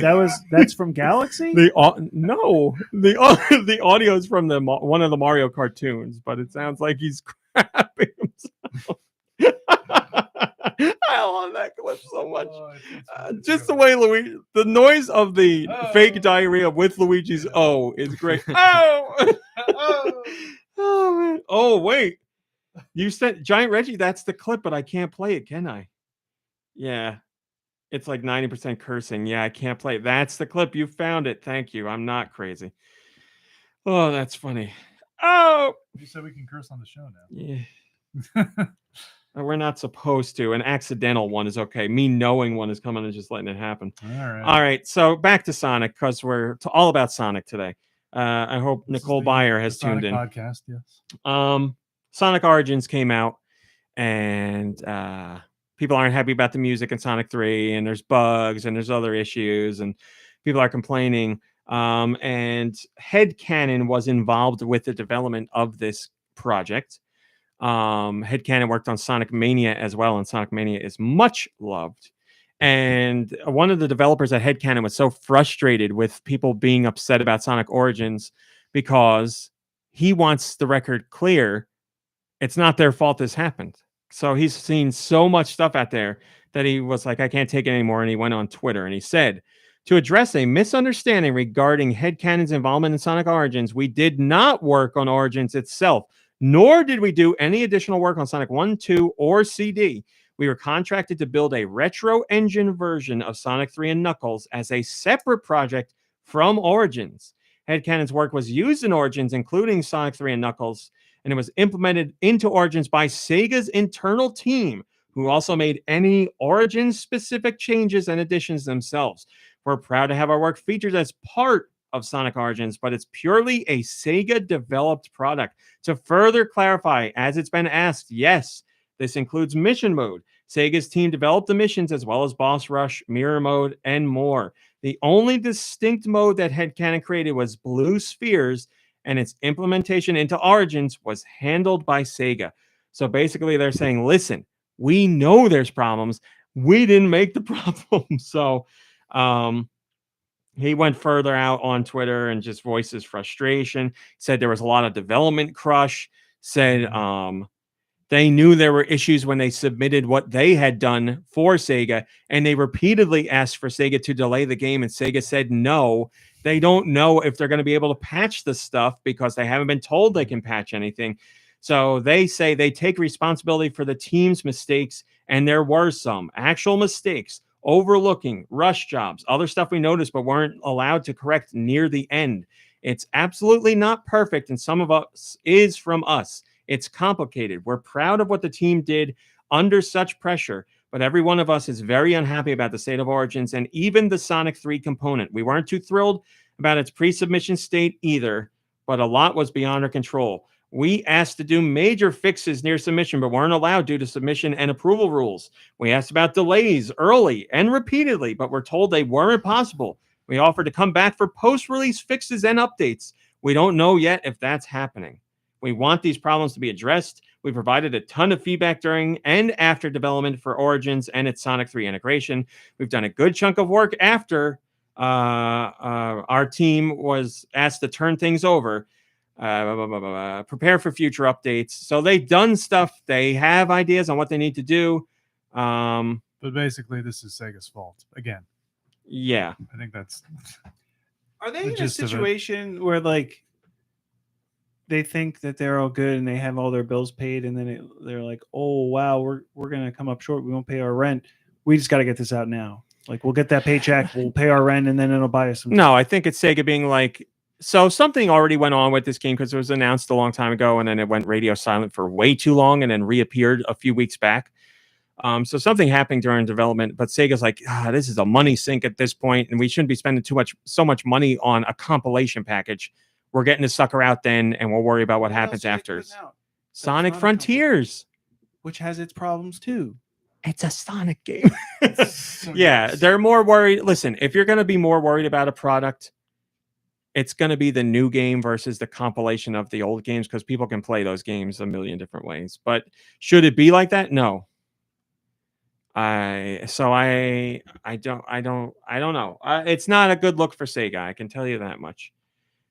that's from Galaxy? No, the audio is from one of the Mario cartoons, but it sounds like he's crapping himself. I love that clip so much. Just the way the noise of the fake diarrhea with Luigi's "oh" is great. Oh, oh man. Oh wait, you said Giant Reggie. That's the clip, but I can't play it, can I? Yeah. It's like 90% cursing. Yeah, I can't play it. That's the clip. You found it. Thank you. I'm not crazy. Oh, that's funny. Oh! You said we can curse on the show now. Yeah. We're not supposed to. An accidental one is okay. Me knowing one is coming and just letting it happen. All right. So back to Sonic, because we're all about Sonic today. I hope Nicole Byer has tuned in. Podcast, yes. Sonic Origins came out, and people aren't happy about the music in Sonic 3, and there's bugs, and there's other issues, and people are complaining. And Headcanon was involved with the development of this project. Headcanon worked on Sonic Mania as well, and Sonic Mania is much loved. And one of the developers at Headcanon was so frustrated with people being upset about Sonic Origins because he wants the record clear. It's not their fault this happened. So he's seen so much stuff out there that he was like, I can't take it anymore. And he went on Twitter and he said, to address a misunderstanding regarding Headcanon's involvement in Sonic Origins, we did not work on Origins itself, nor did we do any additional work on Sonic 1, 2, or CD. We were contracted to build a retro engine version of Sonic 3 and Knuckles as a separate project from Origins. Headcanon's work was used in Origins, including Sonic 3 and Knuckles, and it was implemented into Origins by Sega's internal team, who also made any Origins-specific changes and additions themselves. We're proud to have our work featured as part of Sonic Origins, but it's purely a Sega-developed product. To further clarify, as it's been asked, yes, this includes mission mode. Sega's team developed the missions as well as boss rush, mirror mode, and more. The only distinct mode that Headcanon created was Blue Spheres, and its implementation into Origins was handled by Sega. So basically they're saying, listen, we know there's problems. We didn't make the problem. So he went further out on Twitter and just voiced his frustration. Said there was a lot of development crush. Said they knew there were issues when they submitted what they had done for Sega, and they repeatedly asked for Sega to delay the game, and Sega said no. They don't know if they're going to be able to patch the stuff because they haven't been told they can patch anything. So they say they take responsibility for the team's mistakes, and there were some actual mistakes, overlooking, rush jobs, other stuff we noticed but weren't allowed to correct near the end. It's absolutely not perfect, and some of us is from us. It's complicated. We're proud of what the team did under such pressure, but every one of us is very unhappy about the state of Origins and even the Sonic 3 component. We weren't too thrilled about its pre-submission state either, but a lot was beyond our control. We asked to do major fixes near submission, but weren't allowed due to submission and approval rules. We asked about delays early and repeatedly, but were told they weren't possible. We offered to come back for post-release fixes and updates. We don't know yet if that's happening. We want these problems to be addressed. We provided a ton of feedback during and after development for Origins and its Sonic 3 integration. We've done a good chunk of work after our team was asked to turn things over. Prepare for future updates. So they've done stuff. They have ideas on what they need to do. But basically, this is Sega's fault again. Yeah, I think that's. Are they in a situation where like they think that they're all good and they have all their bills paid, and then they're like, "Oh wow, we're gonna come up short. We won't pay our rent. We just got to get this out now. Like we'll get that paycheck, we'll pay our rent, and then it'll buy us some." No, I think it's Sega being like. So something already went on with this game because it was announced a long time ago, and then it went radio silent for way too long, and then reappeared a few weeks back. So something happened during development, but Sega's like, this is a money sink at this point, and we shouldn't be spending so much money on a compilation package we're getting this sucker out then, and we'll worry about what happens after. Sonic Frontiers, which has its problems too. It's a Sonic game. Yeah, they're more worried. Listen, if you're going to be more worried about a product, it's going to be the new game versus the compilation of the old games, because people can play those games a million different ways. But should it be like that? No. I don't know. It's not a good look for Sega, I can tell you that much.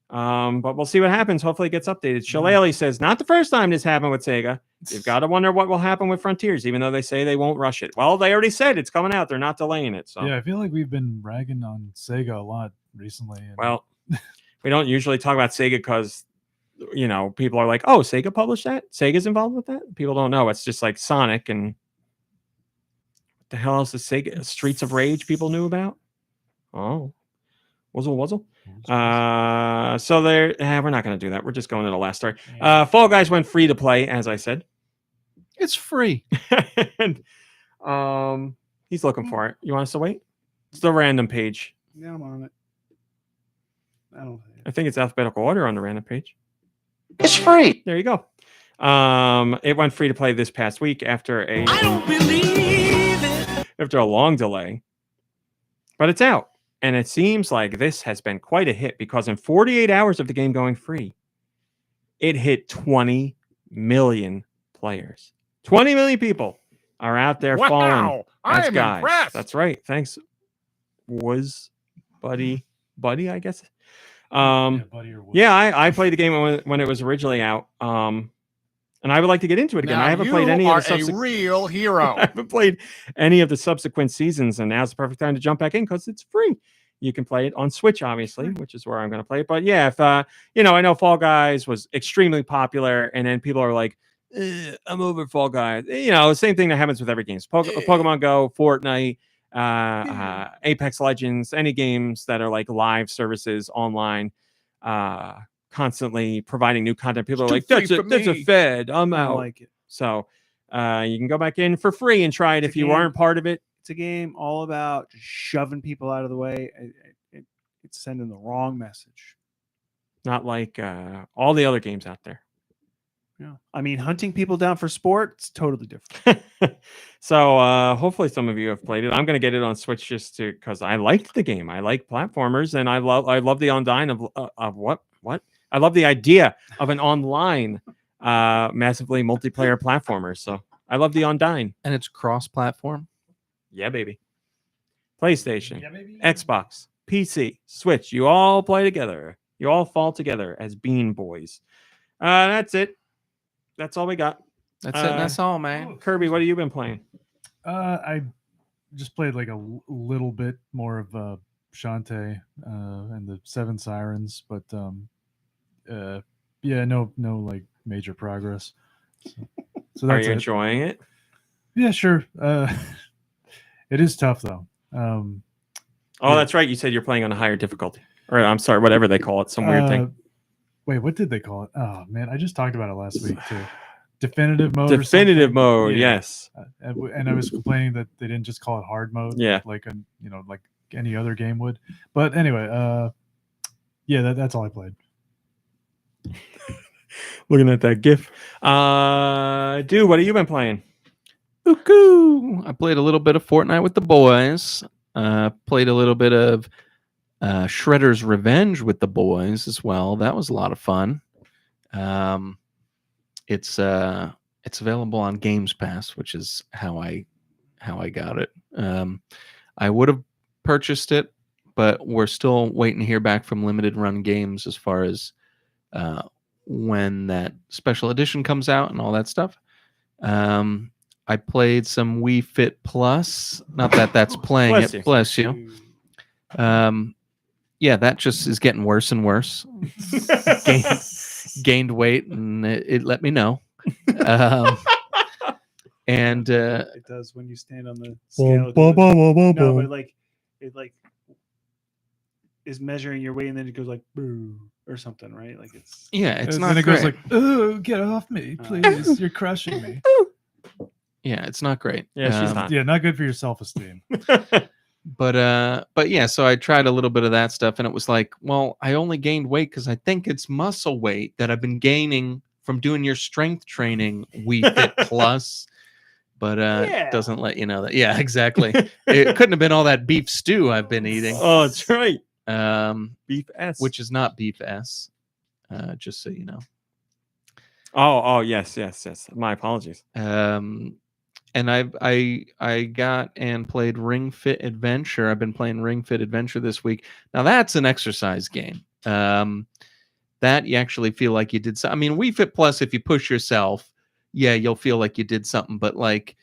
But we'll see what happens. Hopefully it gets updated. Shillelagh says, not the first time this happened with Sega. You've got to wonder what will happen with Frontiers, even though they say they won't rush it. Well, they already said it's coming out. They're not delaying it. So yeah, I feel like we've been ragging on Sega a lot recently. Well, we don't usually talk about Sega because, people are like, oh, Sega published that? Sega's involved with that? People don't know. It's just like Sonic and what the hell else is Sega? Streets of Rage people knew about? Oh. Wuzzle. So we're not going to do that. We're just going to the last story. Fall Guys went free to play, as I said. It's free. And he's looking for it. You want us to wait? It's the random page. Yeah, I'm on it. I think it's alphabetical order on the random page. It's free. There you go. It went free to play this past week after a long delay. But it's out. And it seems like this has been quite a hit, because in 48 hours of the game going free, it hit 20 million players. 20 million people are out there following as guys. Impressed. That's right. Thanks, Buddy, I guess. I played the game when it was originally out. And I would like to get into it again. Now I haven't played any of the subsequent. A real hero. I haven't played any of the subsequent seasons, and now's the perfect time to jump back in because it's free. You can play it on Switch, obviously, which is where I'm going to play it. But yeah, if I know Fall Guys was extremely popular, and then people are like, "I'm over Fall Guys." Same thing that happens with every game. Pokemon Go, Fortnite, Apex Legends, any games that are like live services online. Constantly providing new content. People are like, that's a fed. I'm out. I like it. So you can go back in for free and try it if you aren't part of it. It's a game all about just shoving people out of the way. It's sending the wrong message. Not like all the other games out there. Yeah. I mean, hunting people down for sport, it's totally different. So hopefully some of you have played it. I'm going to get it on Switch just because I liked the game. I like platformers, and I love the online of what? I love the idea of an online massively multiplayer platformer. So I love the Undyne. And it's cross-platform? Yeah, baby. PlayStation, Xbox, PC, Switch. You all play together. You all fall together as Bean Boys. That's it. That's all we got. That's it. That's all, man. Kirby, what have you been playing? I just played like a little bit more of Shantae and the Seven Sirens, but no like major progress. So that's Are you enjoying it? Yeah, sure. It is tough though. That's right. You said you're playing on a higher difficulty, or I'm sorry, whatever they call it, some weird thing. Wait, what did they call it? Oh man, I just talked about it last week too. Definitive mode. Definitive mode, yeah. Yes. And I was complaining that they didn't just call it hard mode. Yeah. Like like any other game would. But anyway, that's all I played. Looking at that GIF. Dude, what have you been playing? Ooh, I played a little bit of Fortnite with the boys. Played a little bit of Shredder's Revenge with the boys as well. That was a lot of fun. It's available on Games Pass, which is how I got it. I would have purchased it, but we're still waiting to hear back from Limited Run Games as far as when that special edition comes out and all that stuff. I played some Wii Fit Plus. Not that that's playing Bless it. you. Bless you. Yeah, that just is getting worse and worse. Gained weight, and it let me know. And it does when you stand on the scale. No, but like it is measuring your weight, and then it goes like boo or something, right? Like it's it's and not then it great. goes like, oh, get off me, please! You're crushing me. Yeah, it's not great. Yeah, she's not. Yeah, not good for your self-esteem. but yeah, so I tried a little bit of that stuff, and it was like, well, I only gained weight because I think it's muscle weight that I've been gaining from doing your strength training, Wii Fit Plus. But it doesn't let you know that. Yeah, exactly. It couldn't have been all that beef stew I've been eating. Oh, that's right. Beef S, which is not beef S. Just so you know. Oh, yes. My apologies. And I got and played Ring Fit Adventure. I've been playing Ring Fit Adventure this week. Now that's an exercise game. That you actually feel like you did something. I mean, Wii Fit Plus, if you push yourself, yeah, you'll feel like you did something. But like,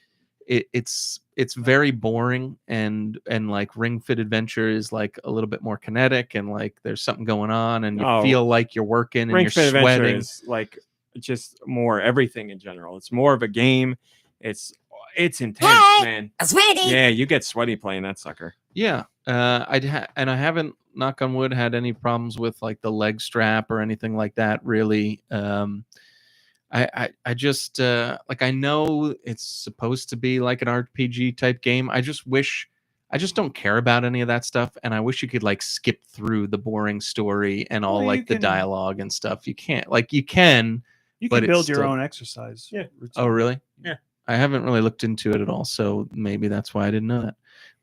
it's very boring, and like Ring Fit Adventure is like a little bit more kinetic, and like there's something going on, and you feel like you're working and Ring you're Fit Adventure sweating. is like just more everything in general. It's more of a game. It's intense, man. Yeah, you get sweaty playing that sucker. Yeah, I haven't, knock on wood, had any problems with like the leg strap or anything like that. Really, I just like, I know it's supposed to be like an RPG type game. I just don't care about any of that stuff, and I wish you could like skip through the boring story and all like the dialogue and stuff. You can't, like you can build your own exercise. Yeah. Oh, really? Yeah. I haven't really looked into it at all, so maybe that's why I didn't know that.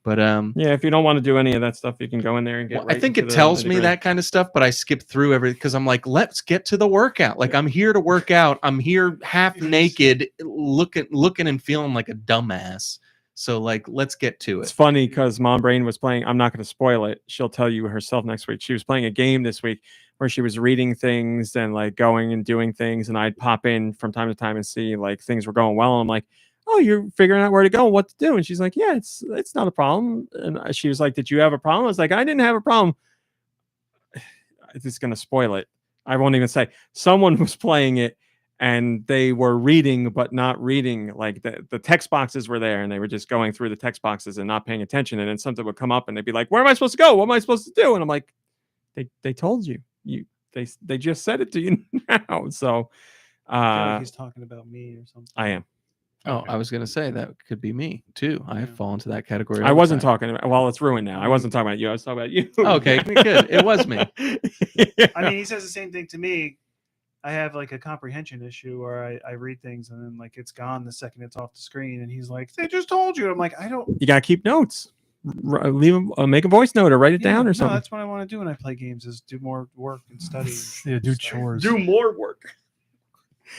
But yeah, if you don't want to do any of that stuff, you can go in there and get. I think it tells me that kind of stuff, but I skip through everything because I'm like, let's get to the workout. Like, I'm here to work out. I'm here half naked, looking and feeling like a dumbass. So like, let's get to it. It's funny because MomBrain was playing. I'm not going to spoil it. She'll tell you herself next week. She was playing a game this week where she was reading things and like going and doing things, and I'd pop in from time to time and see like things were going well. And I'm like, oh, you're figuring out where to go and what to do. And she's like, yeah, it's not a problem. And she was like, did you have a problem? I was like, I didn't have a problem. It's just going to spoil it. I won't even say. Someone was playing it and they were reading, but not reading. Like the text boxes were there and they were just going through the text boxes and not paying attention. And then something would come up and they'd be like, where am I supposed to go? What am I supposed to do? And I'm like, they told you. They just said it to you now. So I feel like he's talking about me or something. I am. Oh, I was going to say that could be me too. I fall into that category. I wasn't talking about, well, it's ruined now. I wasn't talking about you. I was talking about you. Okay, good. It was me. Yeah. I mean, he says the same thing to me. I have like a comprehension issue where I read things and then like it's gone the second it's off the screen. And he's like, they just told you. I'm like, I don't. You got to keep notes. Make a voice note or write it down or something. No, that's what I want to do when I play games is do more work and study. Yeah, do chores. Do more work.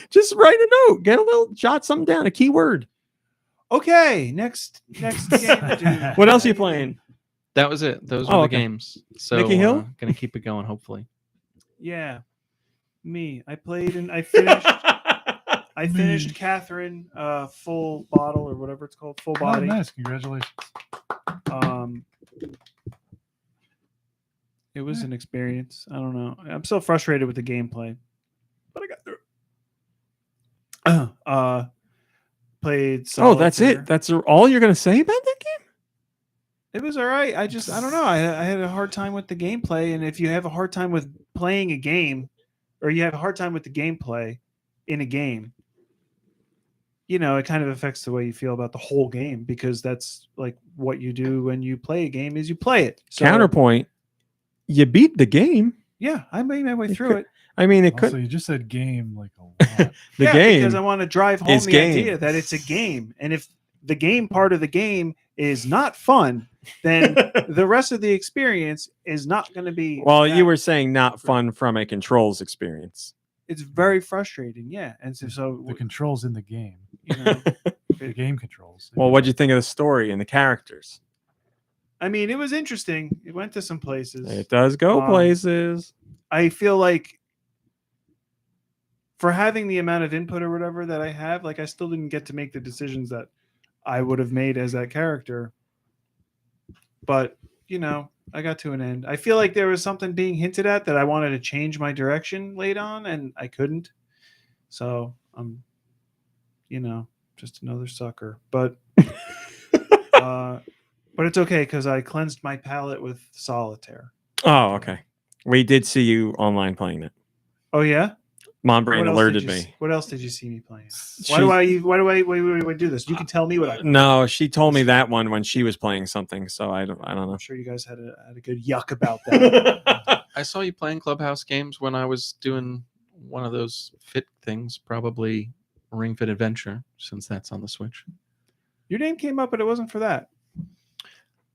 Just write a note. Get a little, jot something down, a keyword. Okay, next game. Dude. What else are you playing? That was it. Those were the games. So Nicky Hill? Gonna keep it going, hopefully. Yeah, me. I played and I finished. I finished Catherine, full bottle or whatever it's called, full body. Oh, nice! Congratulations. It was an experience. I don't know. I'm still frustrated with the gameplay, but I got through. Played. Oh, that's it. That's all you're gonna say about that game? It was all right. I don't know. I had a hard time with the gameplay, and if you have a hard time with playing a game, or you have a hard time with the gameplay in a game, you know, it kind of affects the way you feel about the whole game, because that's like what you do when you play a game is you play it. So, Counterpoint, you beat the game. Yeah, I made my way through it. I mean, it Also, could. you just said game like a lot. The game because I want to drive home is the game. idea that it's a game, and if the game part of the game is not fun, then the rest of the experience is not going to be. Well, you were saying not fun from a controls experience. It's very frustrating, yeah. And so The controls in the game. you know, The game controls. Well, what'd you think of the story and the characters? I mean, it was interesting. It went to some places. It does go places. I feel like for having the amount of input or whatever that I have, like I still didn't get to make the decisions that I would have made as that character. But, you know, I got to an end. I feel like there was something being hinted at that I wanted to change my direction late on, and I couldn't. So I'm, you know, just another sucker. But but it's okay because I cleansed my palate with solitaire. Oh, okay. We did see you online playing it. Oh yeah? MomBrain alerted me. What else did you see me playing? Why do I do this? You can tell me what I. No, she told me that one when she was playing something, so I don't know. I'm sure you guys had a good yuck about that. I saw you playing Clubhouse games when I was doing one of those fit things, probably Ring Fit Adventure, since that's on the Switch. Your name came up, but it wasn't for that.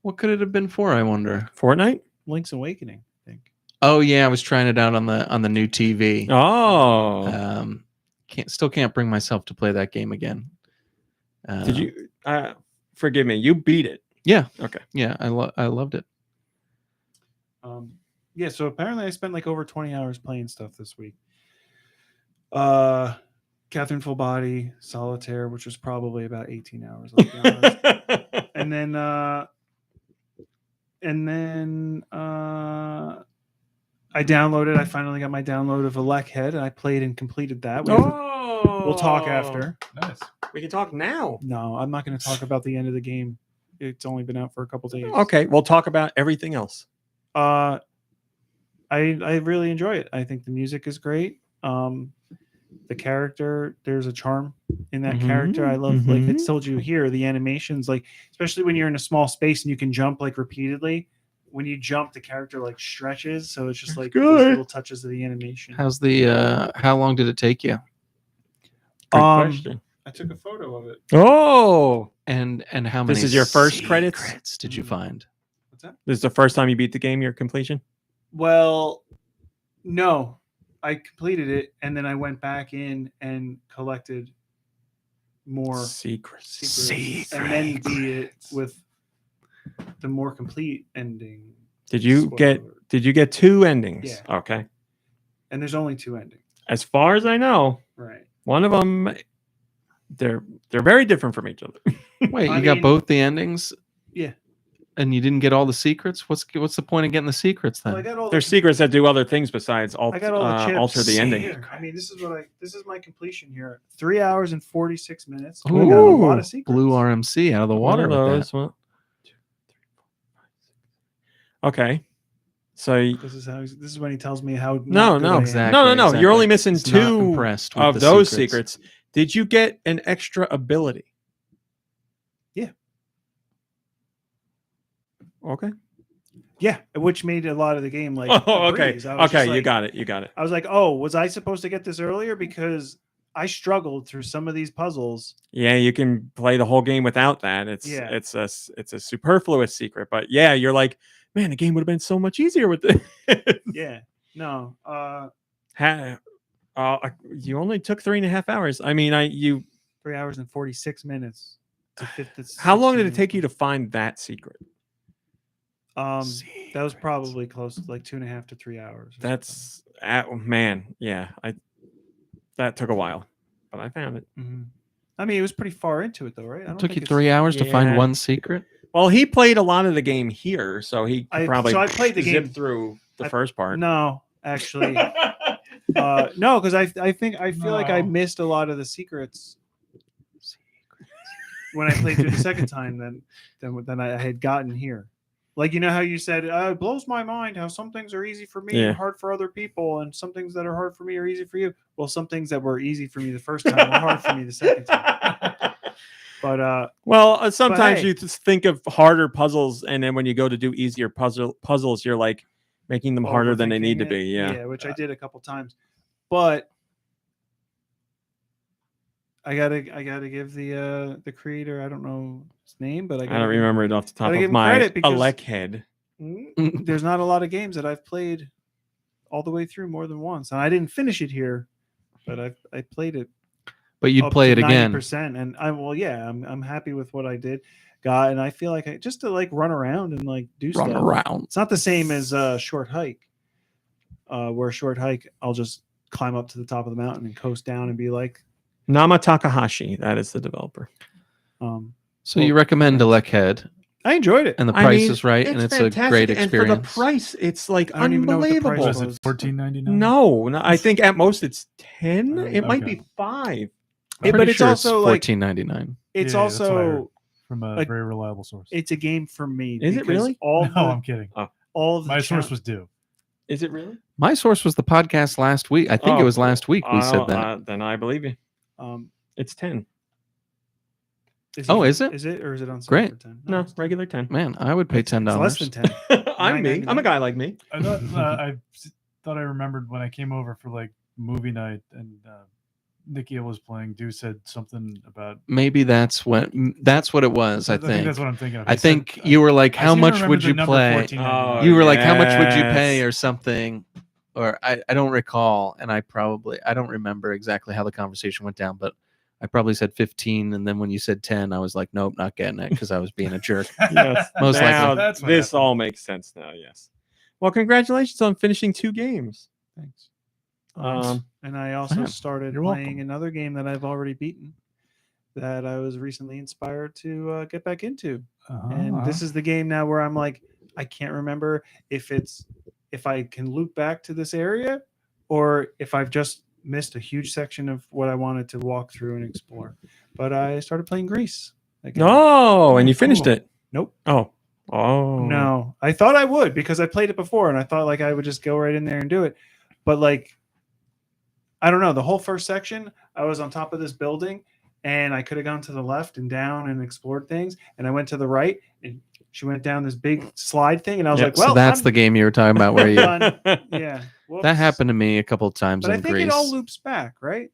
What could it have been for, I wonder? Fortnite? Link's Awakening, I think. Oh yeah, I was trying it out on the new TV. Oh. Still can't bring myself to play that game again. Did you forgive me, you beat it? Yeah. Okay. Yeah, I loved it. Yeah, so apparently I spent like over 20 hours playing stuff this week. Catherine Full Body, Solitaire, which was probably about 18 hours. I'll be honest. and then I downloaded. I finally got my download of Elec Head, and I played and completed that. We'll talk after. Nice. We can talk now. No, I'm not going to talk about the end of the game. It's only been out for a couple days. Okay, we'll talk about everything else. I really enjoy it. I think the music is great. The character, there's a charm in that character. I love, like I told you here, the animations, like especially when you're in a small space and you can jump like repeatedly. When you jump, the character like stretches, so it's just like those little touches of the animation. How's the how long did it take you? Good question. I took a photo of it. Oh, and how many? This is your first credits? Did you find? What's that? This is the first time you beat the game, your completion? Well, no. I completed it, and then I went back in and collected more secrets. And then beat it with the more complete ending. Did you get two endings? Yeah. Okay. And there's only two endings. As far as I know, right. One of them, they're very different from each other. Wait, you got both the endings? Yeah. And you didn't get all the secrets? What's the point of getting the secrets then? Well, I got all There's secrets that do other things besides I got all the chips. alter the ending. Here. I mean, this is my completion here. 3 hours and 46 minutes. Ooh, I got a lot of secrets. Blue RMC out of the water. One of with those. that. 1, 2, 3, 4, 5, 6. Okay. So this is when he tells me how. No. You're only missing He's not two impressed with of the those secrets. secrets. Did you get an extra ability? Yeah. Okay. Yeah, which made a lot of the game like. Oh, okay. breeze. I was Okay, just you got it. I was like, oh, was I supposed to get this earlier? Because I struggled through some of these puzzles. Yeah, you can play the whole game without that. It's a superfluous secret, but yeah, you're like, man, the game would have been so much easier with it. Yeah. No. You only took 3.5 hours. I mean, 3 hours and 46 minutes. How long did it take you to find that secret? That was probably close to like 2.5 to 3 hours. That's man, yeah. That took a while, but I found it. Mm-hmm. I mean, it was pretty far into it though, right? It took you 3 hours to find one secret. Well, he played a lot of the game here, so he probably I played the game through the first part. No, actually, no, because I feel like I missed a lot of the secrets when I played through the second time than I had gotten here. Like, you know how you said, it blows my mind how some things are easy for me and hard for other people, and some things that are hard for me are easy for you. Well, some things that were easy for me the first time were hard for me the second time. But sometimes hey, you just think of harder puzzles, and then when you go to do easier puzzles, you're like making them harder than they need to be. Yeah, which I did a couple times. But I gotta give the creator, I don't know his name, but I don't remember it off the top of my Elec head. There's not a lot of games that I've played all the way through more than once, and I didn't finish it here, but I played it. But you'd play it again. 90%, and I'm happy with what I did, and I feel like just to like run around and like do stuff. Run around. It's not the same as Short Hike, where Short Hike I'll just climb up to the top of the mountain and coast down and be like. Nama Takahashi, that is the developer. So you recommend Elec Head? I enjoyed it, and the price is right, and it's fantastic. A great experience. And for the price, it's like I don't even know what the unbelievable. price was. It $14.99? No, I think at most it's 10. It might okay. be 5. But it's also like $14.99. It's Yeah, that's what I heard also from a very reliable source. It's a game for me. Is it because really? No, I'm kidding. All of the My source was due. Is it really? My source was the podcast last week. I think it was last week we said that. Then I believe you. It's 10. Is it? Is it, or is it on sale Great. for 10? No, regular 10. Man, I would pay $10. It's less than 10. I'm me. I'm a guy like me. I thought I remembered when I came over for like movie night and Nicky was playing. Dude said something about maybe that's what it was. I think that's what I'm thinking of. I think you were like, "How much would you play?" You were like, "How much would you pay?" or something, or I don't recall, and I don't remember exactly how the conversation went down, but I probably said 15, and then when you said 10, I was like, "Nope, not getting it," because I was being a jerk. Yes, most now, likely. This all makes sense now. Yes. Well, congratulations on finishing 2 games. Thanks. And I also started You're playing welcome. another game that I've already beaten that I was recently inspired to get back into. And this is the game now where I'm like, I can't remember if I can loop back to this area or if I've just missed a huge section of what I wanted to walk through and explore. But I started playing Grease again. Oh, and you finished it. Nope. Oh. No. I thought I would because I played it before and I thought like I would just go right in there and do it. But like, I don't know. The whole first section, I was on top of this building and I could have gone to the left and down and explored things. And I went to the right and she went down this big slide thing. And I was like, well, so that's the game you were talking about where you, yeah. Whoops. that happened to me a couple of times But I in think Greece. it all loops back, right?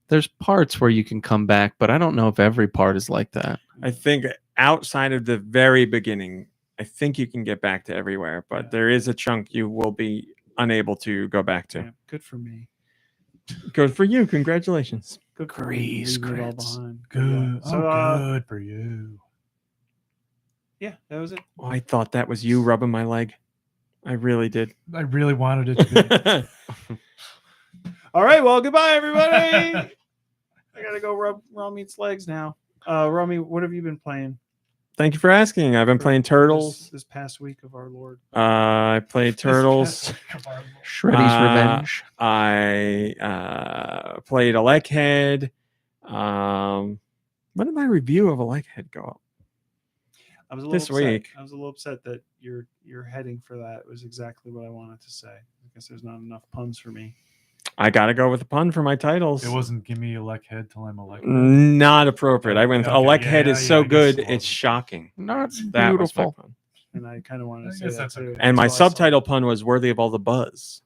There's parts where you can come back, but I don't know if every part is like that. I think outside of the very beginning, I think you can get back to everywhere, but there is a chunk you will be unable to go back to. Yeah, good for me. Good for you. Congratulations. Good for Grease me. Leave it all crits. behind. Good. So, Good for you. Yeah, that was it. Oh, I thought that was you rubbing my leg. I really did. I really wanted it to be. All right. Well, goodbye, everybody. I gotta go rub Ramie's legs now. Ramie, what have you been playing? Thank you for asking. I've been playing Turtles. This past week of our Lord. I played Turtles. Shreddy's Revenge. I played Electhead. When did my review of Electhead go up? I was a little This upset. week. I was a little upset that your heading for that was exactly what I wanted to say. I guess there's not enough puns for me. I got to go with a pun for my titles. It wasn't give me a Elec head till I'm Elected. Not appropriate. I went with Electhead is so good, I guess it's shocking. Not That was my beautiful. pun. And I kind of wanted to I say guess that that's too. okay. And my That's why I saw subtitle pun was worthy of all the buzz,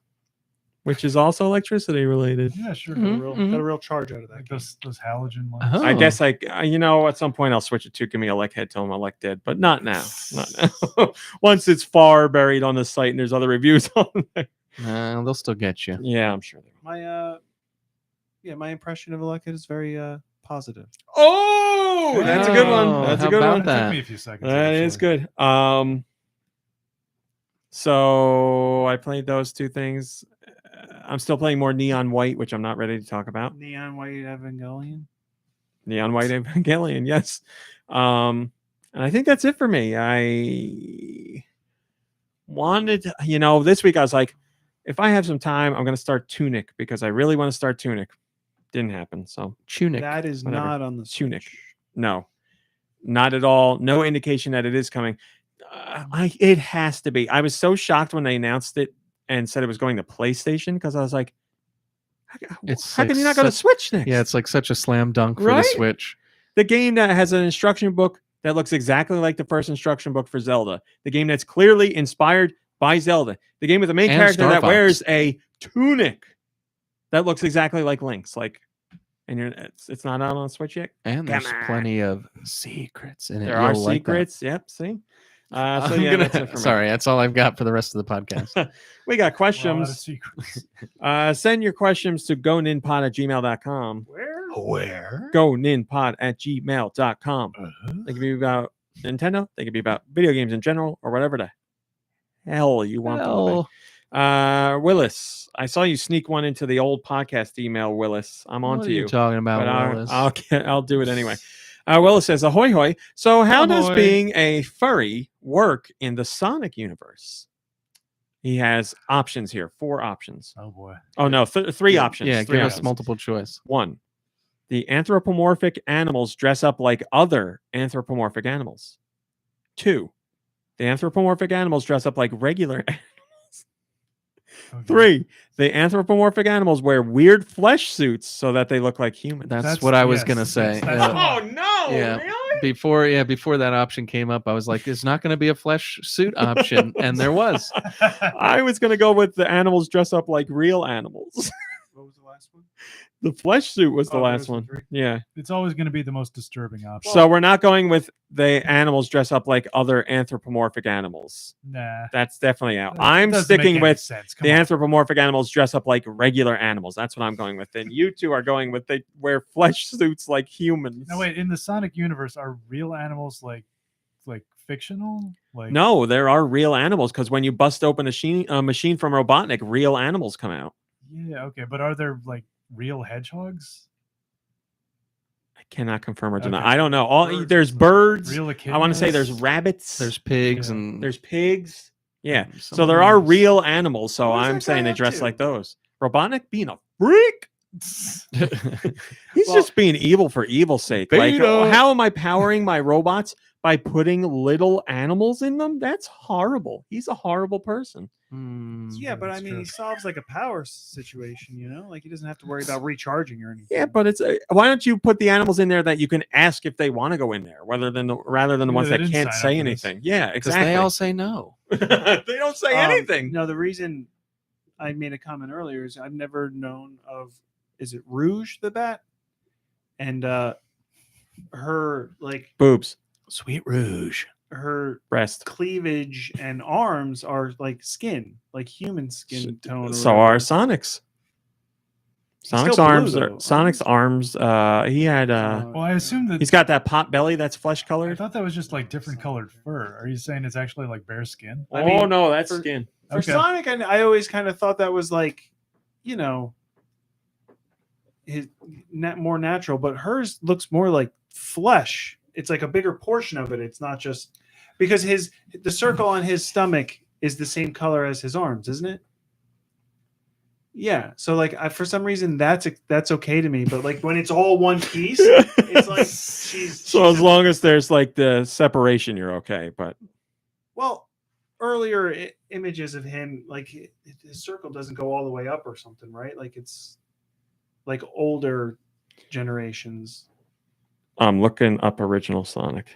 which is also electricity related. Yeah, sure. it. Got a real charge out of that. Like those halogen lights. Oh. I guess at some point I'll switch it to give me Electhead till I'm Elected, but not now. Not now. Once it's far buried on the site and there's other reviews on there. They'll still get you. Yeah, I'm sure they will. My impression of Elected is very positive. Oh, that's a good one. That's how a good about one. It that? took me a few seconds. That is good. So I played those 2 things. I'm still playing more Neon White, which I'm not ready to talk about. Neon White Evangelion. Neon White Evangelion, yes. And I think that's it for me. I wanted, this week I was like, if I have some time, I'm going to start Tunic because I really want to start Tunic. Didn't happen. So Tunic. That is whatever. not on the Tunic. Switch. No, not at all. No indication that it is coming. It has to be. I was so shocked when they announced it and said it was going to PlayStation because I was like, how can you not go to Switch next? Yeah, it's like such a slam dunk for the Right? Switch. The game that has an instruction book that looks exactly like the first instruction book for Zelda. The game that's clearly inspired by Zelda. The game with the main And character Star that Fox. wears a tunic that looks exactly like Link's. And it's not out on Switch yet. And there's Come on. plenty of secrets in it. There are You'll like that. secrets. Yep. See. I'm Yeah, gonna- that's it for me. sorry, that's all I've got for the rest of the podcast. We got A lot of questions. secrets. Send your questions to goninpod@gmail.com. Where? Goninpod@gmail.com. They can be about Nintendo. They can be about video games in general or whatever the hell you want them to be. Willis, I saw you sneak one into the old podcast email, Willis. I'm on What to are you talking about, but Willis? I'll do it anyway. Willis says, ahoy hoy. So how does Ahoy. being a furry work in the Sonic universe? He has options here, 4 options. Oh boy. Oh no, 3 options. Yeah, 3 give us options. multiple choice. 1, the anthropomorphic animals dress up like other anthropomorphic animals. 2, the anthropomorphic animals dress up like regular animals. Okay. 3, the anthropomorphic animals wear weird flesh suits so that they look like humans. That's what I was yes, gonna yes, say. that's Yeah. the one. Oh no! Yeah. Really? Before that option came up, I was like, "There's not going to be a flesh suit option," and there was. I was gonna go with the animals dress up like real animals. What was the last one? The flesh suit was the Oh, last those were one. 3. Yeah. It's always going to be the most disturbing option. So we're not going with the animals dress up like other anthropomorphic animals. Nah. That's definitely out. That I'm doesn't make sticking any with sense. Come the on. anthropomorphic animals dress up like regular animals. That's what I'm going with. And you two are going with they wear flesh suits like humans. No, wait. In the Sonic universe, are real animals like fictional? Like No, there are real animals because when you bust open a machine from Robotnik, real animals come out. Yeah. Okay. But are there like real hedgehogs? I cannot confirm or deny. Okay. I don't know. Birds There's and stuff. birds. Real I want to say echidnas? there's rabbits. There's pigs Yeah. and There's pigs. Yeah. and So some there are animals. real animals. So What is I'm that saying guy they up dress to? like those. Robotnik being a freak. He's Well- just being evil for evil's sake. Like, Beta. how am I powering my robots? By putting little animals in them? That's horrible. He's a horrible person. Hmm. Yeah, but I That's mean, true. he solves like a power situation, you know? Like he doesn't have to worry about recharging or anything. Yeah, but it's why don't you put the animals in there that you can ask if they want to go in there, rather than the Yeah, ones they that didn't can't sign say up for this. anything. Yeah, Because exactly. they all say no. they don't say anything. No, the reason I made a comment earlier is I've never known of, is it Rouge the bat? And her like Boobs, Sweet Rouge. her breast. cleavage and arms are like skin, like human skin tone. or So are whatever. Sonic's. He's Sonic's still blue, arms. though, Sonic's arms. He had. Well, I assume that He's got that pot belly that's flesh I colored. thought that was just like different colored fur. Are you saying it's actually like bear skin? I mean, no, that's for- skin. For Okay. Sonic, I always kind of thought that was like, you know, his more natural, but hers looks more like flesh. It's like a bigger portion of it. It's not just because the circle on his stomach is the same color as his arms, isn't it? Yeah. So like, for some reason that's okay to me, but like when it's all one piece, it's like So as long as there's like the separation, you're okay. But well, earlier images of him, like his circle doesn't go all the way up or something, right? Like it's like older generations. I'm looking up original Sonic.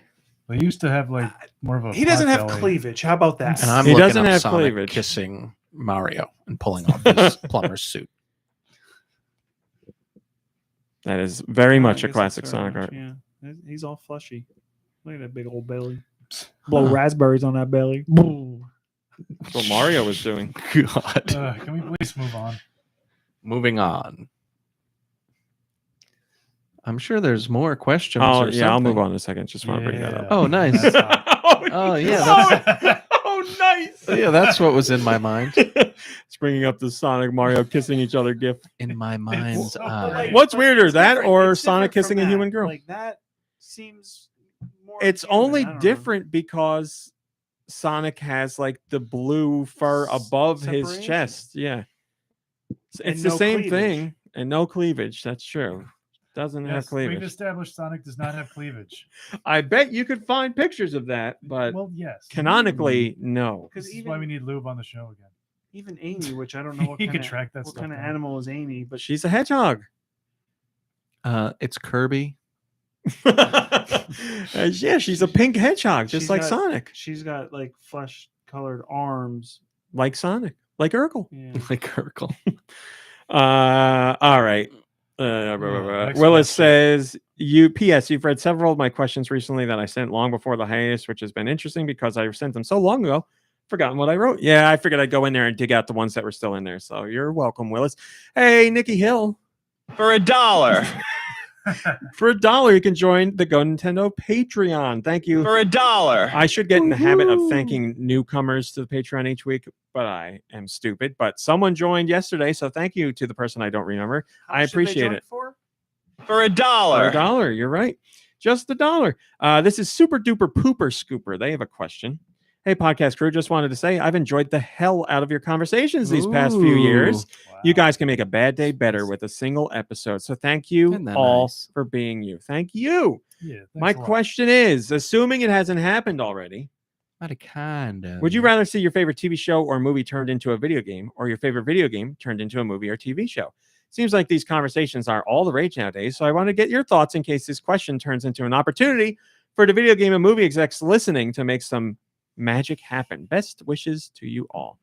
They used to have like more of a. He doesn't pot have belly. cleavage. How about that? And I'm He looking doesn't up have Sonic cleavage. kissing Mario and pulling off his plumber's suit. That is very I much a guess classic that's very Sonic art. much, yeah, he's all fleshy. Look at that big old belly. Blow raspberries on that belly. That's what Mario was doing. God. Can we please move on? Moving on. I'm sure there's more questions. Oh or yeah, I'll move something. on in a second. Just want to bring that up. Oh, nice. That's hot. Oh, yeah. That's, Oh, nice. yeah, that's what was in my mind. It's bringing up the Sonic Mario kissing each other gif. In my mind's so eye. like- What's weirder, It's that different. or It's Sonic different from kissing a that. human girl? Like that seems more. It's human. only I don't know. different because Sonic has like the blue fur above his Separation. chest. Yeah. It's And the no same cleavage. thing. And no cleavage. That's true. Doesn't have Yes, we've cleavage. established Sonic does not have cleavage. I bet you could find pictures of that, but Well, yes. canonically, no. This Because is why we need Lube on the show again. even Amy, which I don't know what He kind could of track that what stuff kind of down. animal is Amy, but She's a hedgehog. It's Kirby. Yeah, she's a pink hedgehog, just She's like got- Sonic. she's got like flesh colored arms. Like Sonic. Like Urkel. Yeah. Like Urkel. All right. next Willis question. says, P.S. You've read several of my questions recently that I sent long before the hiatus, which has been interesting because I sent them so long ago. Forgotten what I wrote. Yeah, I figured I'd go in there and dig out the ones that were still in there. So you're welcome, Willis. Hey, Nicky Hill. For $1. For $1, you can join the GoNintendo Patreon. Thank you. For $1. I should get in the habit of thanking newcomers to the Patreon each week, but I am stupid. But someone joined yesterday, so thank you to the person I don't remember. How I much did they appreciate join it. For? For $1. For $1, you're right. Just $1. This is Super Duper Pooper Scooper. They have a question. Hey, podcast crew, just wanted to say I've enjoyed the hell out of your conversations these past few years. Wow. You guys can make a bad day better with a single episode. So thank you Isn't that all nice? for being you. Thank you. Yeah, thanks My a lot. question is, assuming it hasn't happened already, Mighty kind of. Would you rather see your favorite TV show or movie turned into a video game, or your favorite video game turned into a movie or TV show? Seems like these conversations are all the rage nowadays, so I want to get your thoughts in case this question turns into an opportunity for the video game and movie execs listening to make some magic happen. Best wishes to you all.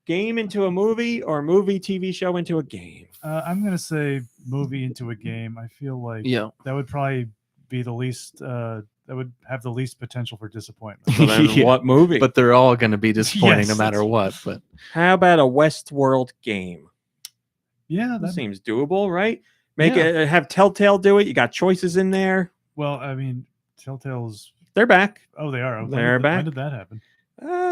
Game into a movie or movie TV show into a game? I'm gonna say movie into a game. I feel like that would probably be the least. That would have the least potential for disappointment. So then what movie? But they're all going to be disappointing no Yes, matter what. But how about a Westworld game? Yeah, that seems doable, right? Make it have Telltale do it. You got choices in there. Well, I mean, Telltale's they're back. Oh, they are. They're back. When did that happen?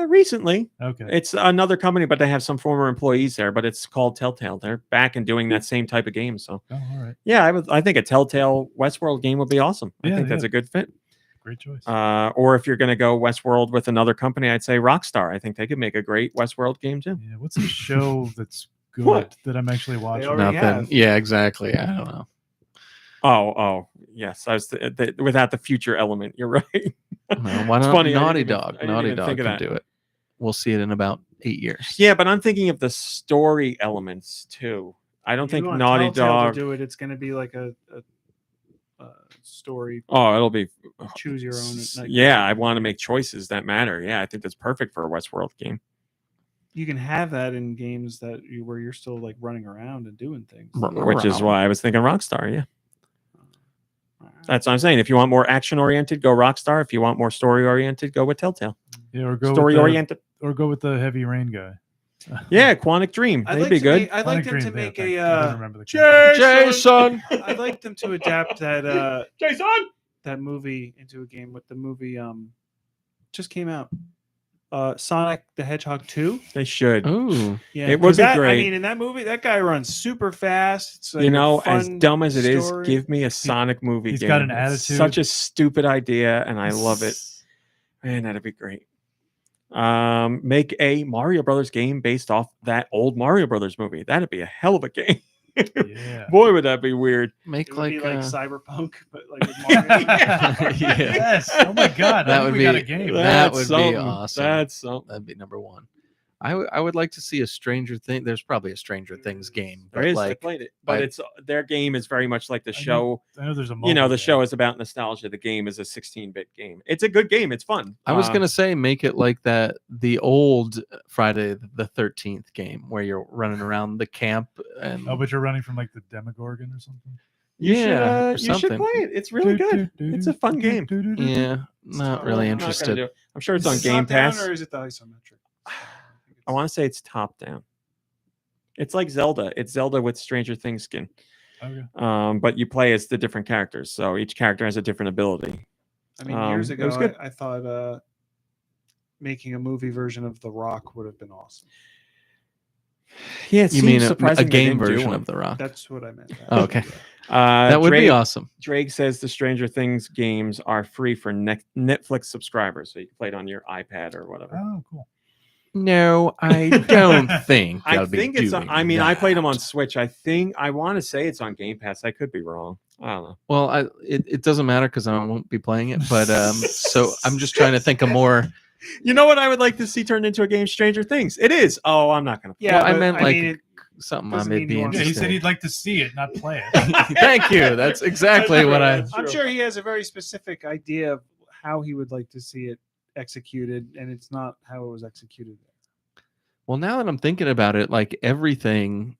Recently. Okay. It's another company, but they have some former employees there. But it's called Telltale. They're back and doing that same type of game. So, all right. Yeah, I think a Telltale Westworld game would be awesome. I Yeah, think that's a good fit. Great choice. Or if you're going to go Westworld with another company, I'd say Rockstar. I think they could make a great Westworld game too. Yeah. What's a show that's good What? that I'm actually watching? nothing. Yeah, exactly. I don't know. Oh, yes. I was without the future element. You're right. No, why It's not funny, I Naughty didn't even- Dog? I didn't Naughty even Dog think of can that. do it. We'll see it in about 8 years. Yeah, but I'm thinking of the story elements too. I don't If think you want Naughty Telltale Dog. to do it. It's going to be like a story. Oh, it'll be Choose your own. like, Yeah, I want to make choices that matter. Yeah, I think that's perfect for a Westworld game. You can have that in games where you're still like running around and doing things. Which is why I was thinking Rockstar. Yeah, that's what I'm saying. If you want more action oriented, go Rockstar. If you want more story oriented, go with Telltale. Yeah, or go Story oriented. or go with the Heavy Rain guy. Yeah, Quantic Dream. They'd be good. I'd like them to make I a don't remember the Jason. I'd like them to adapt that Jason that movie into a game. With the movie just came out, Sonic the Hedgehog 2. They should. Ooh, Yeah, It would 'cause be I great. mean, in that movie, that guy runs super fast. It's like You a know, as fun dumb as it is, story. give me a Sonic movie he's game. got an It's attitude. such a stupid idea, and I love it. Man, that'd be great. Make a Mario Brothers game based off that old Mario Brothers movie. That'd be a hell of a game. Yeah. Boy, would that be weird. Make It would be like like Cyberpunk, but like with Mario. yeah. Yes. Oh my God. That I think would we be got a game. that That's would be something. awesome. That's something. That'd be number one. I would like to see a Stranger Thing. There's probably a Stranger Things game, There but is. I like played it, but I- it's their game is very much like the I know- show. I know there's a You know, mobile the game. show is about nostalgia. The game is a 16-bit game. It's a good game. It's fun. I was gonna say make it like the old Friday the 13th game where you're running around the camp and Oh, but you're running from like the Demogorgon or something. You yeah, or should, you should something. play it. It's really good. It's a fun game. Yeah, not really I'm not gonna interested. do it. I'm sure it's on Is it Game top-down Pass. or is it the isometric? I want to say it's top down. It's like Zelda. It's Zelda with Stranger Things skin. Okay. But you play as the different characters, so each character has a different ability. I mean, years it ago, was good. I thought making a movie version of The Rock would have been awesome. Yeah, it You mean seems a surprising they game didn't do version one. of The Rock? That's what I meant. Oh, okay. That would be Drake- awesome. Drake says the Stranger Things games are free for Netflix subscribers, so you can play it on your iPad or whatever. Oh, cool. No, I don't think. I they'll be think it's. doing I mean, I played them on that. Switch. I want to say it's on Game Pass. I could be wrong. I don't know. Well, it doesn't matter because I won't be playing it. But so I'm just trying to think of more. You know what I would like to see turned into a game? Stranger Things. It is. Oh, I'm not gonna. Yeah, Well, I but, meant like mean, it something I doesn't may mean be you want- Yeah, interested. he said he'd like to see it, not play it. Thank you. That's exactly what I. I'm sure he has a very specific idea of how he would like to see it executed, and it's not how it was executed. Well, now that I'm thinking about it, like everything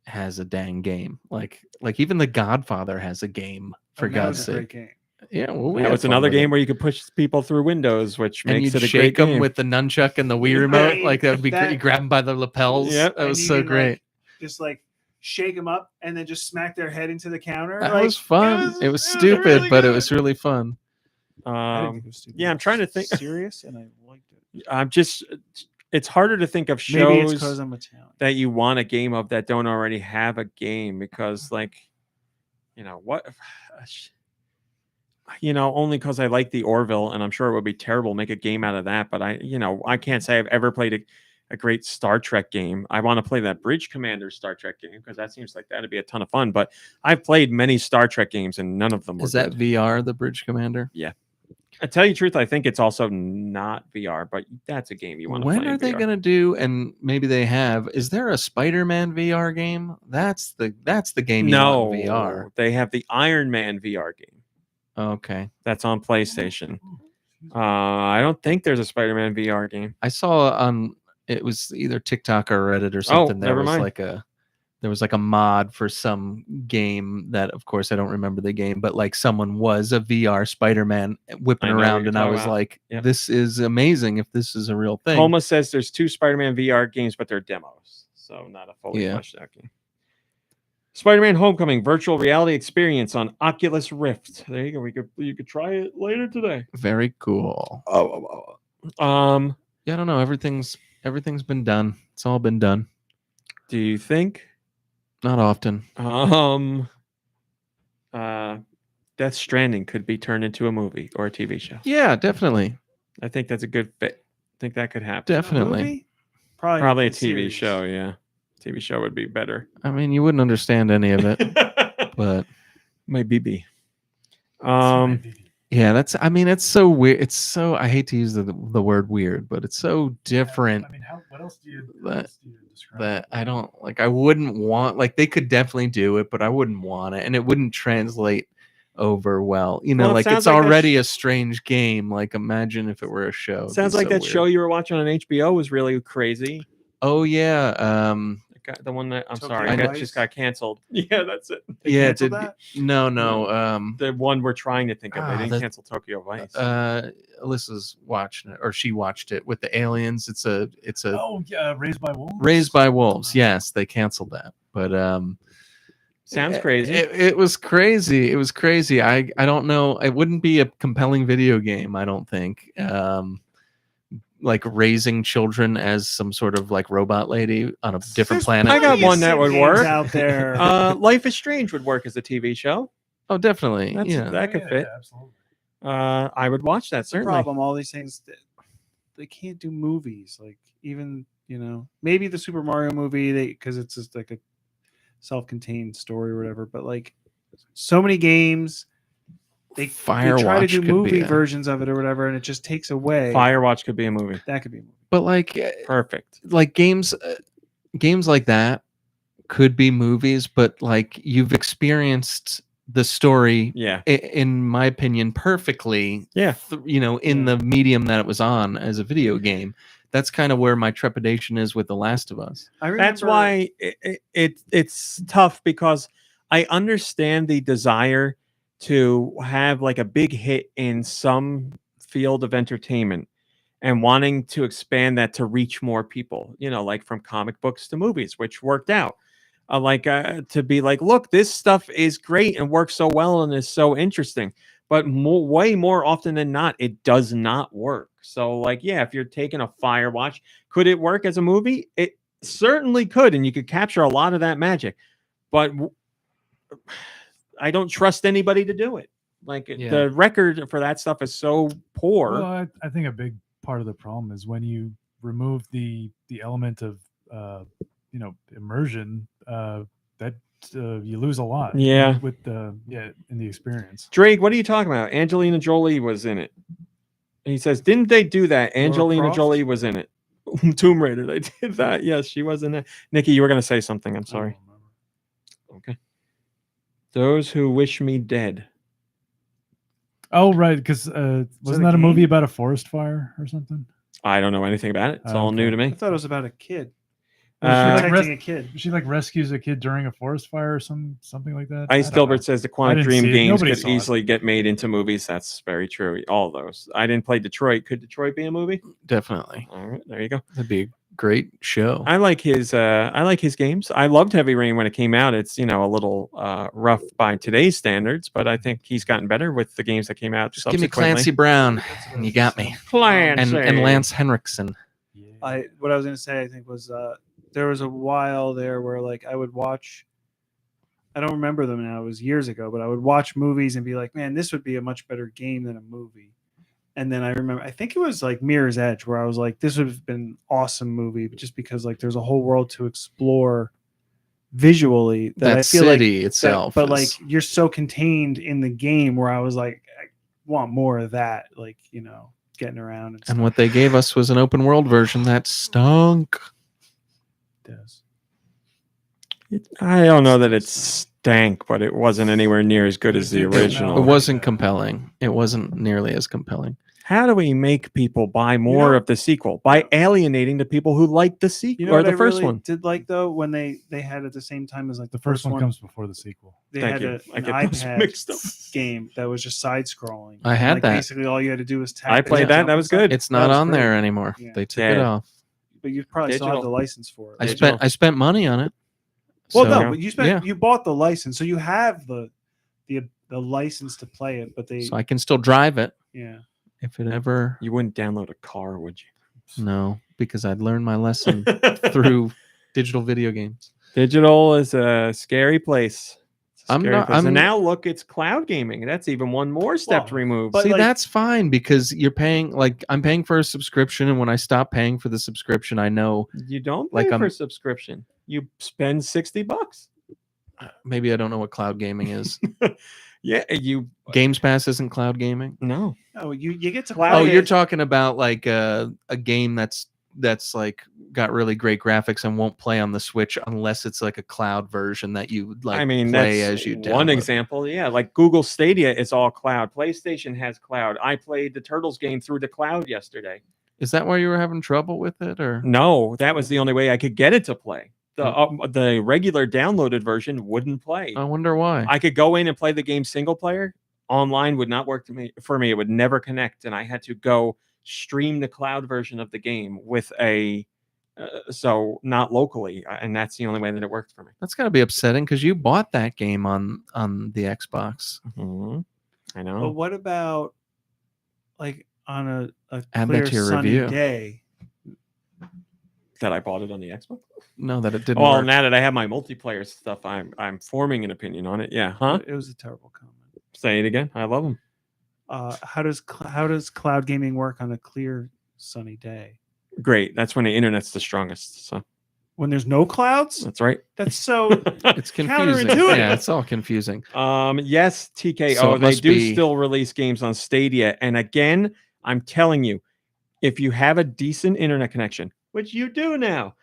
has a dang game. Like even The Godfather has a game. For And that God's was a great sake. game. Yeah, well, we That had was fun another with it. game where you could push people through windows, which And makes you'd it a shake great them game. with the nunchuck and the Wii remote. Right. Like that would be great. That- You grab them by the lapels. Yep. That And was you so can, great. like, just like shake them up and then just smack their head into the counter. That like, was fun. It was stupid, really but it good. was really fun. I didn't think it was stupid. Yeah, I'm trying to think. Serious, and I liked it. I'm just. It's harder to think of Maybe it's shows because I'm Italian. that you want a game of that don't already have a game because, like, what. Only because I like the Orville, and I'm sure it would be terrible to make a game out of that. But I can't say I've ever played a great Star Trek game. I want to play that Bridge Commander Star Trek game because that seems like that'd be a ton of fun. But I've played many Star Trek games, and none of them were Is that good. VR, the Bridge Commander? Yeah. I tell you the truth, I think it's also not VR, but that's a game you want to play. When are they VR. going to do? And maybe they have. Is there a Spider-Man VR game? That's the game you want in VR. They have the Iron Man VR game. Okay, that's on PlayStation. I don't think there's a Spider-Man VR game. I saw on it was either TikTok or Reddit or something. There was like a mod for some game that, of course, I don't remember the game, but like someone was a VR Spider-Man whipping around, and I was like, "This is amazing! If this is a real thing." Homa says there's 2 Spider-Man VR games, but they're demos, so not a fully fleshed out game. Spider-Man Homecoming virtual reality experience on Oculus Rift. There you go. You could try it later today. Very cool. Yeah, I don't know. Everything's been done. It's all been done. Do you think? Not often. Death Stranding could be turned into a movie or a TV show. Yeah, definitely. I think that's a good fit. I think that could happen. Definitely. Probably a TV show. Yeah, TV show would be better. I mean, you wouldn't understand any of it, but my BB. Yeah, that's. I mean, it's so weird. It's so. I hate to use the word weird, but it's so different. I mean, what else do you describe? That I don't like. I wouldn't want. Like, they could definitely do it, but I wouldn't want it, and it wouldn't translate over well. You know, like it's already a strange game. Like, imagine if it were a show. Sounds like that show you were watching on HBO was really crazy. Oh yeah. The one that just got canceled. Yeah, that's it. No. The one we're trying to think of. They didn't cancel Tokyo Vice. Alyssa's watching it, or she watched it with the aliens. It's a Raised by Wolves. Raised by Wolves. Yes, they canceled that. But sounds crazy. It was crazy. It was crazy. I don't know. It wouldn't be a compelling video game, I don't think. Like raising children as some sort of like robot lady on a different planet. I got one that would work out there. Life is Strange would work as a TV show. Oh, definitely. That could fit. Absolutely. I would watch that, certainly. The problem, all these things, they can't do movies. Like, even, maybe the Super Mario movie, because it's just like a self-contained story or whatever. But like, so many games, they try to do movie versions of it or whatever, and it just takes away. Firewatch could be a movie. That could be a movie. But like, perfect. Like games like that could be movies, but like you've experienced the story, in my opinion, perfectly. Yeah. In the medium that it was on as a video game. That's kind of where my trepidation is with The Last of Us. That's why it's tough, because I understand the desire to have like a big hit in some field of entertainment and wanting to expand that to reach more people, like from comic books to movies, which worked out. To be like, look, this stuff is great and works so well and is so interesting, but way more often than not, it does not work. So like, yeah, if you're taking a Firewatch, could it work as a movie? It certainly could, and you could capture a lot of that magic, but I don't trust anybody to do it. Like, the record for that stuff is so poor. Well, I think a big part of the problem is when you remove the element of immersion, that you lose a lot. Yeah. With in the experience. Drake, what are you talking about? Angelina Jolie was in it. He says, didn't they do that? Angelina Jolie was in it. Tomb Raider, they did that. Yes, she was in it. Nikki, you were going to say something. I'm sorry. Okay. Those Who Wish Me Dead. Oh, right, because wasn't that a movie about a forest fire or something? I don't know anything about it. It's all new to me. I thought it was about a kid. Protecting a kid. She like rescues a kid during a forest fire or something like that. Ice Dilbert says the Quantic Dream games could easily get made into movies. That's very true. All those. I didn't play Detroit. Could Detroit be a movie? Definitely. All right, there you go. That'd be a great show. I like his games. I loved Heavy Rain when it came out. It's a little rough by today's standards, but I think he's gotten better with the games that came out. Just give me Clancy Brown, and you got me. Clancy and Lance Henriksen. What I was going to say, I think, was there was a while there where like I would watch. I don't remember them now. It was years ago, but I would watch movies and be like, "Man, this would be a much better game than a movie." And then I remember, I think it was like Mirror's Edge, where I was like, "This would have been an awesome movie," but just because like there's a whole world to explore visually. That I feel city itself, but like you're so contained in the game, where I was like, want more of that, like, you know, getting around. And what they gave us was an open world version that stunk. Does. I don't know that it stank, but it wasn't anywhere near as good as the original. It wasn't compelling. It wasn't nearly as compelling. How do we make people buy more of the sequel? By alienating the people who like the sequel You know or what the I first really one. did like though, when they had at the same time as like The first one comes before the sequel. They Thank had you. I an get those iPad mixed up. game that was just side scrolling. I had that. Basically, all you had to do was tap. I it played and that. jump That and was stuff. good. It's That not was on great. there anymore. Yeah. They took Dead. it off. But you probably still have Digital. the license for it. I spent money on it. Well, So, no, but you bought the license, so you have the license to play it. But so I can still drive it. Yeah. If it ever. You wouldn't download a car, would you? No, because I'd learned my lesson through digital video games. Digital is a scary place. It's a I'm scary not- place. I'm- And now look, it's cloud gaming. That's even one more step removed. See, that's fine because you're paying, like, I'm paying for a subscription, and when I stop paying for the subscription, I know You don't pay like for I'm a subscription. You spend $60. maybe I don't know what cloud gaming is. Yeah, you Games Pass isn't cloud gaming. No. Oh, you get to Oh, play you're it. talking about like a game that's like got really great graphics and won't play on the Switch unless it's like a cloud version that you like I mean, play that's as you one download. example. Yeah, like Google Stadia is all cloud. PlayStation has cloud. I played the Turtles game through the cloud yesterday. Is that why you were having trouble with it, or No, that was the only way I could get it to play. The regular downloaded version wouldn't play. I wonder why. I could go in and play the game single player. Online would not work for me. It would never connect, and I had to go stream the cloud version of the game with a so not locally, and that's the only way that it worked for me. That's got to be upsetting because you bought that game on the Xbox. Mm-hmm. I know. But what about like on a Add that clear to your sunny review. day? That I bought it on the Xbox. No, that it didn't Well, work. now that I have my multiplayer stuff, I'm forming an opinion on it. Yeah, huh? It was a terrible comment. Say it again. I love them. How does cloud gaming work on a clear sunny day? Great. That's when the internet's the strongest. So When there's no clouds? that's right. That's so It's confusing. counterintuitive. Yeah, it's all confusing. Yes, TKO. So it they must do be- still release games on Stadia, and again, I'm telling you, if you have a decent internet connection, which you do now,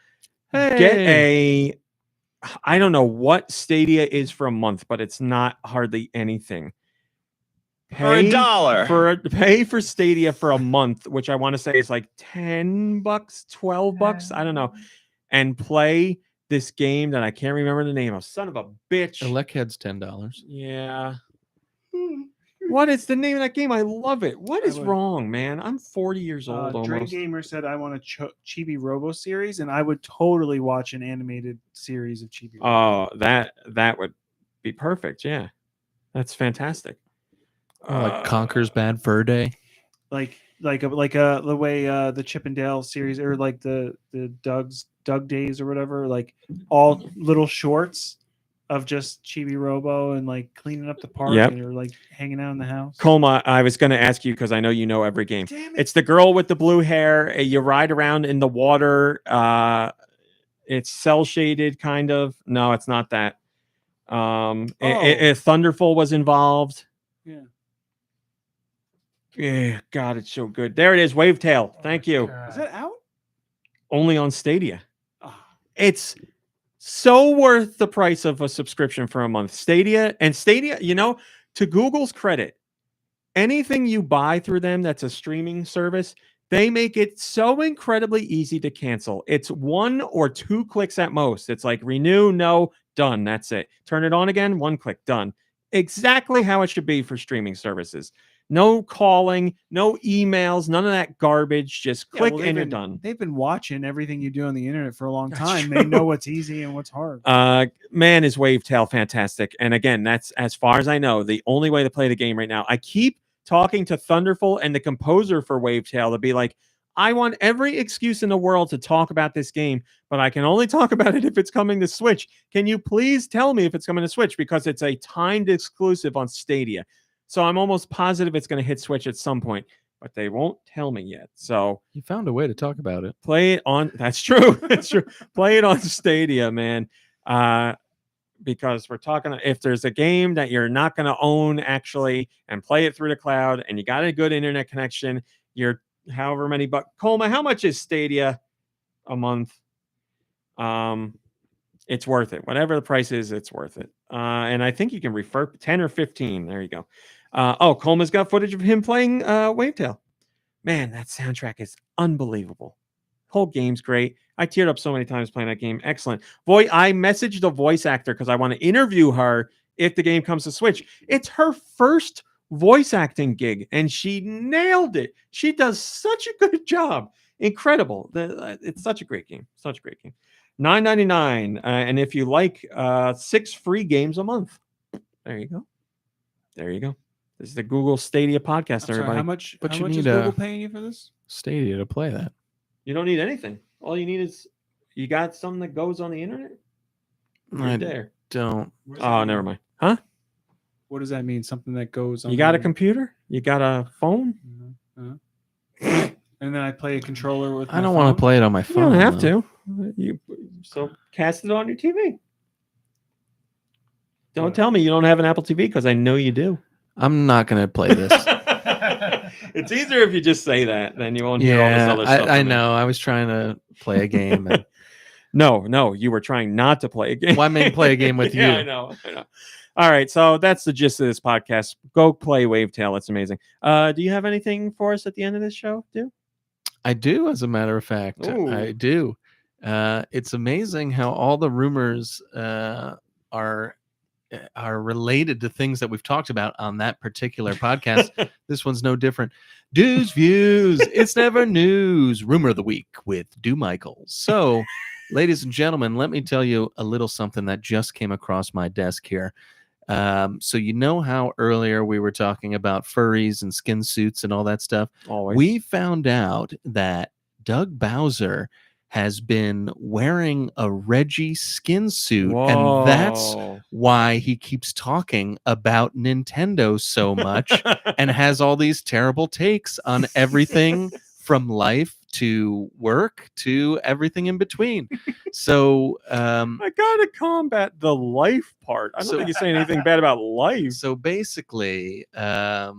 get a. I don't know what Stadia is for a month, but it's not hardly anything. For $1. Pay for Stadia for a month, which I want to say is like $10, $12. I don't know, and play this game that I can't remember the name of. Son of a bitch. Electhead's $10. Yeah. What is the name of that game? I love it. What is wrong, man? I'm 40 years old Dre almost. Gamer said I want a Chibi Robo series, and I would totally watch an animated series of Chibi. Oh, that would be perfect. Yeah, that's fantastic. Like Conker's Bad Fur Day. like the way the Chip and Dale series, or like the Doug Days or whatever, like all little shorts of just Chibi Robo and like cleaning up the park Yep. or like hanging out in the house. Colma, I was going to ask you because I know you know every game. It's the girl with the blue hair. You ride around in the water. It's cell shaded, kind of. No, it's not that. Thunderful was involved. Yeah. Yeah, God, it's so good. There it is, Wavetail. Thank you. Is that out? Only on Stadia. It's so worth the price of a subscription for a month. Stadia, you know, to Google's credit, anything you buy through them that's a streaming service, they make it so incredibly easy to cancel. It's 1 or 2 clicks at most. It's like renew, no, done. That's it. Turn it on again, 1 click, done. Exactly how it should be for streaming services. No calling, no emails, none of that garbage. Just click and you're done. They've been watching everything you do on the internet for a long That's time. true. They know what's easy and what's hard. Man, is Wavetail fantastic. And again, that's as far as I know, the only way to play the game right now. I keep talking to Thunderful and the composer for Wavetail to be like, I want every excuse in the world to talk about this game, but I can only talk about it if it's coming to Switch. Can you please tell me if it's coming to Switch? Because it's a timed exclusive on Stadia. So I'm almost positive it's going to hit Switch at some point, but they won't tell me yet. So You found a way to talk about it. play it on. That's true. That's true. Play it on Stadia, man. because we're talking. If there's a game that you're not going to own actually and play it through the cloud, and you got a good internet connection, you're however many bucks. Colma, how much is Stadia a month? It's worth it. Whatever the price is, it's worth it. And I think you can refer 10 or 15. There you go. Colma's got footage of him playing Wavetail. Man, that soundtrack is unbelievable. Whole game's great. I teared up so many times playing that game. Excellent. I messaged the voice actor because I want to interview her if the game comes to Switch. It's her first voice acting gig, and she nailed it. She does such a good job. Incredible. It's such a great game. Such a great game. $9.99. And if you like 6 free games a month. There you go. There you go. This is the Google Stadia podcast, Sorry, everybody. how much But you is need Google paying you for this? Stadia to play that. You don't need anything. All you need is you got something that goes on the internet. Right there. Don't. Oh, never mind. Huh? What does that mean? Something that goes on. You got a computer? You got a phone? And then I play a controller with. I don't want to play it on my You phone. don't have though. to. So cast it on your TV. Don't tell me you don't have an Apple TV because I know you do. I'm not going to play this. It's easier if you just say that, then you won't hear all this other stuff. I know. I was trying to play a game. And... No, you were trying not to play a game. Well, I mean, play a game with you. Yeah, I know. All right, so that's the gist of this podcast. Go play Wavetail. It's amazing. Do you have anything for us at the end of this show, dude? I do, as a matter of fact. Ooh. I do. It's amazing how all the rumors are related to things that we've talked about on that particular podcast. This one's no different. Dues, views, it's never news. Rumor of the week with Do Michaels. So, ladies and gentlemen, let me tell you a little something that just came across my desk here. So you know how earlier we were talking about furries and skin suits and all that stuff? Always. We found out that Doug Bowser has been wearing a Reggie skin suit, and that's why he keeps talking about Nintendo so much and has all these terrible takes on everything from life to work to everything in between. So I gotta combat the life part. I don't think he's saying anything bad about life. So basically, Doug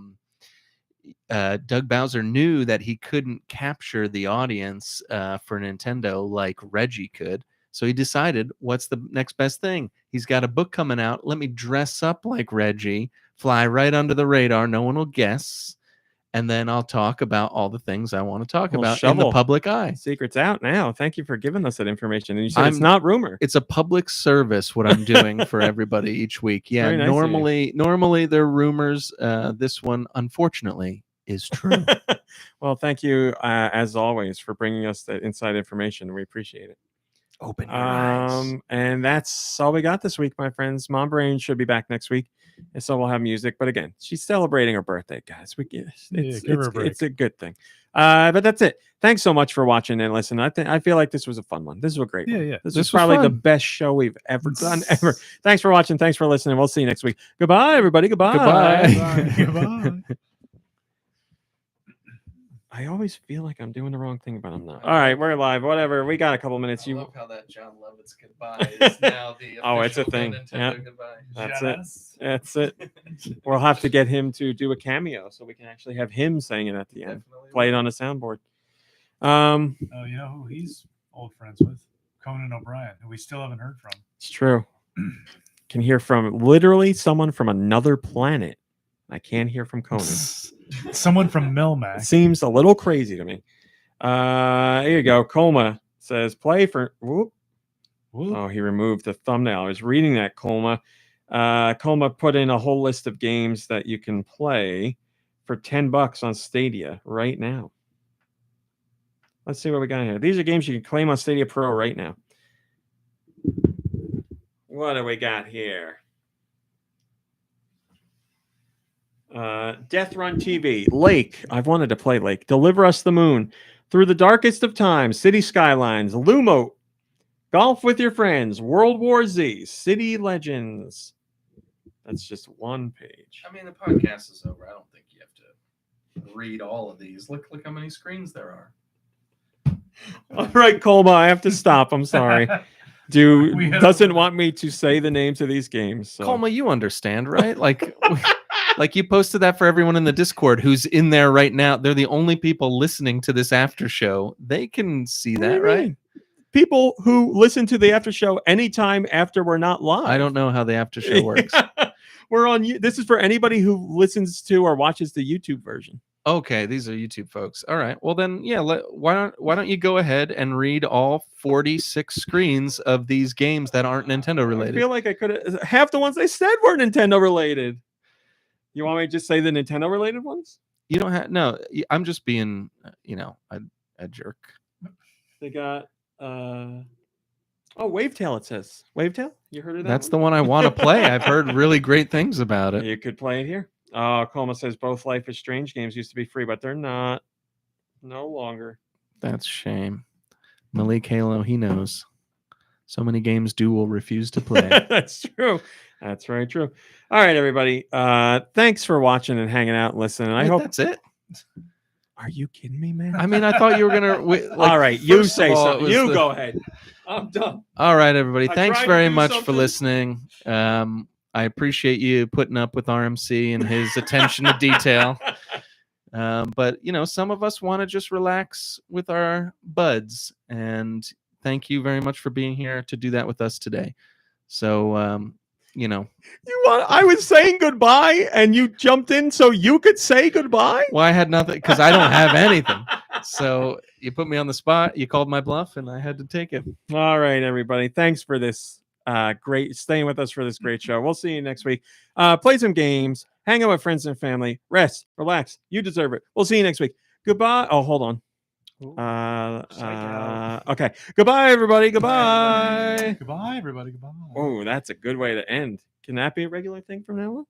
Bowser knew that he couldn't capture the audience for Nintendo like Reggie could. So he decided, what's the next best thing? He's got a book coming out. Let me dress up like Reggie, fly right under the radar. No one will guess. And then I'll talk about all the things I want to talk about in the public eye. Secret's out now. Thank you for giving us that information. And you said it's not rumor. It's a public service what I'm doing for everybody each week. Yeah, Very nice normally they're rumors. This one, unfortunately, is true. Well, thank you as always for bringing us that inside information. We appreciate it. Open your eyes. And that's all we got this week, my friends. MomBrain should be back next week, and so we'll have music. But again, she's celebrating her birthday, guys. It's a good thing. But that's it. Thanks so much for watching and listening. I feel like this was a fun one. This is a great one. Yeah. This was probably the best show we've ever done ever. Thanks for watching. Thanks for listening. We'll see you next week. Goodbye, everybody. Goodbye. Goodbye. I always feel like I'm doing the wrong thing, but I'm not. All right, we're live. Whatever. We got a couple minutes. I love how that John Lovitz goodbye is now the oh, it's a thing. Nintendo Yep. goodbye. That's it. We'll have to get him to do a cameo so we can actually have him saying it at the end. Play it on a soundboard. Oh, you know who he's old friends with? Conan O'Brien, who we still haven't heard from. It's true. Can hear from literally someone from another planet. I can't hear from Conan. Someone from Melmac. Seems a little crazy to me. Here you go. Coma says play for. Whoop. Oh, he removed the thumbnail. I was reading that, Coma. Coma put in a whole list of games that you can play for $10 on Stadia right now. Let's see what we got here. These are games you can claim on Stadia Pro right now. What do we got here? Death Run TV, Lake. I've wanted to play Lake. Deliver Us the Moon, Through the Darkest of Times, City Skylines, Lumo, Golf with Your Friends, World War Z, City Legends. That's just one page. I mean, the podcast is over. I don't think you have to read all of these. Look how many screens there are. All right, Colma, I have to stop. I'm sorry. doesn't want me to say the names of these games. So. Colma, you understand, right? Like, like you posted that for everyone in the Discord who's in there right now. They're the only people listening to this after show. They can see that, right? People who listen to the after show anytime after we're not live. I don't know how the after show works. We're on. This is for anybody who listens to or watches the YouTube version. Okay, these are YouTube folks. All right. Well then, yeah. Why don't you go ahead and read all 46 screens of these games that aren't Nintendo related? I feel like I could have half the ones they said were Nintendo related. You want me to just say the Nintendo related ones? You don't have no. I'm just being, a jerk. They got. Wavetail. It says Wavetail. You heard of that? That's the one I want to play. I've heard really great things about it. You could play it here. Colma says both Life is Strange games used to be free, but they're not. No longer. That's a shame. Malik Halo, he knows. So many games will refuse to play. That's true. That's very true. All right, everybody. Thanks for watching and hanging out and listening. I hope that's it. Are you kidding me, man? I mean, I thought you were gonna. All right, you say something. You go ahead. I'm done. All right, everybody. I Thanks tried to very do much for something. listening. I appreciate you putting up with RMC and his attention to detail. But some of us want to just relax with our buds, and thank you very much for being here to do that with us today. So, I was saying goodbye, and you jumped in so you could say goodbye. Well, I had nothing because I don't have anything. So you put me on the spot. You called my bluff, and I had to take it. All right, everybody. Thanks for this. Great staying with us for this great show. We'll see you next week. Play some games, hang out with friends and family, rest, relax. You deserve it. We'll see you next week. Goodbye. Oh, hold on. Okay. Goodbye, everybody. Goodbye. Goodbye, everybody. Goodbye. Oh, that's a good way to end. Can that be a regular thing from now on?